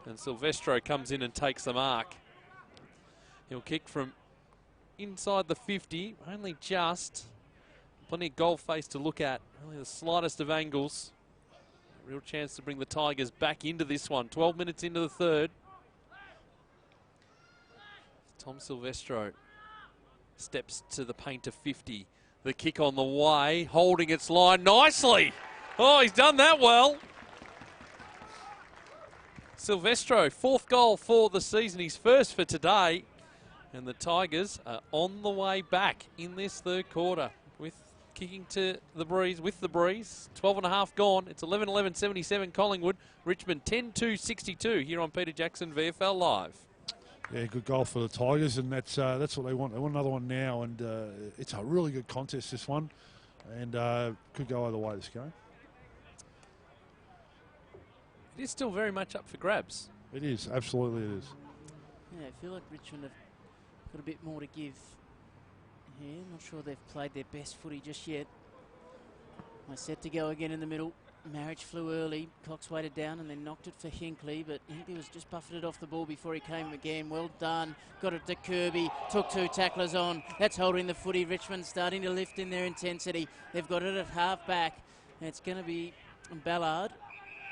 And Silvestro comes in and takes the mark. He'll kick from inside the 50. Only just. Plenty of goal face to look at. Only the slightest of angles. Real chance to bring the Tigers back into this one. 12 minutes into the third. Tom Silvestro steps to the paint of 50. The kick on the way, holding its line nicely. Oh, he's done that well. Silvestro, 4th goal for the season, his first for today. And the Tigers are on the way back in this third quarter with kicking to the breeze, with the breeze. 12 and a half gone. It's 11-11-77 Collingwood. Richmond 10-2-62 here on Peter Jackson VFL Live. Yeah, good goal for the Tigers, and that's what they want. They want another one now, and it's a really good contest, this one, and could go either way this game. It is still very much up for grabs. It is, absolutely it is. Yeah, I feel like Richmond have got a bit more to give here. I'm not sure they've played their best footy just yet. I set to go again in the middle. Marriage flew early. Cox waited down and then knocked it for Hinkley, but Hinkley was just buffeted off the ball before he came again. Well done. Got it to Kirby. Took 2 tacklers on. That's holding the footy. Richmond starting to lift in their intensity. They've got it at half back. And it's going to be Ballard,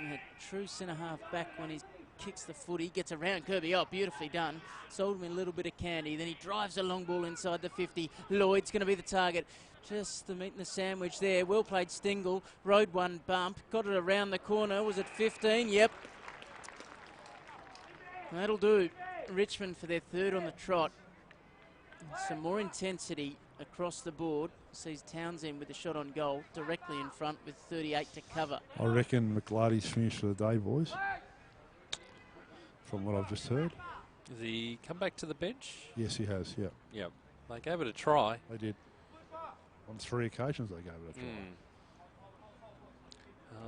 a true centre half back when he kicks the footy. Gets around Kirby. Oh, beautifully done. Sold him a little bit of candy. Then he drives a long ball inside the 50. Lloyd's going to be the target. Just the meat and the sandwich there. Well played, Stingle. Rode one bump. Got it around the corner. Was it 15? Yep. That'll do. Richmond for their third on the trot. Some more intensity across the board. Sees Townsend with a shot on goal. Directly in front with 38 to cover. I reckon McLarty's finished for the day, boys. From what I've just heard. Does he come back to the bench? Yes, he has, yeah. Yep. They gave it a try. They did. On 3 occasions they gave it a try.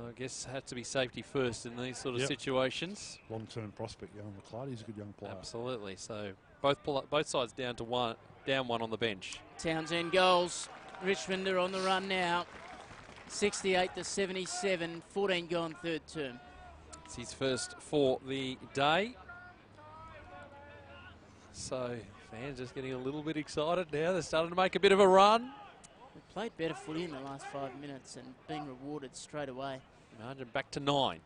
I guess had to be safety first in these sort of situations. Long-term prospect, young McClarty. He's a good young player. Absolutely. So both sides down one on the bench. Townsend goals. Richmond are on the run now. 68-77. 14 gone third term. It's his first for the day. So fans just getting a little bit excited now. They're starting to make a bit of a run. They've played better footy in the last 5 minutes and being rewarded straight away. Margin back to 9.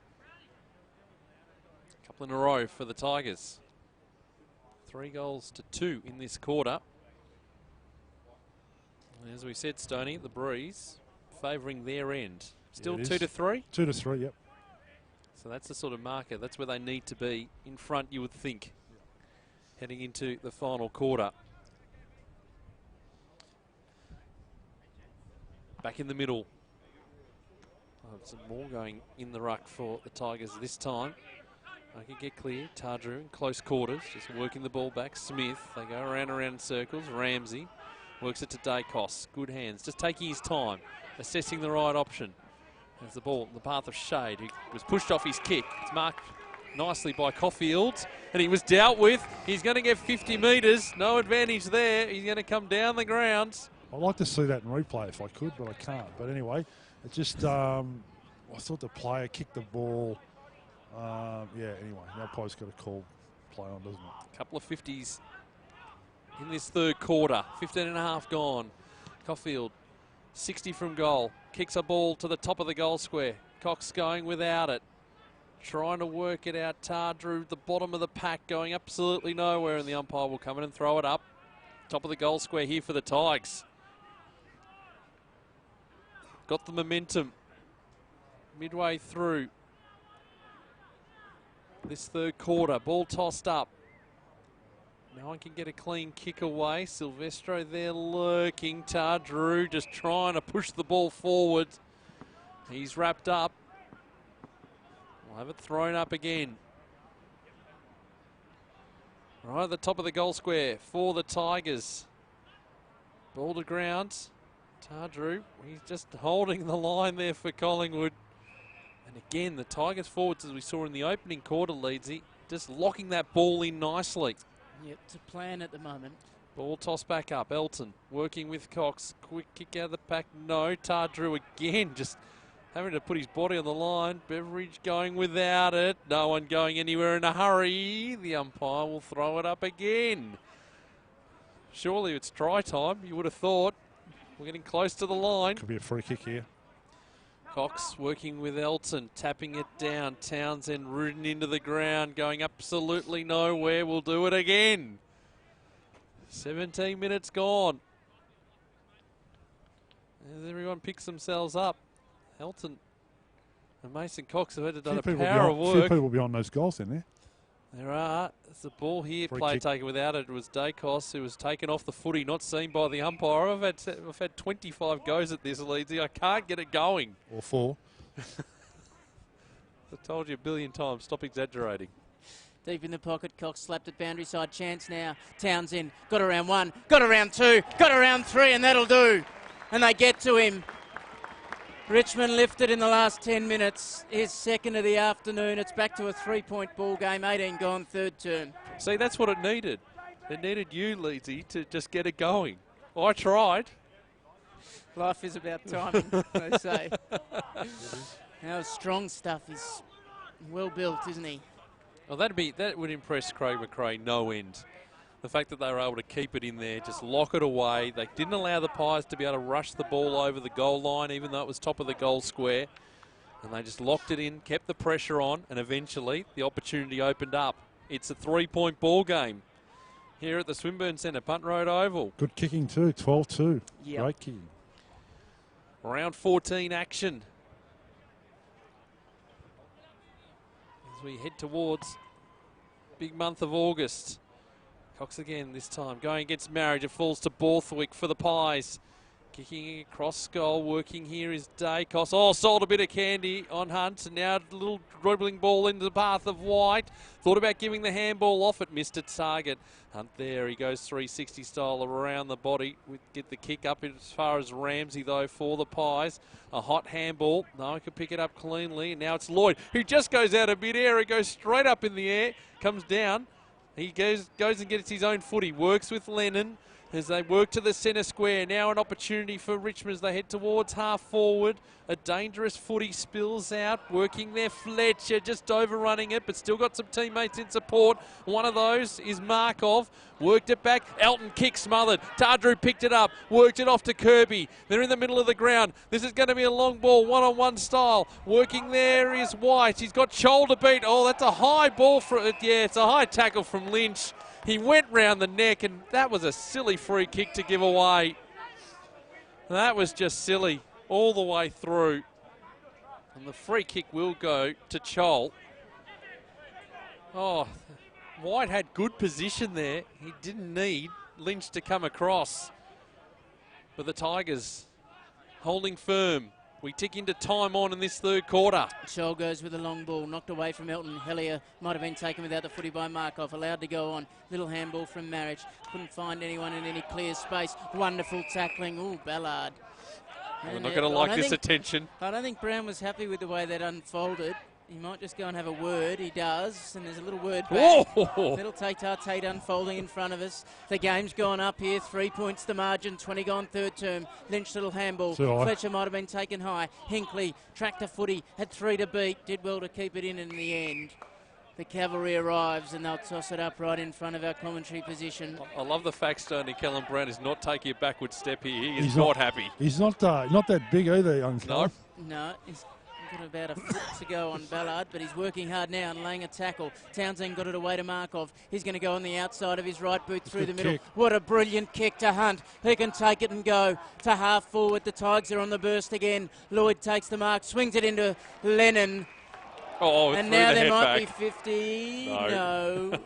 A couple in a row for the Tigers. 3 goals to 2 in this quarter. And as we said, Stoney, the breeze favouring their end. Still 2 to 3? 2 to 3, yep. So that's the sort of marker. That's where they need to be in front, you would think, heading into the final quarter. Back in the middle. Oh, some more going in the ruck for the Tigers this time. I can get clear. Tardrew in close quarters, just working the ball back. Smith, they go around in circles. Ramsey works it to Dacos. Good hands, just taking his time, assessing the right option. There's the ball in the path of Shade, who was pushed off his kick. It's marked nicely by Caulfield, and he was dealt with. He's going to get 50 metres. No advantage there. He's going to come down the ground. I'd like to see that in replay if I could, but I can't. But anyway, it just, I thought the player kicked the ball. Yeah, anyway, now Poe's got a call play on, doesn't it? A couple of 50s in this third quarter. 15 and a half gone. Caulfield, 60 from goal. Kicks a ball to the top of the goal square. Cox going without it. Trying to work it out. Tardrew, the bottom of the pack, going absolutely nowhere, and the umpire will come in and throw it up. Top of the goal square here for the Tigers. Got the momentum midway through this third quarter. Ball tossed up. No one can get a clean kick away. Silvestro there lurking. Tardrew just trying to push the ball forward. He's wrapped up. We'll have it thrown up again. Right at the top of the goal square for the Tigers. Ball to ground. Tardrew, he's just holding the line there for Collingwood. And again, the Tigers forwards, as we saw in the opening quarter, Leedsy, just locking that ball in nicely. Yep, it's a plan at the moment. Ball tossed back up. Elton working with Cox. Quick kick out of the pack. No. Tardrew again, just having to put his body on the line. Beveridge going without it. No one going anywhere in a hurry. The umpire will throw it up again. Surely it's try time, you would have thought. We're getting close to the line. Could be a free kick here. Cox working with Elton, tapping it down. Townsend rooting into the ground, going absolutely nowhere. We'll do it again. 17 minutes gone. As everyone picks themselves up. Elton and Mason Cox have had to done a power of work. A few people behind those goals in there. There are. There's a ball here. Free Play kick. taken without it. It was Dacos who was taken off the footy, not seen by the umpire. I've had 25 goes at this, Leedsy. I can't get it going. Or 4. I told you a billion times. Stop exaggerating. Deep in the pocket, Cox slapped at boundary side. Chance now. Townsend got around 1, got around 2, got around 3, and that'll do. And they get to him. Richmond lifted in the last 10 minutes. His second of the afternoon. It's back to a 3-point ball game. 18 gone, third term. See, that's what it needed. It needed you, Leedsy, to just get it going. I tried. Life is about timing, they say. How strong stuff. He's well built, isn't he? Well, that would impress Craig McRae no end. The fact that they were able to keep it in there, just lock it away. They didn't allow the Pies to be able to rush the ball over the goal line, even though it was top of the goal square. And they just locked it in, kept the pressure on, and eventually the opportunity opened up. It's a 3-point ball game here at the Swinburne Centre, Punt Road Oval. Good kicking too, 12-2. Yep. Great kicking. Round 14 action. As we head towards big month of August. Cox again this time, going against Marriage. It falls to Borthwick for the Pies. Kicking across goal, working here is Dacos. Oh, sold a bit of candy on Hunt. And now a little dribbling ball into the path of White. Thought about giving the handball off it, missed its target. Hunt there, he goes 360 style around the body. We get the kick up as far as Ramsey though for the Pies. A hot handball. No one can pick it up cleanly. And now it's Lloyd, who just goes out of mid-air. He goes straight up in the air, comes down. He goes and gets his own footy. Works with Lennon as they work to the centre square. Now an opportunity for Richmond as they head towards half forward. A dangerous footy spills out. Working there, Fletcher just overrunning it, but still got some teammates in support. One of those is Markov. Worked it back. Elton kick smothered. Tardrew picked it up. Worked it off to Kirby. They're in the middle of the ground. This is going to be a long ball, one-on-one style. Working there is White. He's got shoulder beat. Oh, that's a high ball. Yeah, it's a high tackle from Lynch. He went round the neck, and that was a silly free kick to give away. That was just silly all the way through. And the free kick will go to Chol. Oh, White had good position there. He didn't need Lynch to come across. But the Tigers holding firm. We tick into time on in this third quarter. Scholl goes with a long ball, knocked away from Elton. Hellier might have been taken without the footy by Markov, allowed to go on. Little handball from Marriage. Couldn't find anyone in any clear space. Wonderful tackling. Ooh, Ballard. We're not going to like this attention. I don't think Brown was happy with the way that unfolded. He might just go and have a word. He does, and there's a little word back. Whoa. Little Tate unfolding in front of us. The game's gone up here. 3 points the margin. 20 gone third term. Lynch little handball. Fletcher might have been taken high. Hinkley tracked the footy. Had 3 to beat. Did well to keep it in the end. The cavalry arrives and they'll toss it up right in front of our commentary position. I love the fact Stoney Kellen Brown is not taking a backward step here. He is not happy. He's not that big either, young fella. No, he's got about a foot to go on Ballard, but he's working hard now and laying a tackle. Townsend got it away to Markov. He's going to go on the outside of his right boot through the middle. Kick. What a brilliant kick to Hunt. He can take it and go to half forward. The Tigers are on the burst again. Lloyd takes the mark, swings it into Lennon. Oh, and threw now the there head might back. be 50. No. No.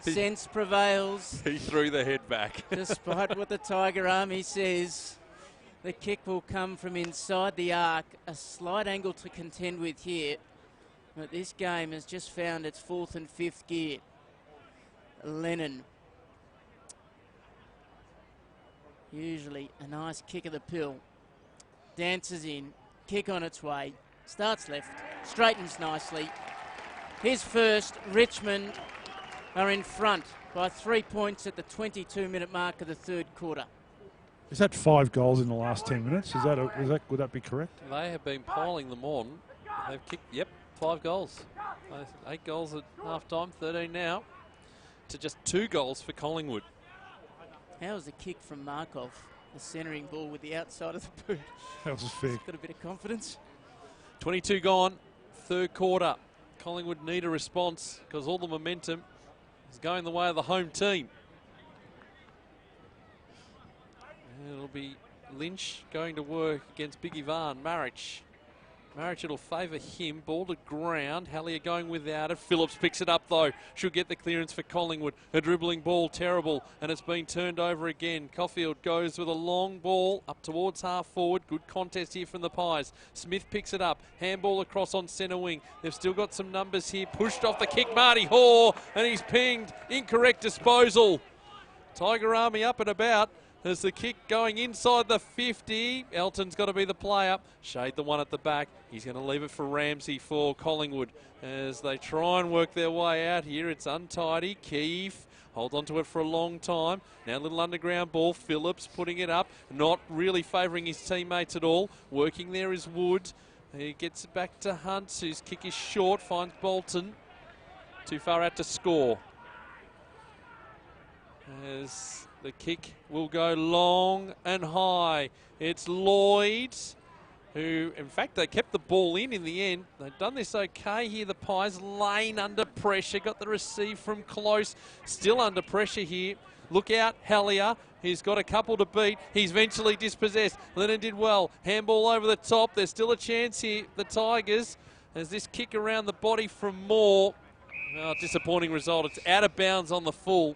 Sense prevails. He threw the head back. Despite what the Tiger Army says, the kick will come from inside the arc. A slight angle to contend with here. But this game has just found its 4th and 5th gear. Lennon. Usually a nice kick of the pill. Dances in. Kick on its way. Starts left. Straightens nicely. His first. Richmond are in front by 3 points at the 22-minute mark of the 3rd quarter. Is that 5 goals in the last 10 minutes? Would that be correct? They have been piling them on. They've kicked, 5 goals. 8 goals at half-time, 13 now, to just 2 goals for Collingwood. How was the kick from Markov? The centering ball with the outside of the boot. That was fair. He's got a bit of confidence. 22 gone, 3rd quarter. Collingwood need a response because all the momentum is going the way of the home team. And it'll be Lynch going to work against Big Ivan. Marich, it'll favour him. Ball to ground. Hallier going without it. Phillips picks it up though. Should get the clearance for Collingwood. A dribbling ball, terrible, and it's been turned over again. Caulfield goes with a long ball up towards half forward. Good contest here from the Pies. Smith picks it up. Handball across on centre wing. They've still got some numbers here. Pushed off the kick, Marty Hoare, and he's pinged. Incorrect disposal. Tiger Army up and about. There's the kick going inside the 50. Elton's got to be the player. Shade the one at the back. He's going to leave it for Ramsey for Collingwood as they try and work their way out here. It's untidy. Keefe holds on to it for a long time. Now a little underground ball. Phillips putting it up. Not really favouring his teammates at all. Working there is Wood. He gets it back to Hunt, whose kick is short. Finds Bolton. Too far out to score. As the kick will go long and high. It's Lloyd, who, in fact, they kept the ball in the end. They've done this okay here, the Pies. Lane under pressure, got the receive from close. Still under pressure here. Look out, Hallier. He's got a couple to beat. He's eventually dispossessed. Lennon did well. Handball over the top. There's still a chance here, the Tigers. As this kick around the body from Moore. Oh, disappointing result. It's out of bounds on the full.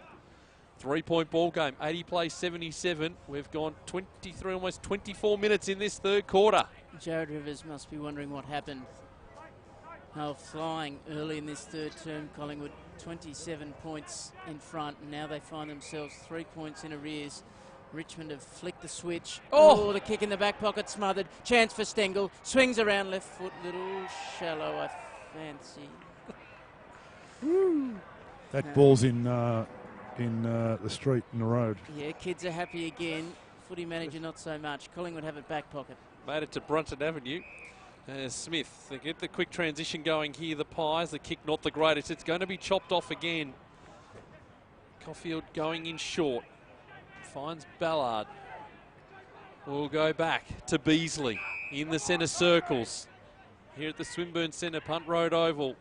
3-point ball game, 80 plays 77. We've gone 23, almost 24 minutes in this 3rd quarter. Jared Rivers must be wondering what happened. They were flying early in this 3rd term. Collingwood 27 points in front, and now they find themselves 3 points in arrears. Richmond have flicked the switch. Oh, the kick in the back pocket smothered. Chance for Stengel. Swings around left foot, little shallow, I fancy. That ball's in the street, in the road. Yeah, kids are happy again. Footy manager not so much. Collingwood have it back pocket. Made it to Brunton Avenue. Smith, they get the quick transition going here, the Pies. The kick not the greatest. It's going to be chopped off again. Caulfield going in short. Finds Ballard. We'll go back to Beasley in the centre circles. Here at the Swinburne Centre, Punt Road Oval.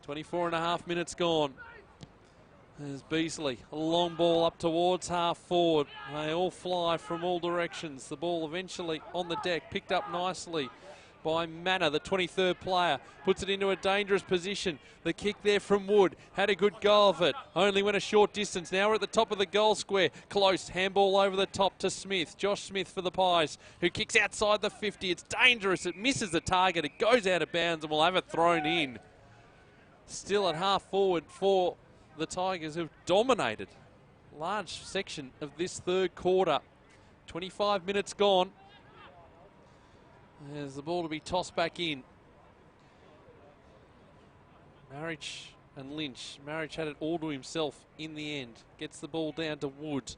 24 and a half minutes gone. There's Beasley, a long ball up towards half forward. They all fly from all directions. The ball eventually on the deck, picked up nicely by Manor, the 23rd player. Puts it into a dangerous position. The kick there from Wood. Had a good go of it. Only went a short distance. Now we're at the top of the goal square. Close. Handball over the top to Smith. Josh Smith for the Pies, who kicks outside the 50. It's dangerous. It misses the target. It goes out of bounds and we'll have it thrown in. Still at half forward for the Tigers, have dominated a large section of this 3rd quarter. 25 minutes gone. There's the ball to be tossed back in. Marich and Lynch. Marich had it all to himself in the end. Gets the ball down to Wood.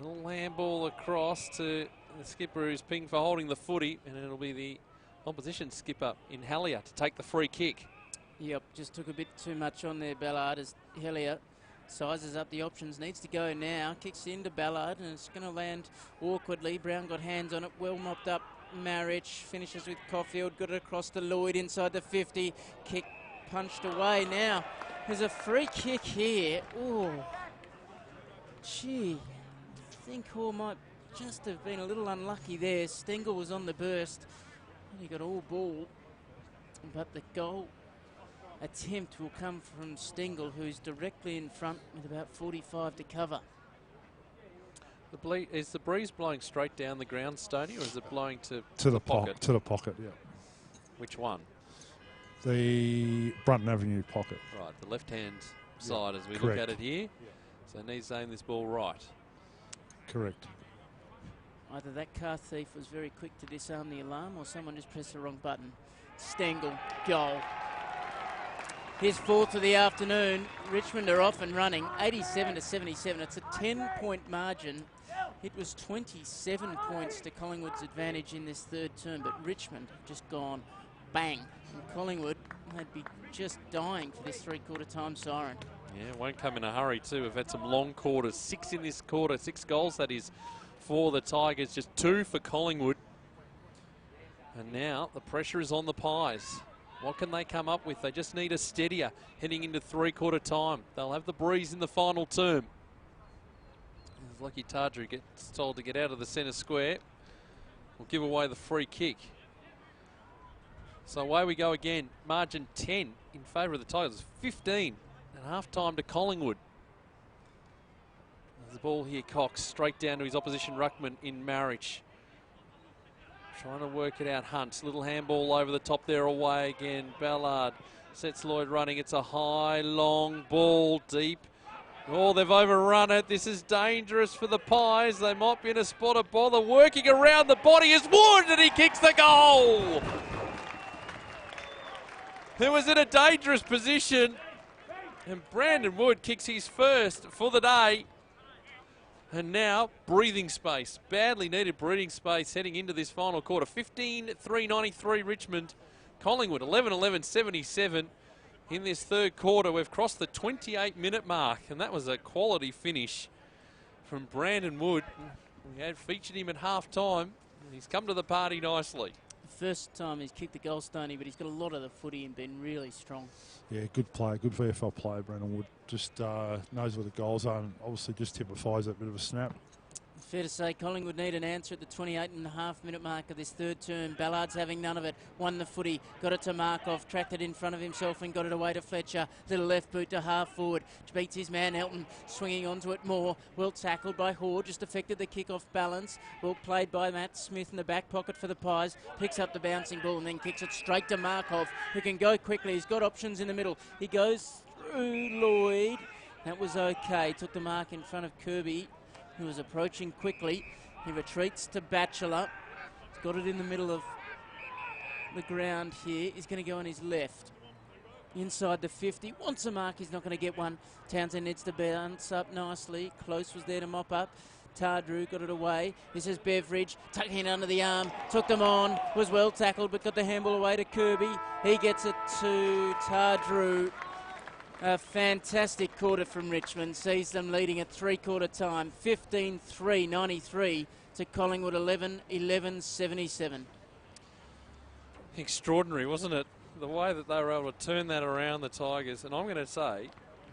A little handball across to the skipper, who's pinged for holding the footy, and it'll be the opposition skipper in Hallier to take the free kick. Yep, just took a bit too much on there, Ballard, as Hillier sizes up the options. Needs to go now. Kicks into Ballard, and it's going to land awkwardly. Brown got hands on it. Well mopped up. Marich finishes with Caulfield. Got it across to Lloyd inside the 50. Kick punched away now. There's a free kick here. Oh, gee. I think Hall might just have been a little unlucky there. Stengel was on the burst. He got all ball, but the goal attempt will come from Stengel, who's directly in front with about 45 to cover. Is the breeze blowing straight down the ground, Stoney, or is it blowing to the pocket? To the pocket, yeah. Which one? The Brunton Avenue pocket. Right, the left-hand side as we correct. look at it here. So needs to aim this ball right. Correct. Either that car thief was very quick to disarm the alarm or someone just pressed the wrong button. Stengel, goal. His fourth of the afternoon. Richmond are off and running, 87 to 77. It's a 10-point margin. It was 27 points to Collingwood's advantage in this third term, but Richmond have just gone bang. And Collingwood, they'd be just dying for this three-quarter time siren. Yeah, it won't come in a hurry too. We've had some long quarters. 6 in this quarter, 6 goals that is for the Tigers, just 2 for Collingwood. And now the pressure is on the Pies. What can they come up with? They just need a steadier heading into three-quarter time. They'll have the breeze in the final term. Lucky Tardru gets told to get out of the centre square. We'll give away the free kick. So away we go again. Margin 10 in favour of the Tigers. 15 at half-time to Collingwood. There's the ball here, Cox, straight down to his opposition ruckman in Marriage. Trying to work it out, Hunt. Little handball over the top there, away again. Ballard sets Lloyd running. It's a high, long ball, deep. Oh, they've overrun it. This is dangerous for the Pies. They might be in a spot of bother. Working around the body is Wood, and he kicks the goal. He was in a dangerous position, and Brandon Wood kicks his first for the day. And now, breathing space. Badly needed breathing space heading into this final quarter. 15-3-93 Richmond. Collingwood 11-11-77. In this third quarter, we've crossed the 28-minute mark, and that was a quality finish from Brandon Wood. We had featured him at half-time, and he's come to the party nicely. First time he's kicked the goal, Stoney, but he's got a lot of the footy and been really strong. Yeah, good player, good VFL player, Brandon Wood. Just knows where the goals are and obviously just typifies that bit of a snap. Fair to say Collingwood need an answer at the 28.5-minute mark of this third term. Ballard's having none of it. Won the footy, got it to Markov, tracked it in front of himself and got it away to Fletcher. Little left boot to half forward. Beats his man Elton, swinging onto it more. Well tackled by Hoare, just affected the kick-off balance. Well played by Matt Smith in the back pocket for the Pies. Picks up the bouncing ball and then kicks it straight to Markov, who can go quickly. He's got options in the middle. He goes through Lloyd. That was okay. Took the mark in front of Kirby, who was approaching quickly. He retreats to Batchelor. He's got it in the middle of the ground here. He's going to go on his left. Inside the 50. Wants a mark. He's not going to get one. Townsend needs to bounce up nicely. Close was there to mop up. Tardru got it away. This is Beveridge. Tucking it under the arm. Took them on. Was well tackled but got the handball away to Kirby. He gets it to Tardru. A fantastic quarter from Richmond, sees them leading at three-quarter time, 15-3-93 to Collingwood 11-11-77. Extraordinary, wasn't it? The way that they were able to turn that around, the Tigers. And I'm going to say,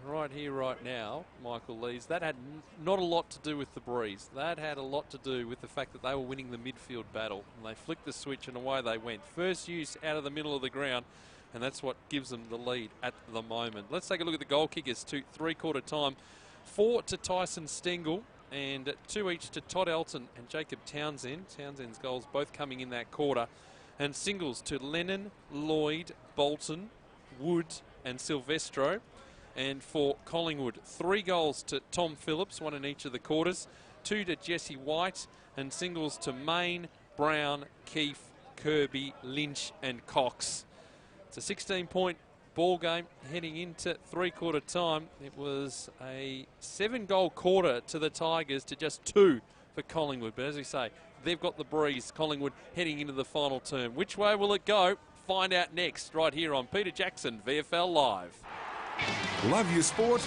right here, right now, Michael Lees, that had not a lot to do with the breeze. That had a lot to do with the fact that they were winning the midfield battle. And they flicked the switch and away they went. First use out of the middle of the ground. And that's what gives them the lead at the moment. Let's take a look at the goal kickers to three-quarter time. 4 to Tyson Stengel and 2 each to Todd Elton and Jacob Townsend. Townsend's goals both coming in that quarter. And singles to Lennon, Lloyd, Bolton, Wood and Silvestro. And for Collingwood, 3 goals to Tom Phillips, 1 in each of the quarters. 2 to Jesse White and singles to Main, Brown, Keefe, Kirby, Lynch and Cox. It's a 16-point ball game heading into three-quarter time. It was a 7-goal quarter to the Tigers to just 2 for Collingwood. But as we say, they've got the breeze, Collingwood, heading into the final term. Which way will it go? Find out next, right here on Peter Jackson, VFL Live. Love your sport?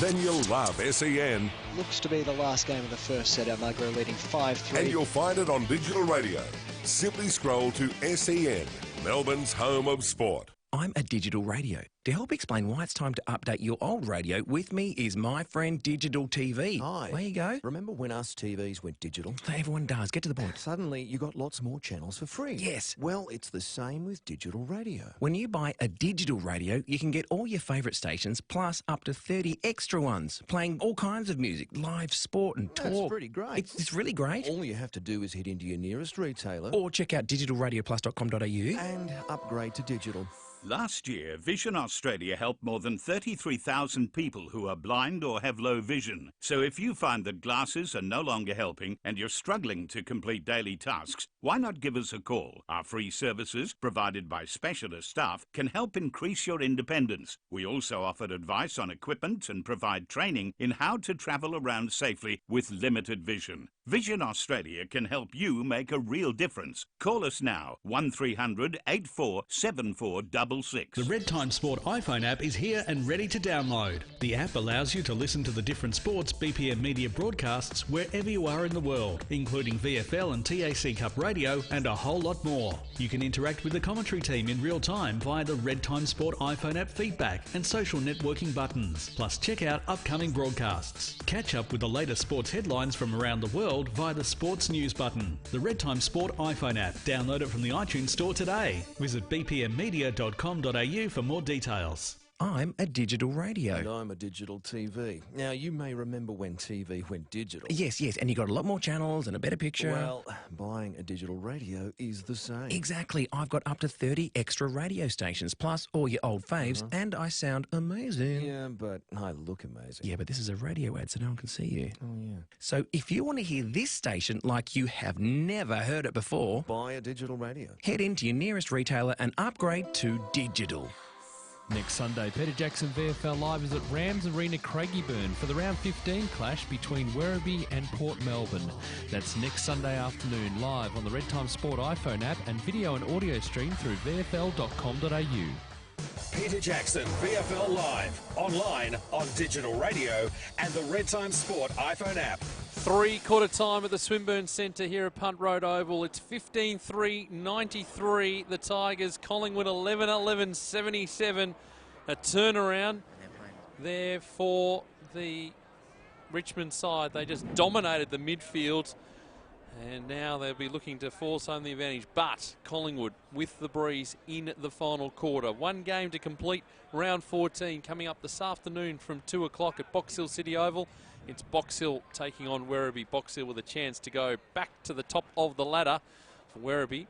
Then you'll love SEN. Looks to be the last game of the first set. Almagro leading 5-3. And you'll find it on digital radio. Simply scroll to SEN, Melbourne's home of sport. I'm a digital radio. To help explain why it's time to update your old radio, with me is my friend Digital TV. Hi. There you go. Remember when us TVs went digital? Everyone does. Get to the point. Suddenly, you got lots more channels for free. Yes. Well, it's the same with digital radio. When you buy a digital radio, you can get all your favourite stations, plus up to 30 extra ones, playing all kinds of music, live sport and talk. That's pretty great. It's really great. All you have to do is head into your nearest retailer Or check out digitalradioplus.com.au and upgrade to digital. Last year, Vision Australia helped more than 33,000 people who are blind or have low vision. So if you find that glasses are no longer helping and you're struggling to complete daily tasks, why not give us a call? Our free services, provided by specialist staff, can help increase your independence. We also offer advice on equipment and provide training in how to travel around safely with limited vision. Vision Australia can help you make a real difference. Call us now, 1300 84 7466. The Red Time Sport iPhone app is here and ready to download. The app allows you to listen to the different sports BPM media broadcasts wherever you are in the world, including VFL and TAC Cup radio and a whole lot more. You can interact with the commentary team in real time via the Red Time Sport iPhone app feedback and social networking buttons. Plus, check out upcoming broadcasts. Catch up with the latest sports headlines from around the world via the Sports News button. The Red Time Sport iPhone app. Download it from the iTunes Store today. Visit bpmmedia.com.au for more details. I'm a digital radio. And I'm a digital TV. Now, you may remember when TV went digital. Yes, and you got a lot more channels and a better picture. Well, buying a digital radio is the same. Exactly. I've got up to 30 extra radio stations, plus all your old faves, and I sound amazing. Yeah, but I look amazing. Yeah, but this is a radio ad, so no one can see you. Oh, yeah. So if you want to hear this station like you have never heard it before, buy a digital radio. Head into your nearest retailer and upgrade to digital. Next Sunday, Peter Jackson VFL Live is at Rams Arena, Craigieburn for the round 15 clash between Werribee and Port Melbourne. That's next Sunday afternoon, live on the Red Time Sport iPhone app and video and audio stream through vfl.com.au. Peter Jackson VFL Live, online, on digital radio and the Red Time Sport iPhone app. 3/4 time at the Swinburne Centre here at Punt Road Oval. It's 15-3-93. The Tigers, Collingwood 11-11-77. A turnaround there for the Richmond side. They just dominated the midfield. And now they'll be looking to force home the advantage. But Collingwood with the breeze in the final quarter. One game to complete round 14 coming up this afternoon from 2 o'clock at Box Hill City Oval. It's Box Hill taking on Werribee. Box Hill with a chance to go back to the top of the ladder for Werribee.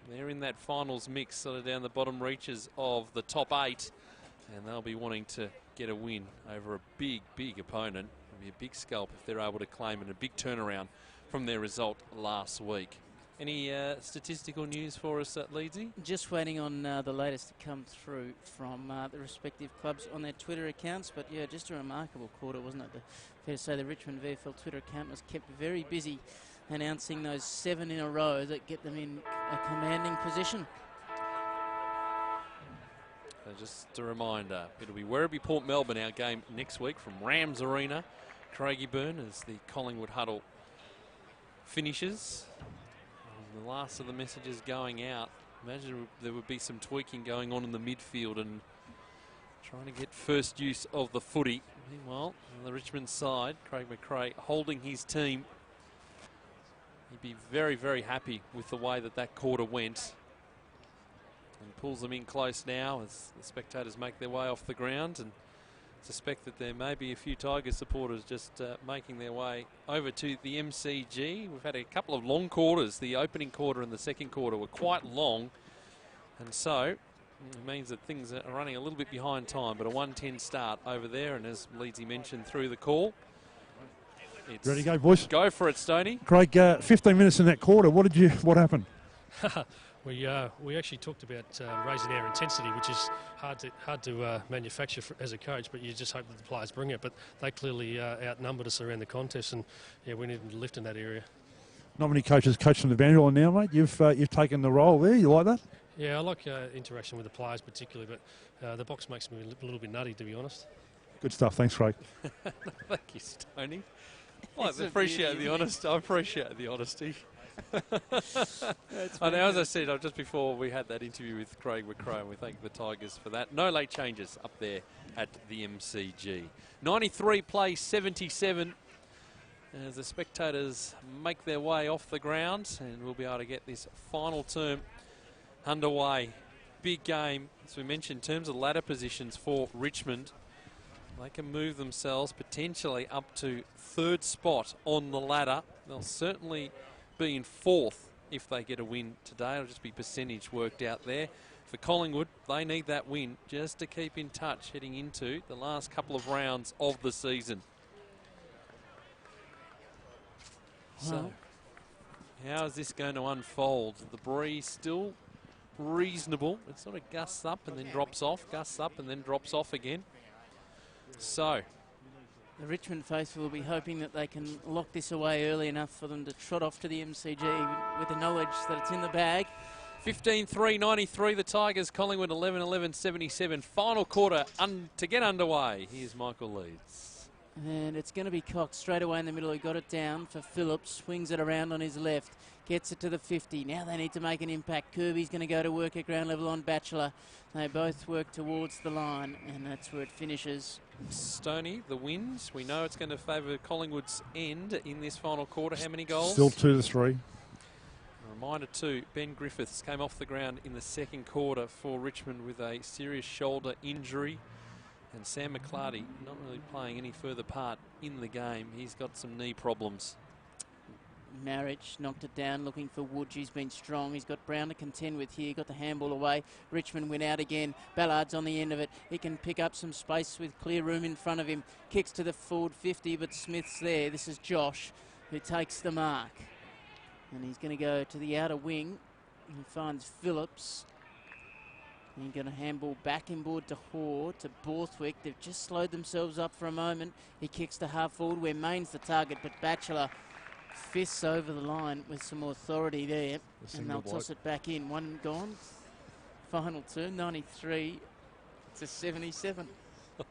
They're in that finals mix, sort of down the bottom reaches of the top 8. And they'll be wanting to get a win over a big, big opponent. It'll be a big scalp if they're able to claim it. A big turnaround from their result last week. Any statistical news for us at Leedsy? Just waiting on the latest to come through from the respective clubs on their Twitter accounts. But yeah, just a remarkable quarter, wasn't it? Fair to say the Richmond VFL Twitter account was kept very busy announcing those 7 in a row that get them in a commanding position. So just a reminder, it'll be Werribee Port Melbourne, our game next week from Rams Arena, Craigieburn, as the Collingwood huddle finishes. And the last of the messages going out. Imagine there would be some tweaking going on in the midfield and trying to get first use of the footy. Meanwhile, on the Richmond side, Craig McRae holding his team. He'd be very, very happy with the way that quarter went. And pulls them in close now as the spectators make their way off the ground, and suspect that there may be a few Tigers supporters just making their way over to the MCG. We've had a couple of long quarters. The opening quarter and the second quarter were quite long, and so it means that things are running a little bit behind time, but a 1:10 start over there, and as Leedsy mentioned through the call, it's ready to go, boys? Go for it, Stoney. Craig, 15 minutes in that quarter. What happened? We actually talked about raising our intensity, which is hard to manufacture as a coach, but you just hope that the players bring it. But they clearly outnumbered us around the contest, and yeah, we needed to lift in that area. Not many coaches coach from the Vanderbilt now, mate. You've taken the role there. You like that? Yeah, I like interaction with the players particularly, but the box makes me a little bit nutty, to be honest. Good stuff. Thanks, Craig. Thank you, Stoney. I appreciate the honesty. I know, as I said, just before we had that interview with Craig McCrow, and we thank the Tigers for that. No late changes up there at the MCG. 93 plays 77 as the spectators make their way off the ground, and we'll be able to get this final term underway. Big game, as we mentioned, in terms of ladder positions for Richmond. They can move themselves potentially up to third spot on the ladder. They'll certainly be in fourth if they get a win today. It'll just be percentage worked out there. For Collingwood, they need that win just to keep in touch heading into the last couple of rounds of the season. So, how is this going to unfold? The breeze still reasonable. It sort of gusts up and then drops off, gusts up and then drops off again. So, the Richmond faithful will be hoping that they can lock this away early enough for them to trot off to the MCG with the knowledge that it's in the bag. 15-3-93, the Tigers, Collingwood 11-11-77. Final quarter to get underway. Here's Michael Leeds. And it's going to be Cox straight away in the middle. He got it down for Phillips, swings it around on his left, gets it to the 50. Now they need to make an impact. Kirby's going to go to work at ground level on Batchelor. They both work towards the line, and that's where it finishes. Stoney, the wins. We know it's going to favour Collingwood's end in this final quarter. How many goals? Still 2-3. A reminder too, Ben Griffiths came off the ground in the second quarter for Richmond with a serious shoulder injury. And Sam McClarty not really playing any further part in the game. He's got some knee problems. Marriage knocked it down, looking for Wood. He's been strong. He's got Brown to contend with here. Got the handball away. Richmond went out again. Ballard's on the end of it. He can pick up some space with clear room in front of him. Kicks to the forward 50, but Smith's there. This is Josh who takes the mark. And he's going to go to the outer wing. He finds Phillips. He's going to handball back inboard to Hoare, to Borthwick. They've just slowed themselves up for a moment. He kicks to half forward where Main's the target, but Batchelor fists over the line with some authority there. And they'll toss it back in. One gone. Final turn, 93 to 77.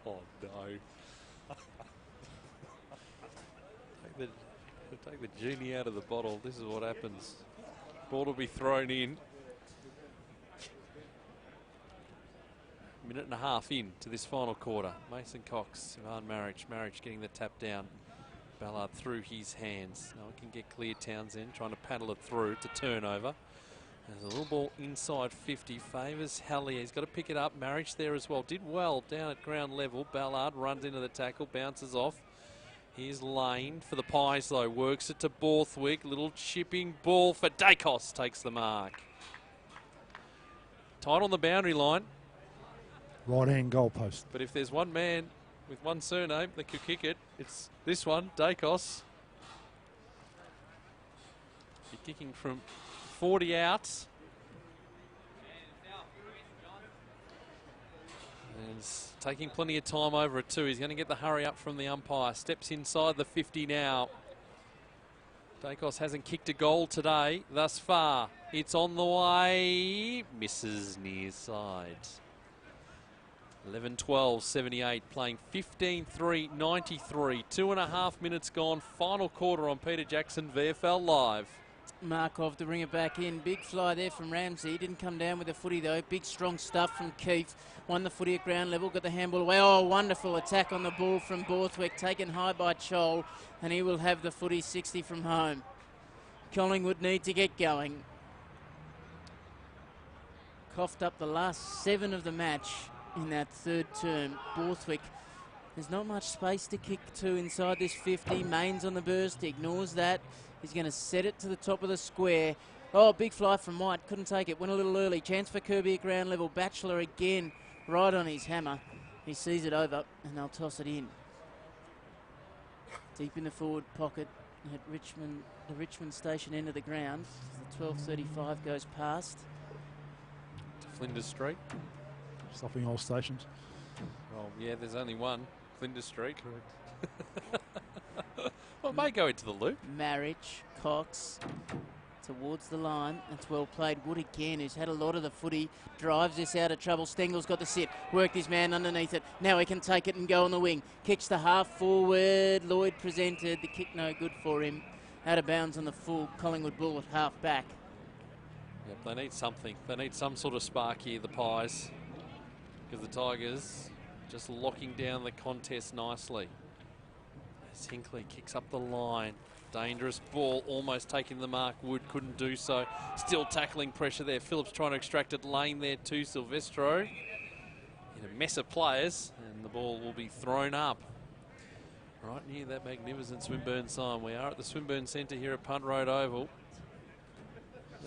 Oh, no. Take the genie out of the bottle. This is what happens. Ball will be thrown in. Minute and a half in to this final quarter. Mason Cox, Ivan Marriage getting the tap down. Ballard through his hands. Now he can get clear. Townsend trying to paddle it through to turnover. There's a little ball inside 50. Favours Hallier. He's got to pick it up. Marriage there as well. Did well down at ground level. Ballard runs into the tackle, bounces off. Here's Lane for the Pies though. Works it to Borthwick. Little chipping ball for Dacos. Takes the mark. Tight on the boundary line. Right-hand goalpost. But if there's one man with one surname that could kick it, it's this one, Dacos. He's kicking from 40 out. And he's taking plenty of time over it too. He's going to get the hurry up from the umpire. Steps inside the 50 now. Dacos hasn't kicked a goal today thus far. It's on the way. Misses near side. 11-12-78, playing 15-3-93. 2.5 minutes gone. Final quarter on Peter Jackson VFL Live. Markov to bring it back in. Big fly there from Ramsey. Didn't come down with the footy though. Big strong stuff from Keith. Won the footy at ground level. Got the handball away. Oh, wonderful attack on the ball from Borthwick. Taken high by Chol. And he will have the footy 60 from home. Collingwood need to get going. Coughed up the last 7 of the match in that third term. Borthwick, there's not much space to kick to inside this 50. Main's on the burst, ignores that. He's going to set it to the top of the square. Oh, big fly from White, couldn't take it, went a little early. Chance for Kirby at ground level. Batchelor again, right on his hammer. He sees it over and they'll toss it in. Deep in the forward pocket at Richmond, the Richmond station end of the ground. The 12:35 goes past. To Flinders Street. Stopping all stations. Well, yeah, there's only one. Flinders Street. Correct. Well, it may go into the loop. Marriage, Cox, towards the line. That's well played. Wood again, who's had a lot of the footy, drives this out of trouble. Stengel's got the sit, worked his man underneath it. Now he can take it and go on the wing. Kicks the half forward. Lloyd presented. The kick no good for him. out of bounds on the full Collingwood ball at half back. Yep, they need something. They need some sort of spark here, the Pies, because the Tigers just locking down the contest nicely. As Hinkley kicks up the line. Dangerous ball, almost taking the mark. Wood couldn't do so. Still tackling pressure there. Phillips trying to extract it. Lane there to Silvestro. In a mess of players, and the ball will be thrown up right near that magnificent Swinburne sign. We are at the Swinburne Centre here at Punt Road Oval.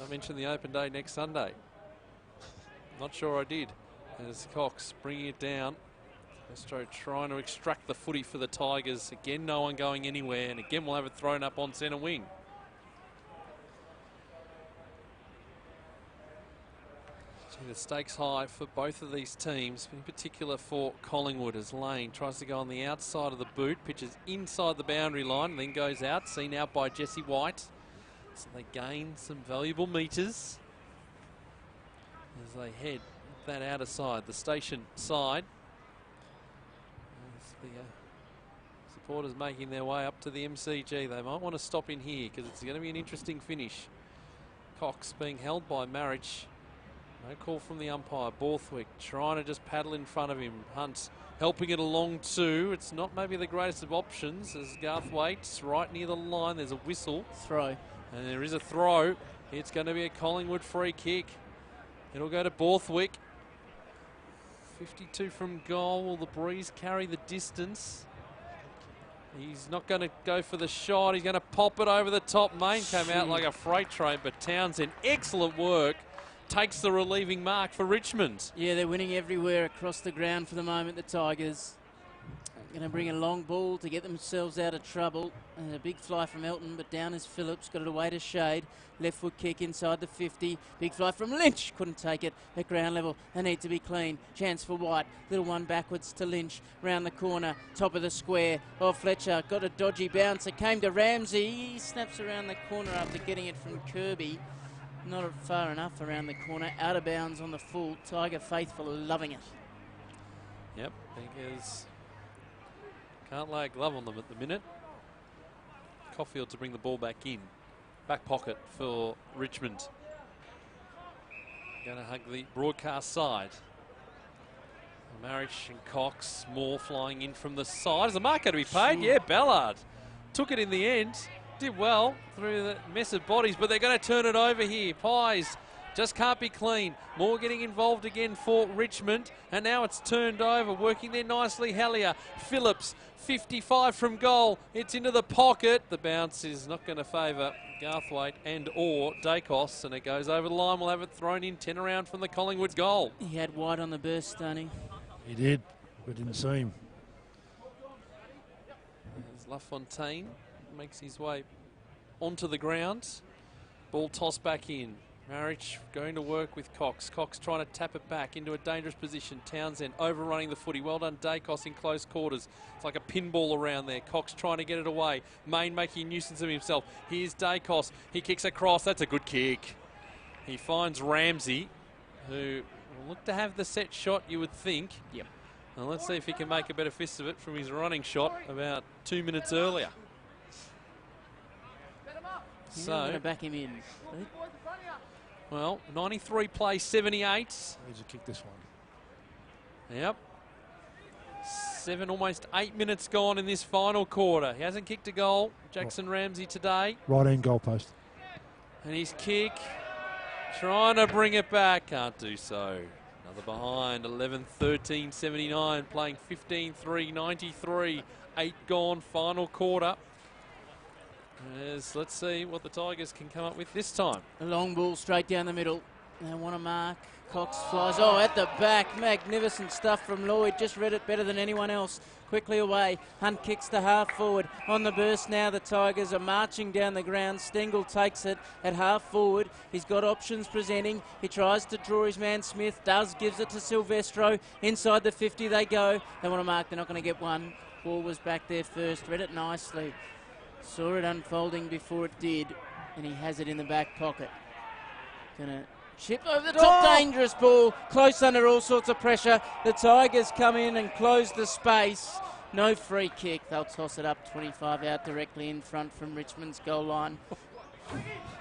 I mentioned the open day next Sunday. Not sure I did. As Cox bringing it down. Silvestro trying to extract the footy for the Tigers. Again, no one going anywhere, and again we'll have it thrown up on centre wing. The stakes high for both of these teams, in particular for Collingwood, as Lane tries to go on the outside of the boot, pitches inside the boundary line, and then goes out, seen out by Jesse White. So they gain some valuable metres as they head that outer side, the station side. As the supporters making their way up to the MCG. They might want to stop in here because it's going to be an interesting finish. Cox being held by Marriage. No call from the umpire. Borthwick trying to just paddle in front of him. Hunt helping it along too. It's not maybe the greatest of options as Garth waits right near the line. There's a whistle. Throw. And there is a throw. It's going to be a Collingwood free kick. It'll go to Borthwick. 52 from goal. Will the Breeze carry the distance? He's not going to go for the shot. He's going to pop it over the top. Main came out like a freight train, but Townsend, excellent work. Takes the relieving mark for Richmond. Yeah, they're winning everywhere across the ground for the moment, the Tigers. Going to bring a long ball to get themselves out of trouble. And a big fly from Elton, but down is Phillips. Got it away to Shade. Left foot kick inside the 50. Big fly from Lynch. Couldn't take it at ground level. They need to be clean. Chance for White. Little one backwards to Lynch. Round the corner. Top of the square. Oh, Fletcher got a dodgy bounce. It came to Ramsey. He snaps around the corner after getting it from Kirby. Not far enough around the corner. Out of bounds on the full. Tiger faithful loving it. Yep, because can't lay a glove on them at the minute. Caulfield to bring the ball back in. Back pocket for Richmond. Going to hug the broadcast side. Marriage and Cox. More flying in from the side. Is the mark going to be paid? Sure. Yeah, Ballard took it in the end. Did well through the mess of bodies, but they're going to turn it over here. Pies just can't be clean. More getting involved again for Richmond, and now it's turned over. Working there nicely, Hellier. Phillips, 55 from goal. It's into the pocket. The bounce is not going to favour Garthwaite and or Dacos, and it goes over the line. We'll have it thrown in 10 around from the Collingwood goal. He had White on the burst, Stoney. He did, but didn't see him. There's LaFontaine. Makes his way onto the ground. Ball tossed back in. Marriage going to work with Cox. Cox trying to tap it back into a dangerous position. Townsend overrunning the footy. Well done, Dacos in close quarters. It's like a pinball around there. Cox trying to get it away. Main making a nuisance of himself. Here's Dacos. He kicks across. That's a good kick. He finds Ramsey, who will look to have the set shot, you would think. Yep. And let's see if he can make a better fist of it from his running shot about 2 minutes earlier. So I'm going to back him in. Well, 93 play 78. Needs to kick this one. Yep. almost 8 minutes gone in this final quarter. He hasn't kicked a goal, Jackson Ramsey, today. Right hand goalpost. And his kick, trying to bring it back, can't do so. Another behind, 11-13, 79, playing 15-3, 93. 8 gone, final quarter. Let's see what the Tigers can come up with this time. A long ball straight down the middle. They want to mark. Cox flies. Oh, at the back. Magnificent stuff from Lloyd. Just read it better than anyone else. Quickly away. Hunt kicks to half forward. On the burst now, the Tigers are marching down the ground. Stengel takes it at half forward. He's got options presenting. He tries to draw his man Smith. Gives it to Silvestro. Inside the 50 they go. They want to mark. They're not going to get one. Ball was back there first. Read it nicely. Saw it unfolding before it did, and he has it in the back pocket. Gonna chip over the top, dangerous ball, close under all sorts of pressure. The Tigers come in and close the space, No free kick. They'll toss it up 25 out directly in front from Richmond's goal line.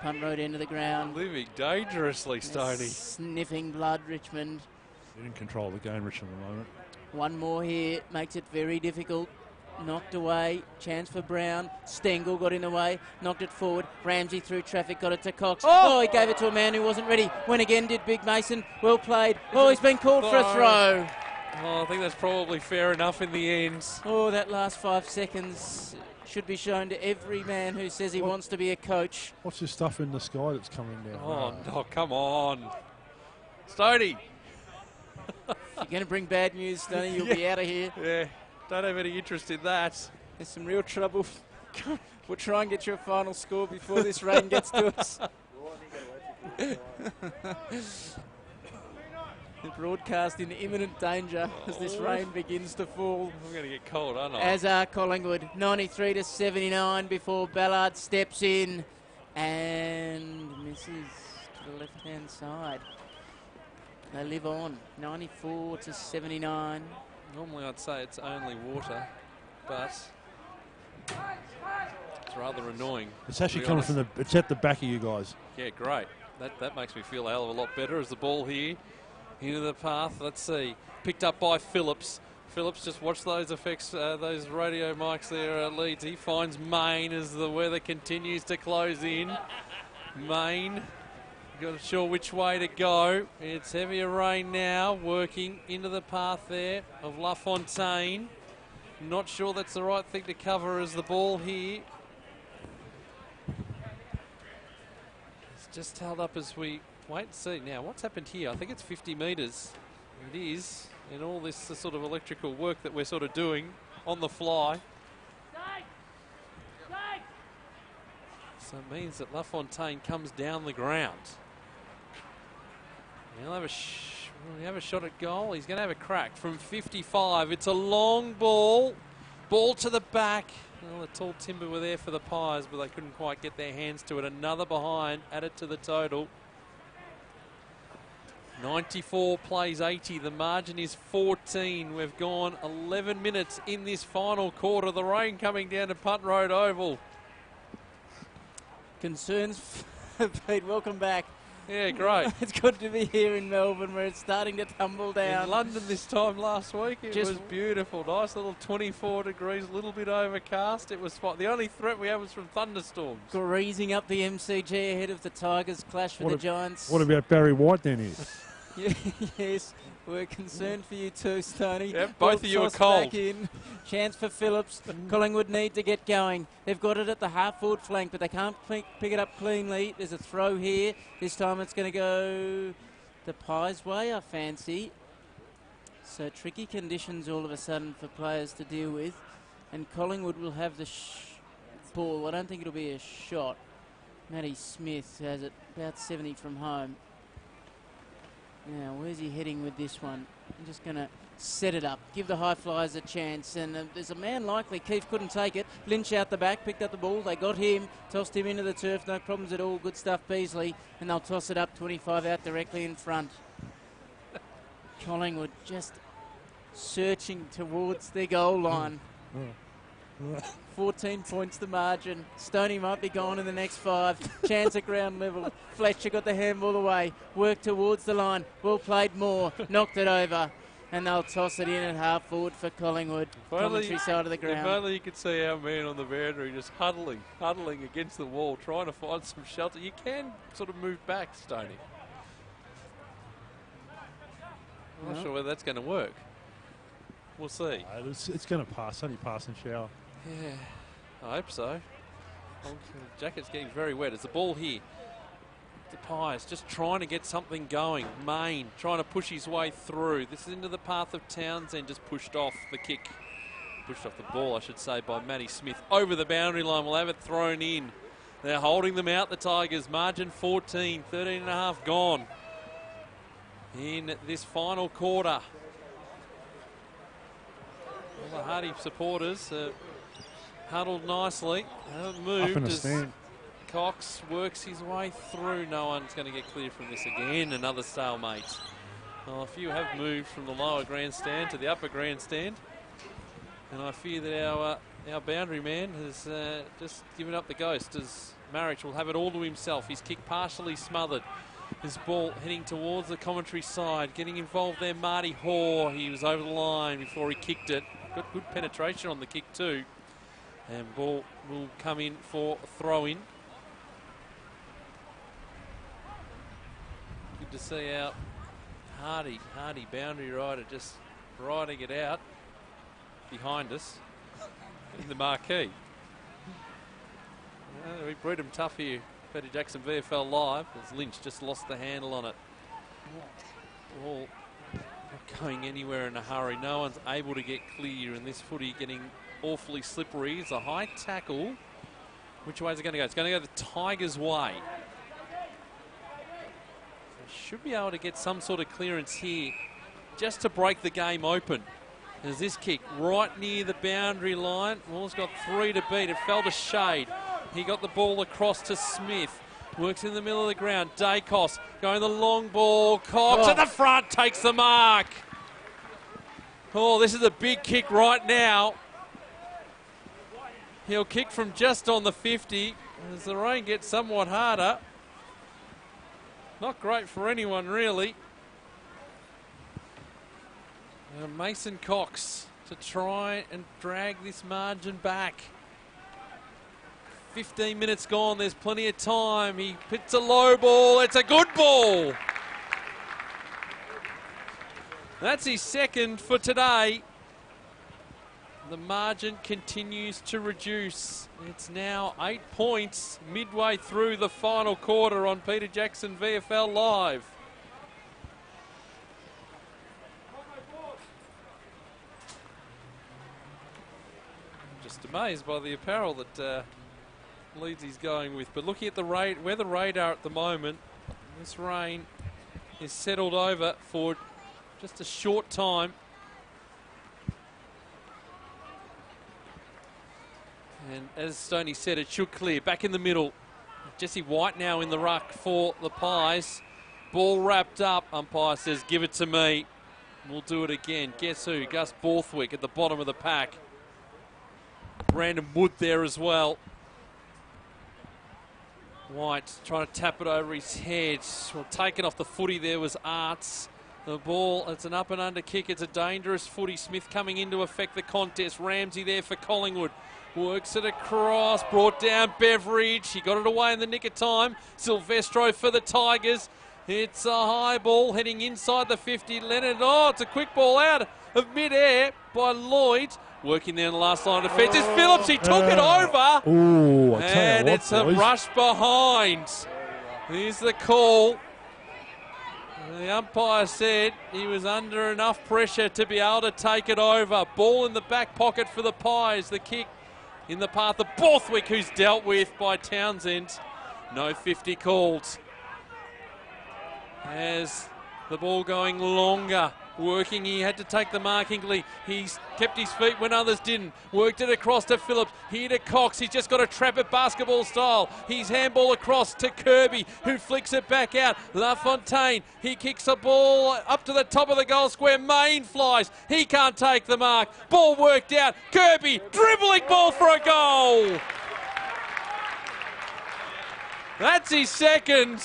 Punt road end of the ground. Living dangerously, Stoney. Sniffing blood, Richmond. They're in control of the game, Richmond, at the moment. One more here. Makes it very difficult. Knocked away. Chance for Brown. Stengel got in the way. Knocked it forward. Ramsey through traffic. Got it to Cox. Oh, he gave it to a man who wasn't ready. Went again, did Big Mason. Well played. Oh, he's been called for a throw. Oh, I think that's probably fair enough in the end. Oh, that last 5 seconds should be shown to every man who says he wants to be a coach. What's this stuff in the sky that's coming down? Oh, no, come on. Stoney. If you're going to bring bad news, Stoney, you'll be out of here. Yeah, don't have any interest in that. There's some real trouble. We'll try and get you a final score before this rain gets to us. The broadcast in imminent danger as this rain begins to fall. I'm going to get cold, aren't I? As are Collingwood, 93 to 79 before Ballard steps in and misses to the left-hand side. They live on, 94 to 79. Normally I'd say it's only water, but it's rather annoying. It's actually coming from it's at the back of you guys. Yeah, great. That makes me feel a hell of a lot better as the ball here into the path. Let's see. Picked up by Phillips. Phillips, just watch those effects, those radio mics there, Leeds. He finds Main as the weather continues to close in. Main, not sure which way to go. It's heavier rain now, working into the path there of LaFontaine. Not sure that's the right thing to cover as the ball here. It's just held up as we wait and see. Now, what's happened here? I think it's 50 metres. It is. And all this sort of electrical work that we're sort of doing on the fly. So it means that LaFontaine comes down the ground. He'll have a shot at goal. He's going to have a crack from 55. It's a long ball. Ball to the back. Well, the tall timber were there for the Pies, but they couldn't quite get their hands to it. Another behind, added to the total. 94 plays 80. The margin is 14. We've gone 11 minutes in this final quarter. The rain coming down to Punt Road Oval. Concerns, Pete, welcome back. Yeah, great. It's good to be here in Melbourne where it's starting to tumble down. In London this time last week, it was beautiful. Nice little 24 degrees, a little bit overcast. It was fine. The only threat we had was from thunderstorms. Greasing up the MCG ahead of the Tigers' clash with the Giants. What about Barry White then here? Yes, we're concerned for you too, Stoney. Yep, both of you are cold. Back in. Chance for Phillips. Collingwood need to get going. They've got it at the half-forward flank, but they can't pick it up cleanly. There's a throw here. This time it's going to go the Pies' way, I fancy. So tricky conditions all of a sudden for players to deal with. And Collingwood will have the ball. I don't think it'll be a shot. Matty Smith has it about 70 from home. Now, where's he heading with this one? I'm just going to set it up, give the high flyers a chance. And there's a man likely. Keefe couldn't take it. Lynch out the back, picked up the ball. They got him, tossed him into the turf. No problems at all. Good stuff, Beasley. And they'll toss it up 25 out directly in front. Collingwood just searching towards their goal line. 14 points the margin. Stoney might be gone in the next 5. Chance at ground level. Fletcher got the handball away. Worked towards the line. Well played Moore. Knocked it over. And they'll toss it in at half forward for Collingwood. Commentary side of the ground. If only you could see our man on the boundary just huddling against the wall, trying to find some shelter. You can sort of move back, Stoney. I'm not sure whether that's going to work. We'll see. It's going to pass. Only pass and shower. Yeah, I hope so. Jacket's getting very wet. It's the ball here. The Pies just trying to get something going. Main trying to push his way through. This is into the path of Townsend, just pushed off the kick. Pushed off the ball, I should say, by Matty Smith. Over the boundary line, we'll have it thrown in. They're holding them out, the Tigers. Margin 14, 13 and a half gone in this final quarter. All the Hardy supporters huddled nicely. Haven't moved. Up in the stand. Cox works his way through. No one's going to get clear from this again. Another stalemate. Well, a few have moved from the lower grandstand to the upper grandstand. And I fear that our boundary man has just given up the ghost, as Marich will have it all to himself. His kick partially smothered. His ball heading towards the commentary side. Getting involved there, Marty Hoare. He was over the line before he kicked it. Got good penetration on the kick too. And ball will come in for a throw-in. Good to see our hardy boundary rider just riding it out behind us in the marquee. We bred them tough here. Peter Jackson VFL Live, as Lynch just lost the handle on it. Ball not going anywhere in a hurry. No one's able to get clear, and this footy getting awfully slippery. It's a high tackle. Which way is it going to go? It's going to go the Tigers' way. So should be able to get some sort of clearance here just to break the game open. There's this kick right near the boundary line. Wall's got 3 to beat. It fell to Shade. He got the ball across to Smith. Works in the middle of the ground. Dacos going the long ball. Cox at the front takes the mark. Oh, this is a big kick right now. He'll kick from just on the 50 as the rain gets somewhat harder. Not great for anyone, really. Mason Cox to try and drag this margin back. 15 minutes gone, there's plenty of time. He hits a low ball, it's a good ball. That's his second for today. The margin continues to reduce. It's now 8 points midway through the final quarter on Peter Jackson VFL Live. Just amazed by the apparel that Leeds is going with. But looking at the weather radar at the moment, this rain is settled over for just a short time. And as Stoney said, it should clear. Back in the middle. Jesse White now in the ruck for the Pies. Ball wrapped up. Umpire says, give it to me. We'll do it again. Guess who? Gus Borthwick at the bottom of the pack. Brandon Wood there as well. White trying to tap it over his head. Well, taken off the footy there was Arts. The ball, it's an up and under kick. It's a dangerous footy. Smith coming in to affect the contest. Ramsey there for Collingwood. Works it across, brought down Beveridge. He got it away in the nick of time. Silvestro for the Tigers. It's a high ball heading inside the 50. Leonard, it's a quick ball out of mid-air by Lloyd. Working there in the last line of defence is Phillips. He took it over. Ooh, and it's a rush behind. Here's the call. The umpire said he was under enough pressure to be able to take it over. Ball in the back pocket for the Pies. The kick in the path of Borthwick, who's dealt with by Townsend. No 50 called. As the ball going longer. Working, he had to take the mark. Hinkley, he's kept his feet when others didn't. Worked it across to Phillips. Here to Cox. He's just got to trap it basketball style. He's handball across to Kirby, who flicks it back out. LaFontaine, he kicks a ball up to the top of the goal square. Main flies. He can't take the mark. Ball worked out. Kirby, dribbling ball for a goal. That's his second.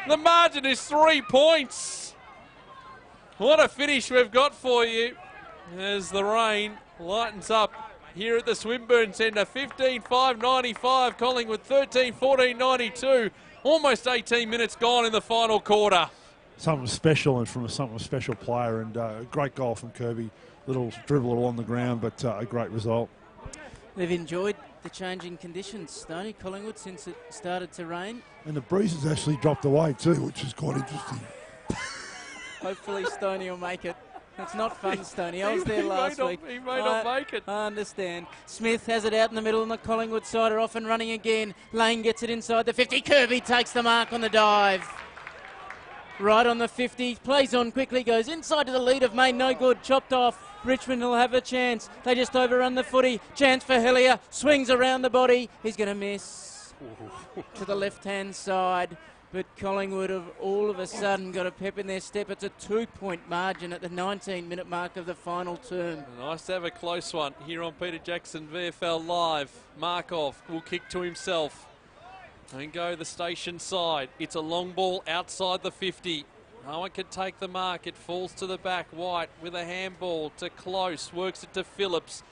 The margin is 3 points. What a finish we've got for you as the rain lightens up here at the Swinburne Centre. 15-5-95, Collingwood 13-14-92. Almost 18 minutes gone in the final quarter. Something special and from something special player, and a great goal from Kirby. Little dribble along the ground, but a great result. They've enjoyed the changing conditions, Stoney, Collingwood, since it started to rain. And the breeze has actually dropped away too, which is quite interesting. Hopefully Stoney will make it. It's not fun, Stoney. I was there last week. He may not make it. I understand. Smith has it out in the middle, and the Collingwood side are off and running again. Lane gets it inside the 50. Kirby takes the mark on the dive. Right on the 50. Plays on quickly, goes inside to the lead of Main. No good. Chopped off. Richmond will have a chance. They just overrun the footy. Chance for Hillier. Swings around the body. He's going to miss. To the left-hand side. But Collingwood have all of a sudden got a pep in their step. It's a 2-point margin at the 19-minute mark of the final term. Nice to have a close one here on Peter Jackson VFL Live. Markov will kick to himself and go the station side. It's a long ball outside the 50. No one can take the mark. It falls to the back. White with a handball to Close. Works it to Phillips.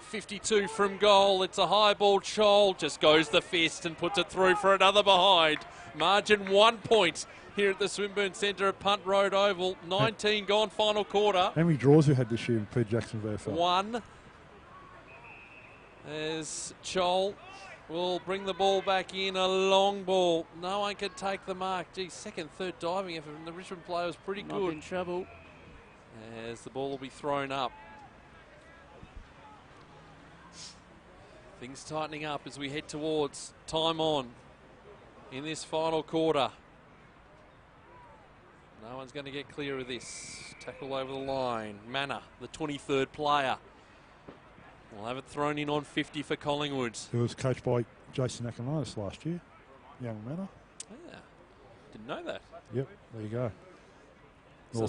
52 from goal. It's a high ball. Scholl just goes the fist and puts it through for another behind. Margin 1 point here at the Swinburne Centre at Punt Road Oval. 19 gone, final quarter. How many draws we had this year in Peter Jackson VFL? 1. As Scholl will bring the ball back in, a long ball. No one can take the mark. Gee, second, third diving effort from the Richmond player was pretty Not good. in trouble. As the ball will be thrown up. Things tightening up as we head towards time on in this final quarter. No one's going to get clear of this. Tackle over the line. Manor, the 23rd player. We'll have it thrown in on 50 for Collingwood. Who was coached by Jason Akinakis last year. Young Manor. Yeah, didn't know that. Yep, there you go. So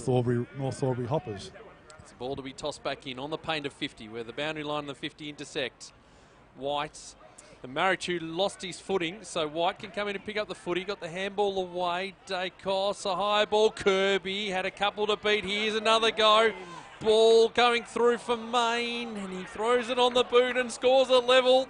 North Albury Hoppers. It's a ball to be tossed back in on the paint of 50 where the boundary line and the 50 intersect. White, the Marichu lost his footing, so White can come in and pick up the footy. Got the handball away. Dacos, a high ball. Kirby had a couple to beat. Here's another go. Ball going through for Main, and he throws it on the boot and scores a level.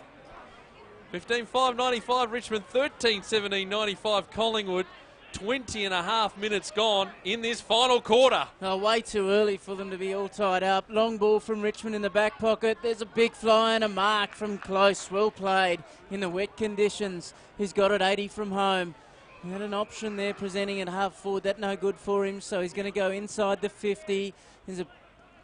15-5-95 Richmond, 13-17-95 Collingwood. 20 and a half minutes gone in this final quarter. Oh, way too early for them to be all tied up. Long ball from Richmond in the back pocket. There's a big fly and a mark from Close. Well played in the wet conditions. He's got it 80 from home. He had an option there presenting at half forward. That no good for him, so he's going to go inside the 50. There's a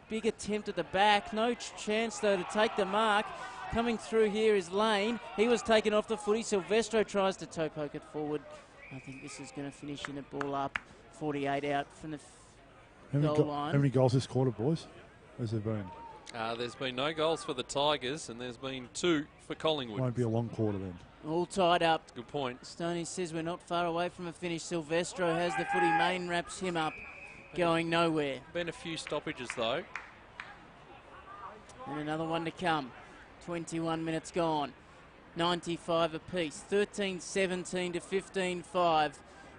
big attempt at the back. No chance, though, to take the mark. Coming through here is Lane. He was taken off the footy. Silvestro tries to toe poke it forward. I think this is going to finish in a ball up. 48 out from the goal line. How many goals this quarter, boys? Has there been? There's been no goals for the Tigers, and there's been 2 for Collingwood. Won't be a long quarter then. All tied up. Good point. Stoney says we're not far away from a finish. Silvestro has the footy. Main wraps him up. Going nowhere. Been a few stoppages, though. And another one to come. 21 minutes gone. 95 apiece. 13-17 to 15-5.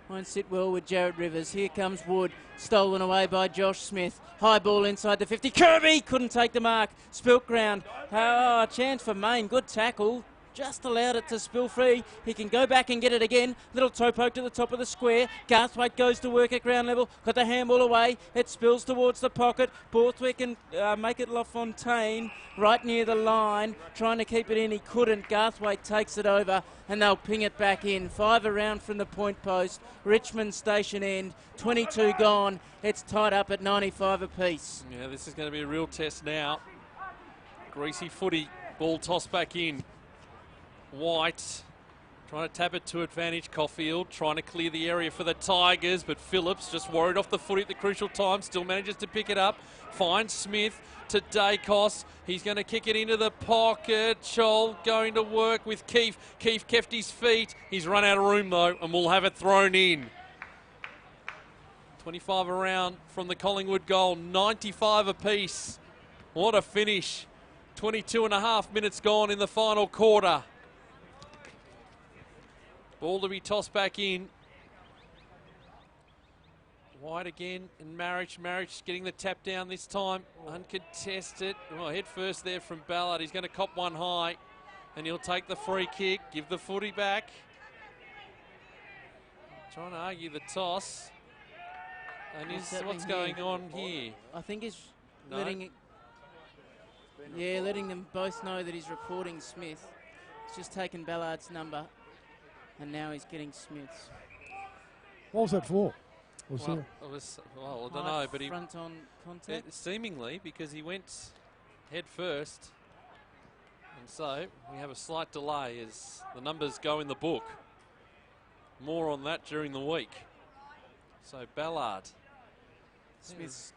Won't sit well with Jared Rivers. Here comes Wood. Stolen away by Josh Smith. High ball inside the 50. Kirby couldn't take the mark. Spilt ground. Oh, chance for Main. Good tackle. Just allowed it to spill free. He can go back and get it again. Little toe poke to the top of the square. Garthwaite goes to work at ground level. Got the handball away. It spills towards the pocket. Borthwick can make it LaFontaine right near the line. Trying to keep it in. He couldn't. Garthwaite takes it over and they'll ping it back in. 5 around from the point post. Richmond station end. 22 gone. It's tied up at 95 apiece. Yeah, this is going to be a real test now. Greasy footy. Ball tossed back in. White trying to tap it to advantage. Caulfield trying to clear the area for the Tigers, but Phillips just worried off the footy at the crucial time. Still manages to pick it up. Finds Smith to Dacos. He's going to kick it into the pocket. Scholl going to work with Keefe. Keefe kept his feet. He's run out of room though, and we'll have it thrown in. 25 around from the Collingwood goal. 95 apiece. What a finish. 22 and a half minutes gone in the final quarter. Ball to be tossed back in. White again and Marich. Marich getting the tap down this time. Uncontested. Oh, head first there from Ballard. He's going to cop one high and he'll take the free kick. Give the footy back. Trying to argue the toss. And what's going on here? I think he's letting them both know that he's reporting Smith. He's just taken Ballard's number. And now he's getting Smith's. What was that for? I don't know, but front on contact. Seemingly because he went head first, and so we have a slight delay as the numbers go in the book. More on that during the week. So Ballard. Smith's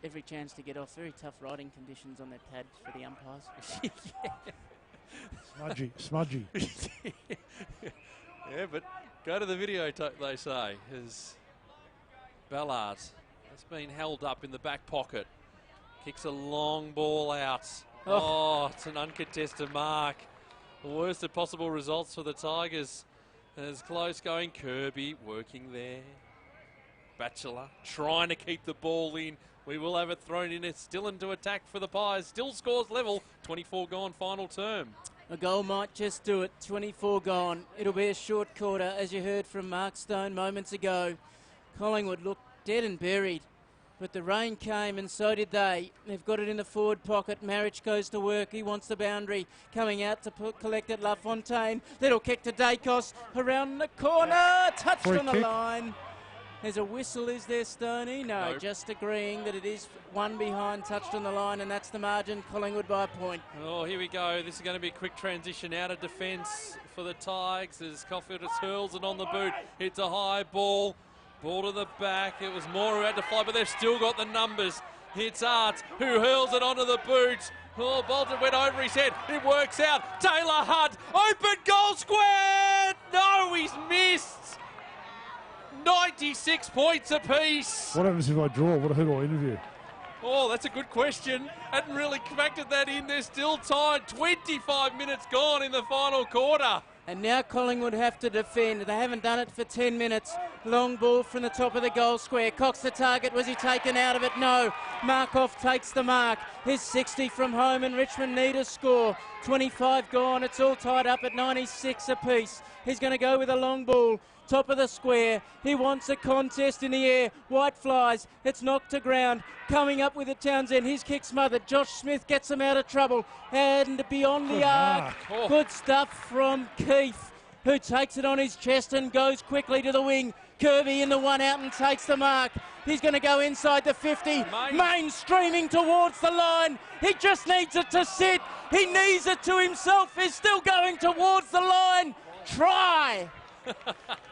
every chance to get off. Very tough riding conditions on their pads for the umpires. Smudgy. Yeah, but Go to the video, they say, as Ballard has been held up in the back pocket. Kicks a long ball out. Oh, it's an uncontested mark. The worst of possible results for the Tigers. As close going, Kirby working there. Batchelor trying to keep the ball in. We will have it thrown in. It's still into attack for the Pies. Still scores level. 24 gone, final term. A goal might just do it. 24 gone. It'll be a short quarter, as you heard from Mark Stone moments ago. Collingwood looked dead and buried, but the rain came and so did they. They've got it in the forward pocket. Marich goes to work. He wants the boundary. Coming out to collect it, LaFontaine. Little kick to Dacos. Around the corner. Touched Free on the kick. line. There's a whistle, is there, Stoney? No, Nope. just agreeing that it is one behind, touched on the line, and that's the margin. Collingwood by a point. Oh, here we go. This is going to be a quick transition out of defence for the Tigers as Caulfield just hurls it on the boot. It's a high ball. Ball to the back. It was Moore who had to fly, but they've still got the numbers. It's Arts who hurls it onto the boot. Oh, Bolton went over his head. It works out. Taylor Hunt. Open goal square. No, he's missed. 96 points apiece. What happens if I draw? Who do I interview? Oh, that's a good question. Hadn't really factored that in. They're still tied. 25 minutes gone in the final quarter. And now Collingwood have to defend. They haven't done it for 10 minutes. Long ball from the top of the goal square. Cox the target. Was he taken out of it? No. Markov takes the mark. His 60 from home, and Richmond need a score. 25 gone. It's all tied up at 96 apiece. He's going to go with a long ball. Top of the square. He wants a contest in the air. White flies. It's knocked to ground. Coming up with it, Townsend. His kick smothered. Josh Smith gets him out of trouble. And beyond the arc. Oh. Good stuff from Keith, who takes it on his chest and goes quickly to the wing. Kirby in the one out and takes the mark. He's going to go inside the 50. Main streaming towards the line. He just needs it to sit. He needs it to himself. He's still going towards the line. Try.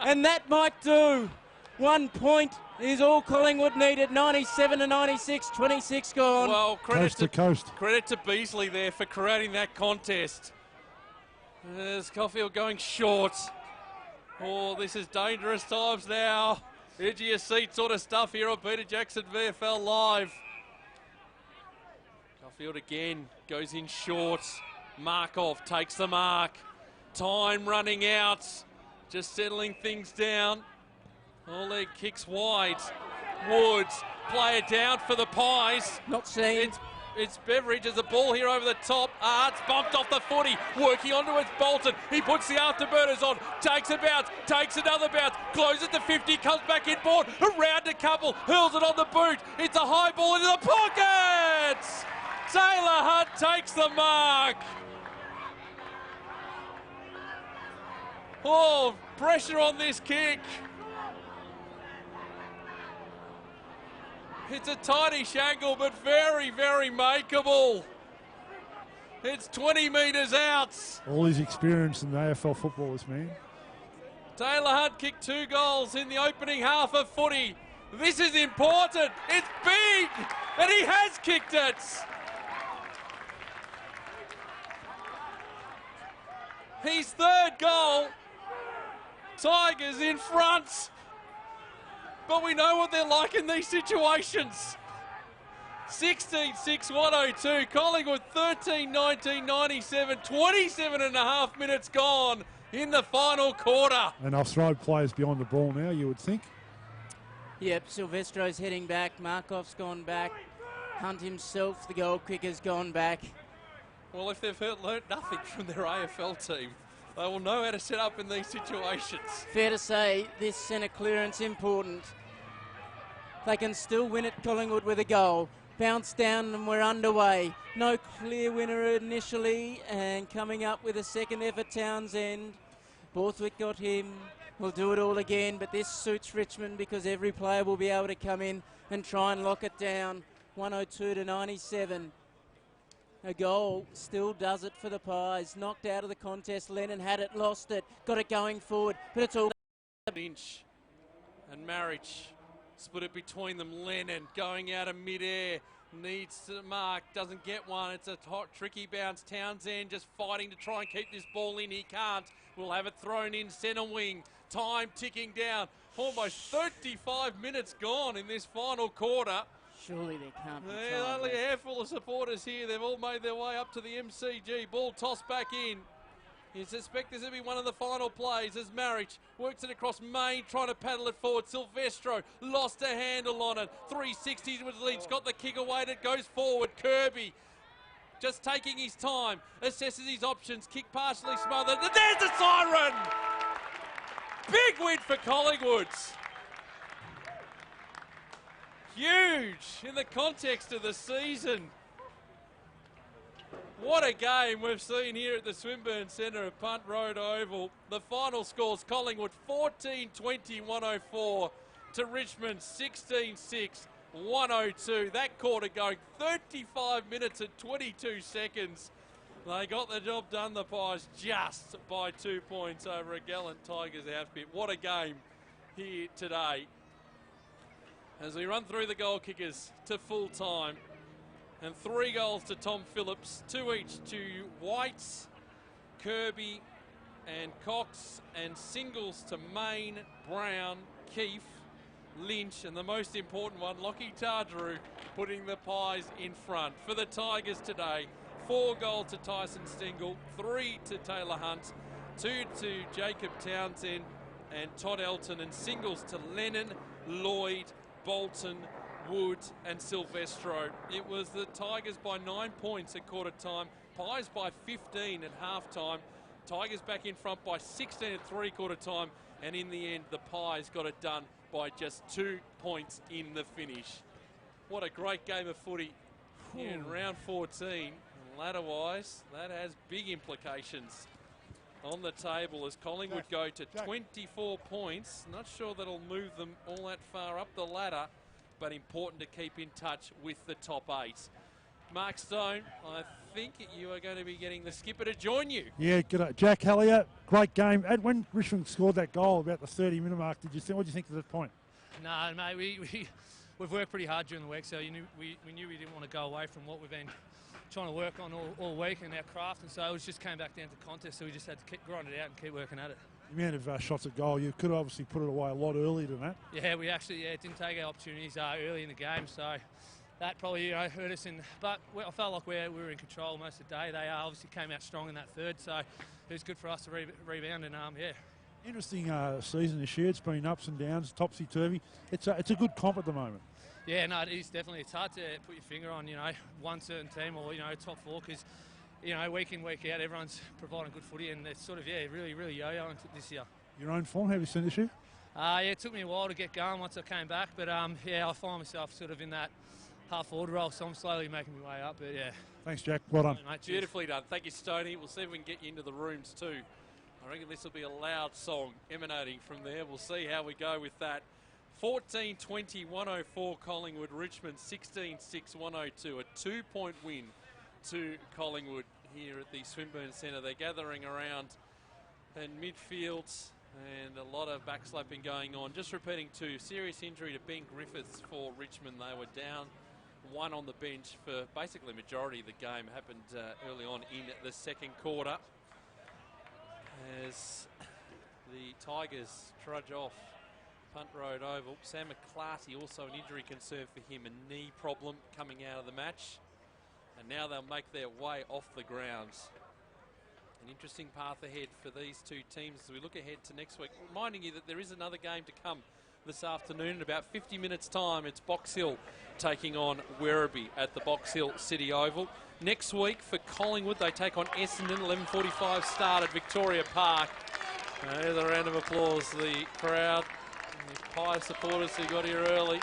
And that might do. 1 point is all Collingwood needed. 97 to 96, 26 gone. Well, Coast to coast. Credit to Beasley there for creating that contest. There's Caulfield going short. Oh, this is dangerous times now. Edge of your seat sort of stuff here on Peter Jackson VFL Live. Caulfield again goes in short. Markov takes the mark. Time running out. Just settling things down. All leg kicks wide. Woods play it down for the Pies. Not seen. It's Beveridge. There's a ball here over the top. Arts bumped off the footy. Working onto it, Bolton. He puts the afterburners on. Takes a bounce. Takes another bounce. Closes the 50. Comes back in board. Around a couple. Hurls it on the boot. It's a high ball into the pocket. Taylor Hunt takes the mark. Oh, pressure on this kick. It's a tiny shangle, but very, very makeable. It's 20 metres out. All his experience in the AFL football, this man. Taylor Hunt kicked 2 goals in the opening half of footy. This is important. It's big, and he has kicked it. His 3rd goal. Tigers in front. But we know what they're like in these situations. 16-6-102. Collingwood 13-19-97. 27 and a half minutes gone in the final quarter. And I'll throw players behind the ball now, you would think. Yep, Silvestro's heading back. Markov's gone back. Hunt himself, the goal kicker's gone back. Well, if they've learnt nothing from their AFL team, they will know how to set up in these situations. Fair to say, this centre clearance important. They can still win at Collingwood with a goal. Bounce down and we're underway. No clear winner initially, and coming up with a second effort, Townsend. Borthwick got him. We'll do it all again, but this suits Richmond because every player will be able to come in and try and lock it down. 102 to 97. A goal still does it for the Pies. Knocked out of the contest. Lennon had it, lost it, got it going forward, but it's all... Lynch and Marich split it between them. Lennon going out of mid-air, needs to mark, doesn't get one. It's a hot, tricky bounce. Townsend just fighting to try and keep this ball in. He can't. We'll have it thrown in centre wing. Time ticking down. Almost 35 minutes gone in this final quarter. Surely there can't be There's time only left. a handful of supporters here. They've all made their way up to the MCG. Ball tossed back in. You suspect this will be one of the final plays as Marich works it across Main, trying to paddle it forward. Silvestro lost a handle on it. 360 with Lynch, got the kick away and it goes forward. Kirby just taking his time, assesses his options, kick partially smothered. And there's the siren! Big win for Collingwood. Huge in the context of the season. What a game we've seen here at the Swinburne Centre of Punt Road Oval. The final scores Collingwood 14-20-104 to Richmond 16-6-102. That quarter going 35 minutes and 22 seconds. They got the job done, the Pies, just by 2 points over a gallant Tigers outfit. What a game here today. As we run through the goal kickers to full time. And 3 goals to Tom Phillips, 2 each to White, Kirby and Cox, and singles to Main, Brown, Keefe, Lynch, and the most important one, Lockie Tardrew, putting the Pies in front. For the Tigers today, 4 goals to Tyson Stengel, 3 to Taylor Hunt, 2 to Jacob Townsend and Todd Elton, and singles to Lennon, Lloyd, Bolton, Wood and Silvestro. It was the Tigers by 9 points at quarter time, Pies by 15 at half time, Tigers back in front by 16 at 3/4 time, and in the end the Pies got it done by just 2 points in the finish. What a great game of footy here in round 14. Ladder-wise, that has big implications on the table as Collingwood go to 24 points. Not sure that'll move them all that far up the ladder, but important to keep in touch with the top 8. Mark Stone, I think you are going to be getting the skipper to join you. Yeah, good. Jack Hallier, great game. And when Richmond scored that goal about the 30-minute mark, what did you think at that point? No, mate, we've worked pretty hard during the week, so we knew we didn't want to go away from what we've been trying to work on all week in our craft, and so it just came back down to contest, so we just had to keep grind it out and keep working at it. The amount of shots at goal, you could obviously put it away a lot earlier than that. Yeah, we actually didn't take our opportunities early in the game, so that probably hurt us. But I felt like we were in control most of the day. They obviously came out strong in that third, so it was good for us to rebound and Interesting season this year. It's been ups and downs, topsy-turvy. It's a good comp at the moment. Yeah, no, it is definitely. It's hard to put your finger on, one certain team or, top 4 because, week in, week out, everyone's providing good footy and it's sort of, really, really yo-yoing this year. Your own form, have you seen this year? It took me a while to get going once I came back, but, I find myself sort of in that half-forward role, so I'm slowly making my way up, but, yeah. Thanks, Jack. Well done. Mate, beautifully done. Thank you, Stoney. We'll see if we can get you into the rooms too. I reckon this will be a loud song emanating from there. We'll see how we go with that. 14-20-104 Collingwood, Richmond 16-6-102. A 2-point win to Collingwood here at the Swinburne Centre. They're gathering around in midfield and a lot of backslapping going on. Just repeating too, serious injury to Ben Griffiths for Richmond. They were down 1 on the bench for basically the majority of the game. Happened early on in the second quarter as the Tigers trudge off Punt Road Oval. Sam McClarty, also an injury concern for him, a knee problem coming out of the match. And now they'll make their way off the grounds. An interesting path ahead for these two teams as we look ahead to next week. Reminding you that there is another game to come this afternoon in about 50 minutes time. It's Box Hill taking on Werribee at the Box Hill City Oval. Next week for Collingwood, they take on Essendon, 11:45 start at Victoria Park. There's a round of applause. The crowd, the Pies supporters who got here early,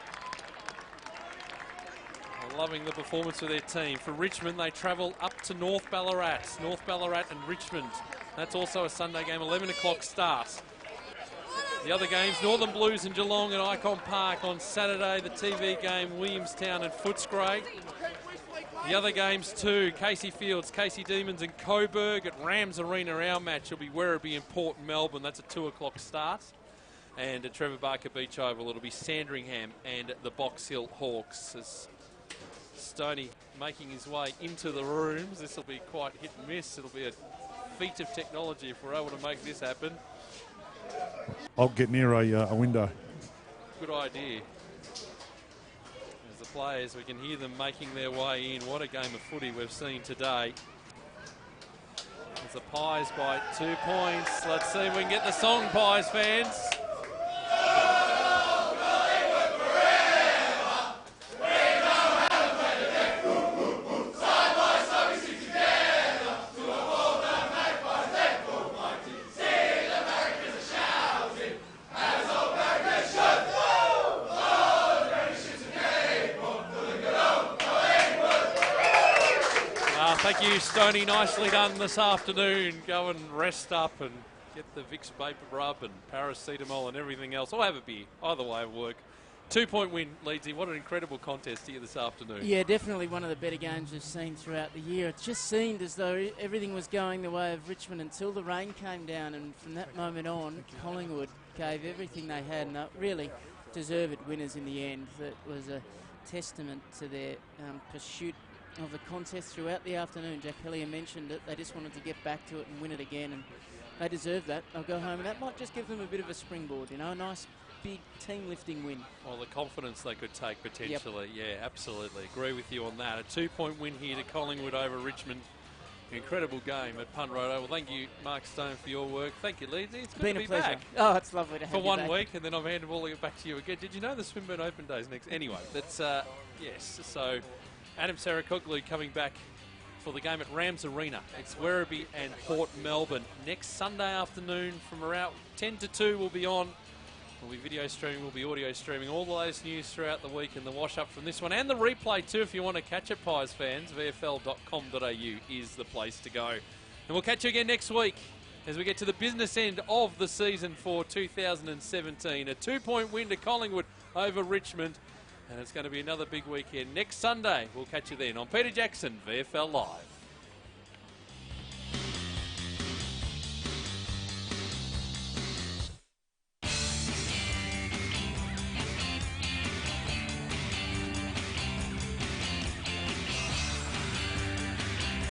are loving the performance of their team. For Richmond, they travel up to North Ballarat. North Ballarat and Richmond. That's also a Sunday game, 11 o'clock start. The other games, Northern Blues and Geelong at Icon Park on Saturday. The TV game, Williamstown and Footscray. The other games too, Casey Fields, Casey Demons and Coburg at Rams Arena. Our match will be Werribee and Port Melbourne. That's a 2 o'clock start. And at Trevor Barker Beach Oval, it'll be Sandringham and the Box Hill Hawks. As Stoney making his way into the rooms, this will be quite hit and miss. It'll be a feat of technology if we're able to make this happen. I'll get near a window. Good idea. As the players, we can hear them making their way in. What a game of footy we've seen today. As the Pies by 2 points. Let's see if we can get the song, Pies fans. Thank you, Stoney. Nicely done this afternoon. Go and rest up and get the Vicks Vapor Rub and paracetamol and everything else. Or have a beer. Either way will work. 2-point win, Leedsy. What an incredible contest here this afternoon. Yeah, definitely one of the better games we've seen throughout the year. It just seemed as though everything was going the way of Richmond until the rain came down, and from that moment on, Collingwood gave everything they had, and really deserved winners in the end. That was a testament to their pursuit of the contest throughout the afternoon. Jack Hellier mentioned it. They just wanted to get back to it and win it again, and they deserve that. They'll go home, and that might just give them a bit of a springboard, you know, a nice big team-lifting win. Well, the confidence they could take potentially. Yep. Yeah, absolutely. Agree with you on that. A 2-point win here to Collingwood over Richmond. Incredible game at Punt Road. Well, thank you, Mark Stone, for your work. Thank you, Leedsy. It's good been to be a pleasure. back. Oh, it's lovely to have for you 1 back. week, and then I'm handballing it back to you again. Did you know the Swinburne Open Day's next? Anyway, that's, yes. So, Adam Sarakoglu coming back for the game at Rams Arena. It's Werribee and Port Melbourne. Next Sunday afternoon from around 10 to 2 we'll be on. We'll be video streaming, we'll be audio streaming all the latest news throughout the week and the wash-up from this one. And the replay too if you want to catch it, Pies fans. VFL.com.au is the place to go. And we'll catch you again next week as we get to the business end of the season for 2017. A 2-point win to Collingwood over Richmond. And it's going to be another big weekend. Next Sunday, we'll catch you then on Peter Jackson, VFL Live.